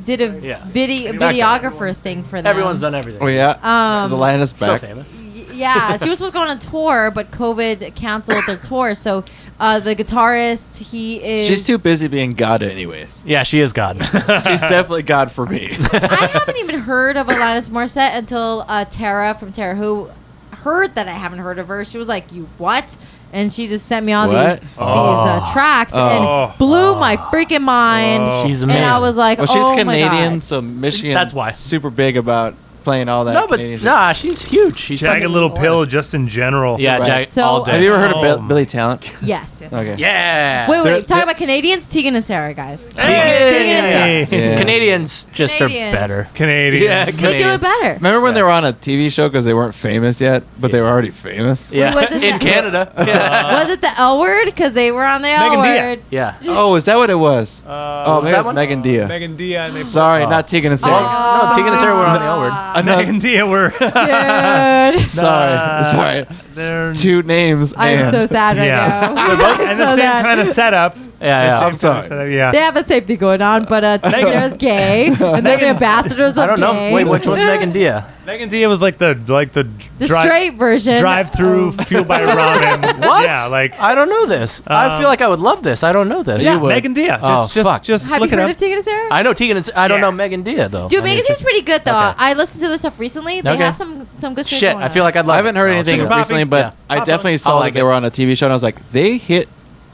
did a videographer thing for them. Everyone's done everything. Oh, yeah? Is Alanis back? So famous. Yeah, she was supposed to go on a tour, but COVID canceled their tour. So the guitarist, he is... She's too busy being God anyways. Yeah, she is God. She's definitely God for me. I haven't even heard of Alanis Morissette until Tara from Tara, who heard that I haven't heard of her. She was like, "You what?" And she just sent me all these tracks and blew my freaking mind. She's amazing. And I was like, well, she's oh Canadian, my God. so Michigan's That's why. super big about playing all that. No, but Canadian shit. she's huge. She's Jagged fucking Little Pill honest. just in general. Yeah, Right. So- all day. Have you ever heard Oh. of Billy Talent? Yes. Okay. Yeah. Wait. Talk about Canadians, Tegan and Sarah, guys. Hey! Tegan and Sarah. Yeah. Canadians just Canadians. are better. Canadians. Yeah, They do it Canadians. better. Remember when they were on a TV show because they weren't famous yet, but they were already famous? Yeah, was it in that- Canada. Yeah. Was it the L word? Because they were on the L Megan Dia. word. Yeah. Oh, is that what it was? Maybe that it's one? Megan Dia. Megan Dia. And they Sorry, not Tegan and Sarah. No, Tegan and Sarah were on the L word. Megan Dia were. Dude. Sorry. They're 2 names. I'm and so sad right now. and the same kind of setup. Yeah. I'm sorry. Yeah. They have the same thing going on, but Sarah's gay, and they're the ambassadors of I don't know. gay. Wait, which one's Megan Dia? Megan Dia was like the straight version. drive-through fueled by ramen. What? Yeah, like I don't know this. I feel like I would love this. I don't know this. yeah, would. Megan Dia. Oh, fuck. Just Have look you it heard up. of Tegan and Sarah? I know Tegan and I don't Yeah. know Megan Dia though. Dude, I Megan need Dia's to- pretty good though. Okay. I listened to their stuff recently. They Okay. have some good shit. Shit, going I feel on. like I'd love. I haven't heard I'll anything check it out. recently, but Yeah. I definitely saw I'll that like they it. were on a TV show, and I was like, they hit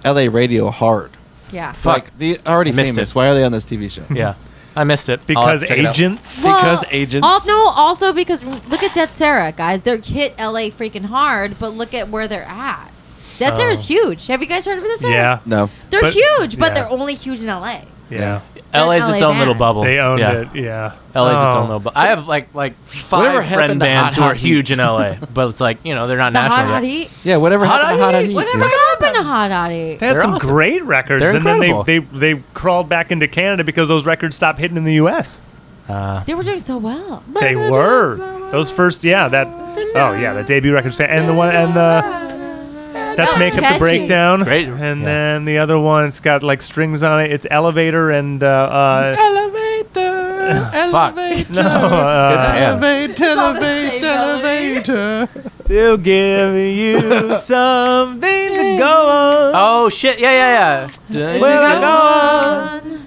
LA radio hard. Yeah. Like, they're already I missed famous. it. Why are they on this TV show? Yeah, I missed it. I'll Because check it out. agents. Because agents. Also because look at Dead Sarah, guys. They're hit LA freaking hard, but look at where they're at. Dead Sarah's huge. Have you guys heard of Dead Sarah? Yeah. No. They're But- huge, but yeah. they're only huge in LA. Yeah. LA's its LA own little band. bubble. They owned yeah. it. Yeah. LA's its Oh. own little bubble. I have like Whatever 5 happened friend to bands Hot who are Hot huge in LA, but it's like they're not The Hot national Hot yet. Heat. Yeah, whatever Hot happened to Hot Hot Hot Heat? Heat? Whatever happened to Hot Hot Heat? They had They're some awesome. great records, They're and then incredible. they crawled back into Canada because those records stopped hitting in the U.S. They were doing so well. They were those first, the debut records, and the one and the. That's was Make Up the catchy. Breakdown. Great, And yeah. then the other one, it's got like strings on it. It's Elevator and Elevator, Fuck. elevator, Good band. elevator, elevator. to give you something to go on. Oh shit! Yeah. Well, I go on.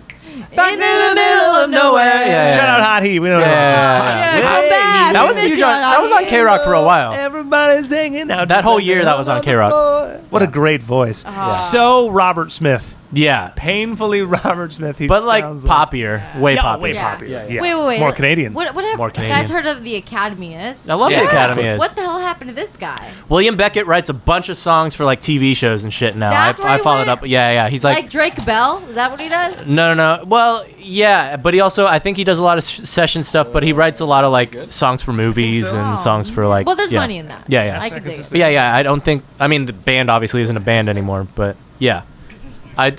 In the middle of nowhere. Yeah. Shout out Hot Heat. We don't know. Yeah, come back. That was We miss huge you on. That was on K Rock for a while. Everybody's singing out. That whole year that was on K-Rock. What a great voice. Yeah. So Robert Smith. Yeah, Painfully Robert Smith. He but like sounds poppier, way Yeah, poppier. way Yeah. poppier. Yeah. Yeah. Wait. More Canadian. What have More you Canadian. guys heard of the Academy is? I love Yeah. the Academy is. What the hell happened to this guy? William Beckett writes a bunch of songs for like TV shows and shit now. That's where I he followed went? up. Yeah. He's Like Drake Bell? Is that what he does? No. Well, yeah, but he also I think he does a lot of session stuff, but he writes a lot of like songs for movies so. and songs for like. Well, there's yeah. money in that. Yeah. I can dig it. Yeah. I don't think. I mean, the band obviously isn't a band anymore, but yeah. I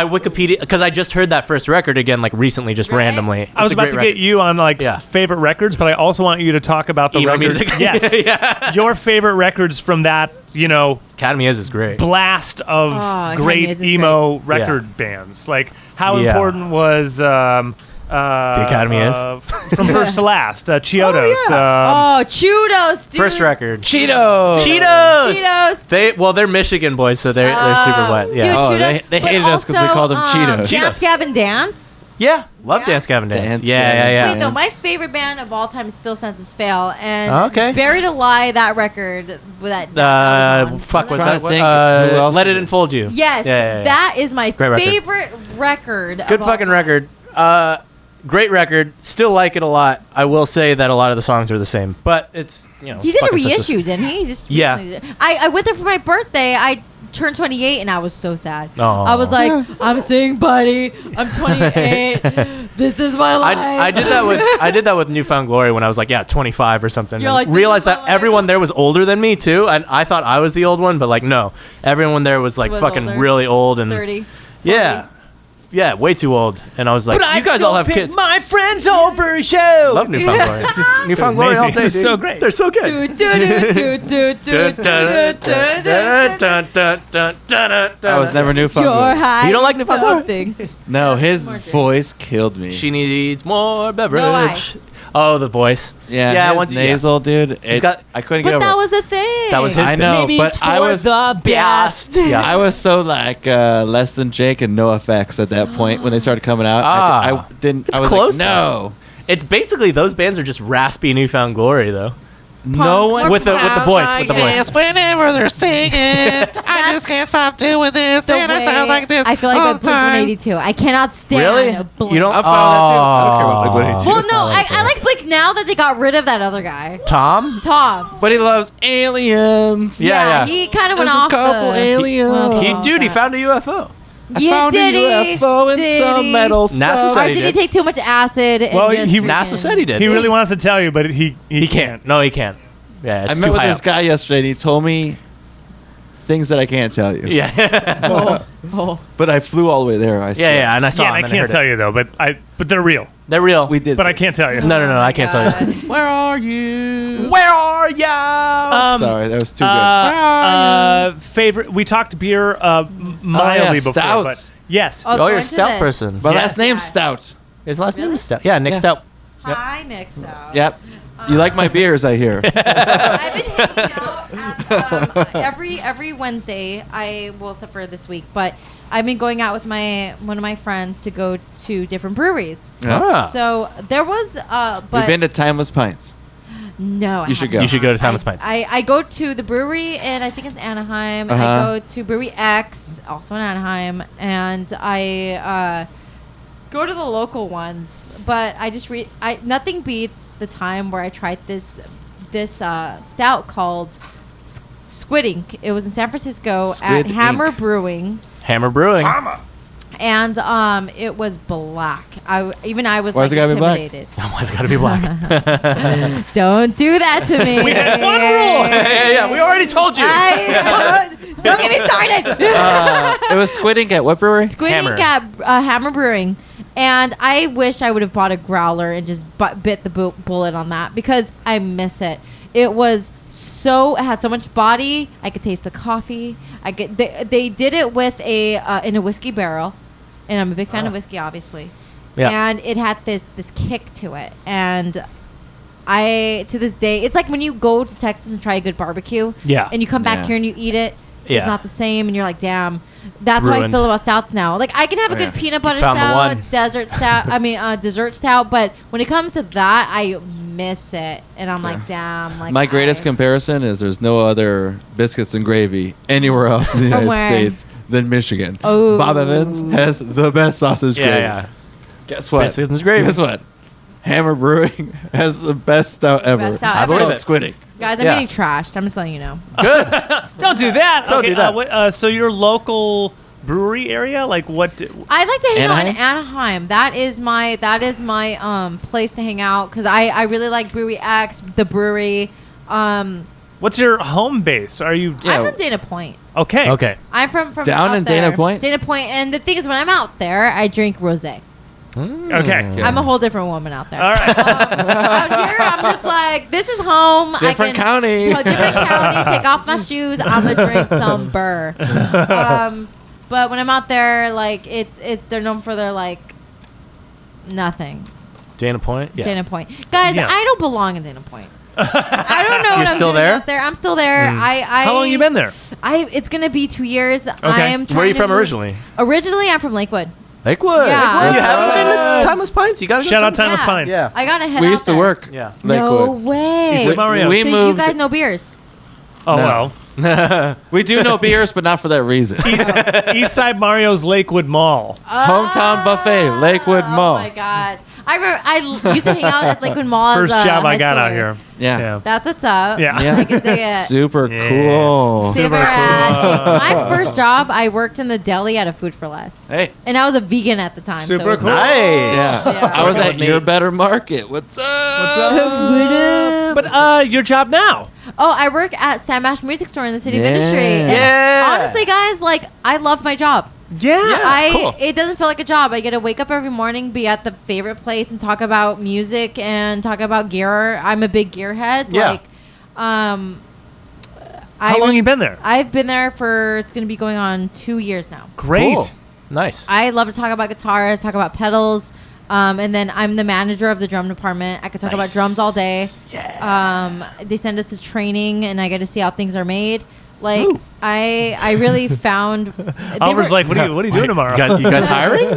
Wikipedia because I just heard that first record again like recently, just Really? randomly. I was about to get you on like Yeah. favorite records, but I also want you to talk about the Emo records. music. Yes, Yeah. your favorite records from that Academy is great. blast of Academy great is emo great. record bands. Like how Yeah. important was the Academy is? from first to last Chiodos. Chudos, dude. First record. Cheeto. Cheetos. They're Michigan boys, so they're super wet. Yeah. Dude, Oh, Cheetos. they But hated us 'cause we also, called them Cheetos. Dance Cheetos. Gavin Dance. Yeah. Love Yeah. Dance Gavin Dance. Dance Yeah. Gavin Wait, no, Dance. my favorite band of all time is still Senses Fail, and Okay. Buried Alive, that record with that. Fuck, what's Trying that? to think who else Let is It it? Enfold You. Yes, Yeah. that is my Great record. favorite record. Good of all fucking time. record. Great record. Still like it a lot. I will say that a lot of the songs are the same, but it's He it's did a fucking such reissue, didn't he? He just Yeah. recently did. I went there for my birthday. I turned 28 and I was so sad. Aw. I was like, I'm saying, buddy, I'm 28. This is my life. I did that with Newfound Glory when I was like 25 or something. You're and like, this realized is my that life. everyone there was older than me too, and I thought I was the old one, but like no, everyone there was like Was fucking older. really old and 30. yeah, way too old. And I was like, you guys all have kids. My friends over show. Love Newfound Glory. Newfound Glory all Amazing. day. They're so dude. great. They're so good. I was never new You're fun. high. You don't like Newfound Glory? something. No, his voice killed me. She needs more beverage. No ice. Oh, the voice. yeah, his once nasal, dude. got- I couldn't get But over that it. was the thing. That was his I thing. know, Maybe but it's I for was the best. Yeah. I was so like less than Jake and no effects at that point when they started coming out. Ah. I didn't. It's I was close, Like, no, It's basically those bands are just raspy Newfound Glory though. no one With the voice, with the voice. Whenever they're singing, I just can't stop doing this, The and I way- sound like this. I feel like all by the time. Blink-182. I cannot stand Really? Blink. You don't? I'm fine with that too. I don't care about Blink-182. Well, no, I like I like Blink now that they got rid of that other guy, Tom? Tom. But he loves aliens. Yeah. He kind of went There's a off couple the. aliens. Well, He found a UFO. I found a UFO and Did some he? metal NASA stuff. said Or he did he did. take too much acid? And Well, just he- freaking- NASA said he did. He really wants to tell you, but he Can't. No, he can't. Yeah, I it's met too with high this up. guy yesterday, and he told me things that I can't tell you. Yeah. Oh. But I flew all the way there. I swear. yeah, and I saw Yeah, him. and I and can't heard tell it. you though, but they're real. They're real. We did. But I this. can't tell you. No, I can't tell you. God. Where are you? Where are ya? Sorry, that was too good. Where are you? Favorite. We talked beer mildly before, stouts. but yes. Oh, you're a going to stout this. person. My Yes. last name's Stout. His last name Really? is Stout. Yeah, Nick Yeah. Stout. Hi, Nick. So. Yep. You like my beers, I hear. I've been hanging out at, every Wednesday. Except for this week, but I've been going out with one of my friends to go to different breweries. Ah. So there was, but We've been to Timeless Pints. no, I You should haven't. go. You should go to Thomas Pines. I go to the brewery, and I think it's Anaheim. Uh-huh. I go to Brewery X, also in Anaheim, and I go to the local ones. But I just nothing beats the time where I tried this stout called Squid Ink. It was in San Francisco at Squid Hammer Ink. Brewing. Hammer Brewing. And it was black. I was Why's it gotta be black? intimidated. Why's it gotta be black? Don't do that to me. We had one rule. yeah, we already told you. Don't get me started. It was Squid Ink at what brewery? Squid Hammer. Ink at Hammer Brewing. And I wish I would have bought a growler and just bit the bullet on that because I miss it. It had so much body. I could taste the coffee. They did it with in a whiskey barrel, and I'm a big fan of whiskey, obviously. Yeah. And it had this kick to it, and to this day, it's like when you go to Texas and try a good barbecue, Yeah. and you come back Yeah. here and you eat it. Yeah. It's not the same, and you're like, damn. That's how I ruined. feel about stouts now. Like I can have a good peanut butter found the stout, one. dessert stout, but when it comes to that, I miss it, and I'm like, damn. Like My greatest comparison is there's no other biscuits and gravy anywhere else in the From United where? States than Michigan. Oh. Bob Evans has the best sausage gravy. Yeah. Guess what? Biscuits and gravy. Guess what? Hammer Brewing has the best stout ever. Best stout I ever. believe It's called it. Squid Ink. Guys, I'm Yeah. getting trashed. I'm just letting you know. Good. Don't do that. Don't do that. So your local brewery area, like what? I like to hang out in Anaheim? Anaheim. That is my place to hang out because I really like Brewery X, the brewery. What's your home base? Are you Yeah. I'm from Dana Point. okay? Okay. I'm from Down out in there. Dana Point? Dana Point, and the thing is, when I'm out there, I drink rosé. Okay. Yeah. I'm a whole different woman out there. All right. Out here, I'm just like, this is home. Different county. Different county. Take off my shoes. I'm gonna drink some burr. But when I'm out there, like it's they're known for their like nothing. Dana Point. Yeah. Dana Point, guys. Yeah. I don't belong in Dana Point. I don't know what I'm still doing there? out there. I'm still there. How long you been there? It's gonna be 2 years. I am. Where are you trying from to- originally? Originally, I'm from Lakewood. Lakewood. Yeah. Lakewood. You Yes. haven't been to Timeless Pines? You got to Shout out Timeless Yeah. Pines. Yeah. I gotta head We out used to there. work. Yeah. No Lakewood. way. East Mario. We So moved. you guys know beers? Oh No. well. We do know beers, but not for that reason. Eastside Mario's Lakewood Mall. Hometown buffet, Lakewood Mall. Oh my god. I used to hang out at Lakewood Mall. First as a job I high got out schooler. here. Yeah. That's what's up. Yeah. Yeah. I can dig it. Super Yeah. cool. Super Super cool. My first job, I worked in the deli at a Food for Less. Hey. And I was a vegan at the time. so Super it was cool. Nice. Yeah. I was Working at with Your me. Better Market. What's up? What up? But your job now. Oh, I work at Sam Ash Music Store in the City of Yeah. Industry. And Yeah. honestly, guys, like I love my job. Yeah. cool. It doesn't feel like a job. I get to wake up every morning, be at the favorite place, and talk about music and talk about gear. I'm a big gearhead. Yeah. Like, How long you been there? I've been there for it's going to be going on 2 years now. Great. Cool. Nice. I love to talk about guitars, talk about pedals, and then I'm the manager of the drum department. I could talk about Nice. drums all day. Yeah. They send us to training, and I get to see how things are made. Like Ooh. I really found. Oliver's like, what are you doing tomorrow? You guys hiring?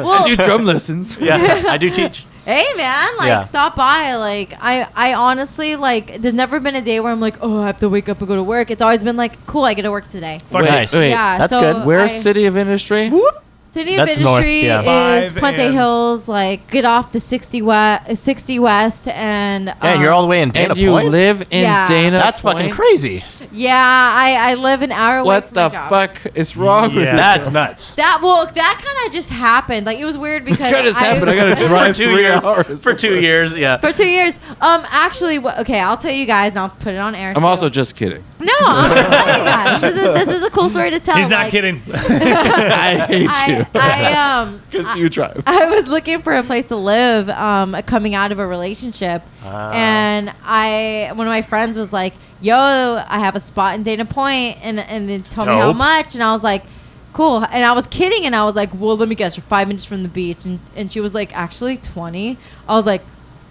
Well, Do drum lessons. Yeah. I do teach. hey man, like Yeah. stop by. Like I honestly like. There's never been a day where I'm like, oh, I have to wake up and go to work. It's always been like, cool, I get to work today. Fuck Wait, Nice. wait. Yeah, That's so good. Where's I- City of Industry? City of That's north, Industry yeah. is 5 Puente and- Hills. Like get off the 60 West, and Yeah, you're all the way in Dana And you Point. live in Yeah. Dana That's Point? fucking crazy. yeah. I live an hour away What from the my job. fuck is wrong with Yeah. you? That's nuts. That kind of just happened. Like it was weird because What just happened? I gotta drive 2 3 years. hours. For 2 years, yeah. for 2 years. Actually, okay, I'll tell you guys, and I'll put it on air. I'm so- also just kidding. no. I'm gonna tell you guys. This is a cool story to tell. He's not like, kidding. I hate you. Because you drive. I was looking for a place to live, coming out of a relationship, and one of my friends was like, "Yo, I have a spot in Dana Point," and they told me how Dope. much, and I was like, "Cool," and I was kidding, and I was like, "Well, let me guess, you're 5 minutes from the beach," and she was like, "Actually, 20." I was like,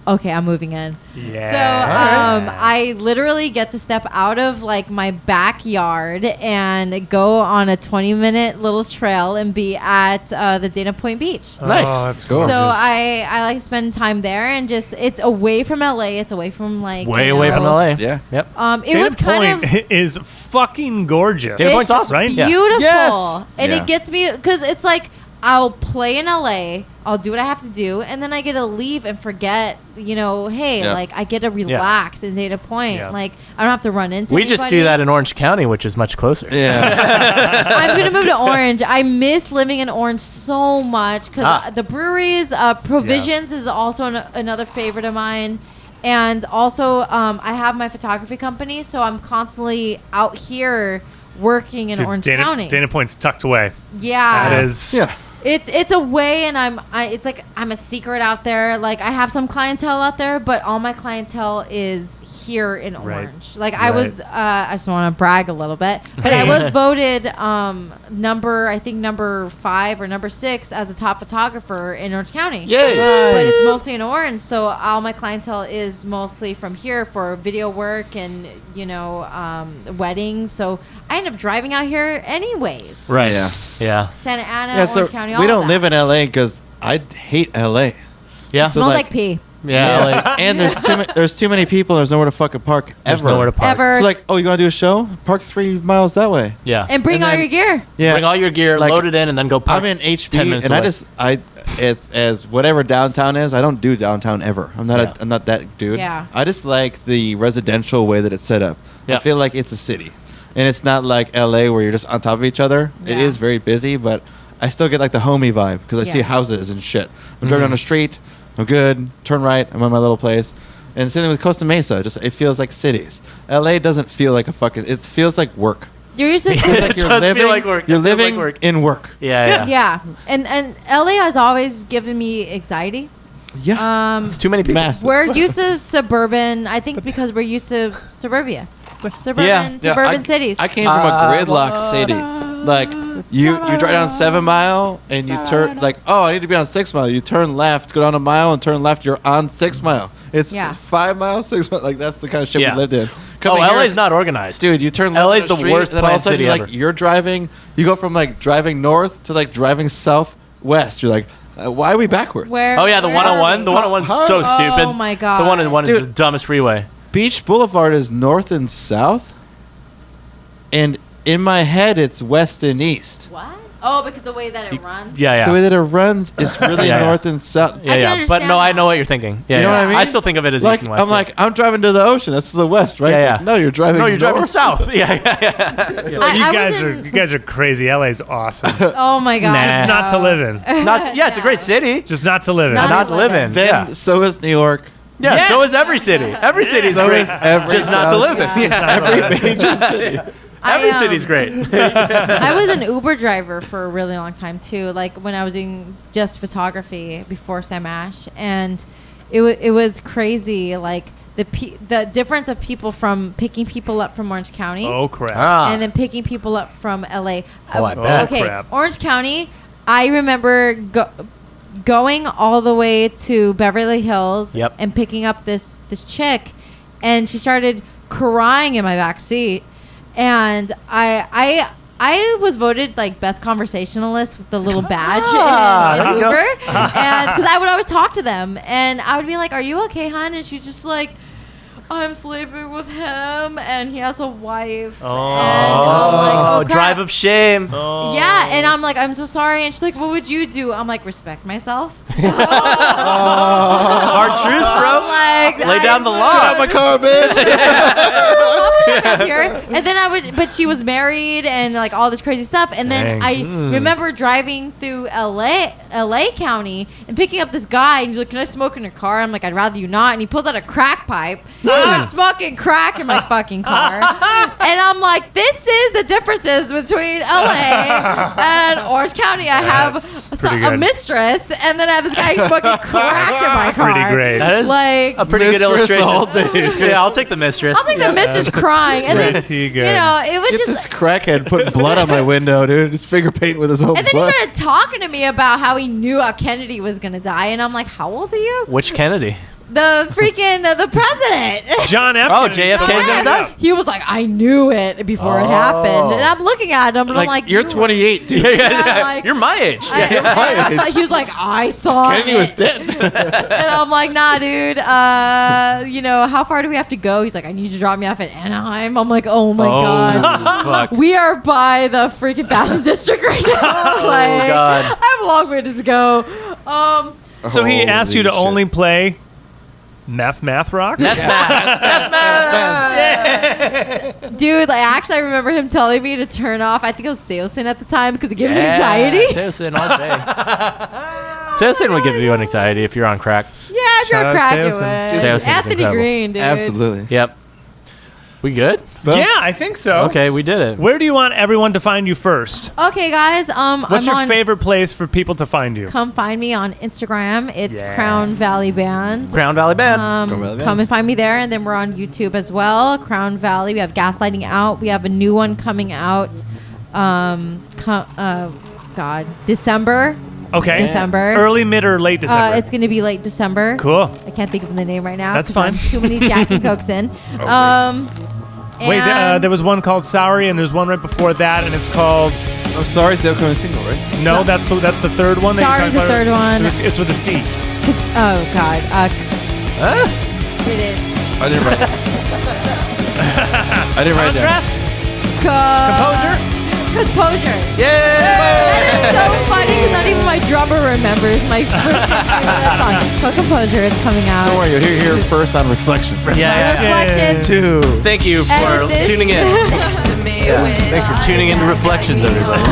"Okay, I'm moving in." Yeah. So I literally get to step out of like my backyard and go on a 20-minute little trail and be at the Dana Point Beach. Nice. Oh, that's Cool. gorgeous. So I like to spend time there and just it's away from LA. It's away from like Way you away know, from LA. Yeah. Yep. It Dana was kind Point of is fucking gorgeous. Dana Point's awesome. Right? Yeah. beautiful, Yes. and Yeah. it gets me because it's like I'll play in LA. I'll do what I have to do, and then I get to leave and forget. Hey, like I get to relax and stay at a point. Yeah. Like I don't have to run into. We just do that in Orange County, which is much closer. Yeah. I'm gonna move to Orange. I miss living in Orange so much because the breweries, Provisions is also another favorite of mine, and also I have my photography company, so I'm constantly out here working in Orange County. Dana Point's tucked away. Yeah, That is. Yeah. It's a way, and it's like I'm a secret out there. Like I have some clientele out there, but all my clientele is here in Orange. Like I was, I just want to brag a little bit, but I was voted number 5 or number 6 as a top photographer in Orange County. Yay! But it's mostly in Orange, so all my clientele is mostly from here for video work and weddings. So I end up driving out here anyways. Right. Yeah. Yeah. Santa Ana, Yeah, so Orange County. All we don't of live that. in LA because I hate LA. Yeah. So, Smells like- like pee. Yeah. Like, And there's too many people. There's nowhere to fucking park there's ever. nowhere to park. Ever. So like, oh, you want to do a show? Park 3 miles that way. Yeah. And bring And all then- your gear. Yeah. Bring all your gear, Like, load it in, and then go park. I'm in 10 HB, minutes and away. it's as whatever downtown is. I don't do downtown ever. I'm not that dude. Yeah. I just like the residential way that it's set up. Yeah. I feel like it's a city, and it's not like LA where you're just on top of each other. It Yeah. is very busy, but I still get like the homey vibe because I see Yeah. houses and shit. I'm driving down the street. I'm good. Turn right. I'm on my little place. And same thing with Costa Mesa. Just it feels like cities. LA doesn't feel like a fucking. It feels like work. You're used to It feels like It does feel like work. You're It feels like living work. in work. Yeah. yeah. And LA has always given me anxiety. Yeah. It's too many people. Massive. We're used to suburban. I think because we're used to suburbia, suburban Yeah, cities. I came from a gridlock city. Like you drive down 7 Mile and you turn like, oh, I need to be on 6 Mile. You turn left, go down a mile and turn left. You're on 6 Mile. It's 5 miles, 6 miles. Like that's the kind of shit Yeah. we lived in. Oh, Coming here- LA's not organized. Dude, you turn left. LA's on the street, worst and then all of a planned sudden city you're ever. like you're driving. You go from like driving north to like driving southwest. You're like, why are we backwards? Where? Oh yeah, the where are 101. we? The 101's How- so Oh stupid. my God. The 101 is Dude. the dumbest freeway. Beach Boulevard is north and south, and in my head it's west and east. What? Oh, because the way that it runs. Yeah, The way yeah. that it runs, it's really Yeah, yeah. north and south. Yeah, I can yeah. But understand no, I that. know what you're thinking. Yeah, You know yeah. what I mean? I still think of it as Like east and west. I'm like I'm driving to the ocean. That's to the west, right? Yeah, It's yeah. like, no, you're driving. no, you're driving north. south. Yeah, yeah, yeah. You I guys was are in- you guys are crazy. LA's awesome. Oh my God. Nah. Just not to live in. Not, yeah, it's a great city. Just not to live in. Not Not to live in. Then Yeah, so is New York. yeah. Yes. So is every city. Every city's So great. is every Just not to live in. town. Yeah. Every major city. Every I, city's great. I was an Uber driver for a really long time too. Like when I was doing just photography before Sam Ash, and it was crazy. Like the difference of people from picking people up from Orange County. Oh crap. Ah. And then picking people up from LA. Oh, I bet. Okay, crap. Orange County. I remember going all the way to Beverly Hills Yep. and picking up this chick, and she started crying in my back seat, and I was voted like best conversationalist with the little badge in there you go. Uber, and because I would always talk to them, and I would be like, "Are you okay, hon?" And she's just like, I'm sleeping with him, and he has a wife. Oh, and I'm like, oh, crap. drive of shame. Yeah, and I'm like, I'm so sorry. And she's like, what would you do? I'm like, respect myself. Hard truth, bro. Like, Lay down the Get law. out my car, bitch. here. And then but she was married and like all this crazy stuff. And then I remember driving through LA County and picking up this guy, and he's like, can I smoke in your car? I'm like, I'd rather you not. And he pulls out a crack pipe. I was smoking crack in my fucking car. And I'm like, this is the differences between LA and Orange County. I have pretty a good. mistress, and then I have this guy who's smoking crack in my car. Pretty great. That is Like, a pretty good Mistress illustration. all day. Yeah, I'll take the mistress. I'll think the mistress crying. And then, Pretty good. you know, it was Get just... this crackhead putting blood on my window, dude. His finger paint with his own And then blood. he started talking to me about how he knew how Kennedy was going to die. And I'm like, how old are you? Which Kennedy? The freaking, the president. John F. Oh, Kennedy. JFK's gonna die? He was like, I knew it before it happened. And I'm looking at him and I'm like, you're you- 28, dude. Yeah, like- You're my age. He was like, I saw Kennedy it. was dead. And I'm like, nah, dude. You know, how far do we have to go? He's like, I need you to drop me off at Anaheim. I'm like, oh my God. Fuck. We are by the freaking fashion district right now. God. I'm a long way to go. So he asked you to Holy only shit. play math rock? That's Dude, I remember him telling me to turn off. I think it was Seosin at the time because it gave me anxiety. Seosin all day. Seosin would give you an anxiety if you're on crack. Yeah, if you're Shout out a crack, it Seosin. would. Seosin's Anthony incredible. Green, dude. Absolutely. Yep. We good? Boom. Yeah, I think so. Okay, we did it. Where do you want everyone to find you first? Okay, guys. What's I'm your on, favorite place for people to find you? Come find me on Instagram. It's Yeah. Crown Valley Band. Crown Valley Band. Crown Valley Band. Come and find me there, and then we're on YouTube as well. Crown Valley. We have Gaslighting Out. We have a new one coming out. December. Okay. December. Early, mid, or late December? It's gonna be late December. Cool. I can't think of the name right now. That's 'cause I'm fine. too many Jack and Cokes in. Wait, and- there was one called Sorry, and there's one right before that, and it's called I'm sorry, it's the upcoming single, right? No. That's the third one. that you Sorry's talked the about? third one. It's with a C. Oh God. Huh? It is. I didn't write it. I didn't write it down. Contrast. Composure. Yay! That is so funny because not even my drummer remembers my first song. So Composure is coming out. Don't worry, you'll hear here first on Reflection. Yeah. Reflections. 2. Thank you for Edison. tuning in. Thanks for tuning into Reflections, everybody.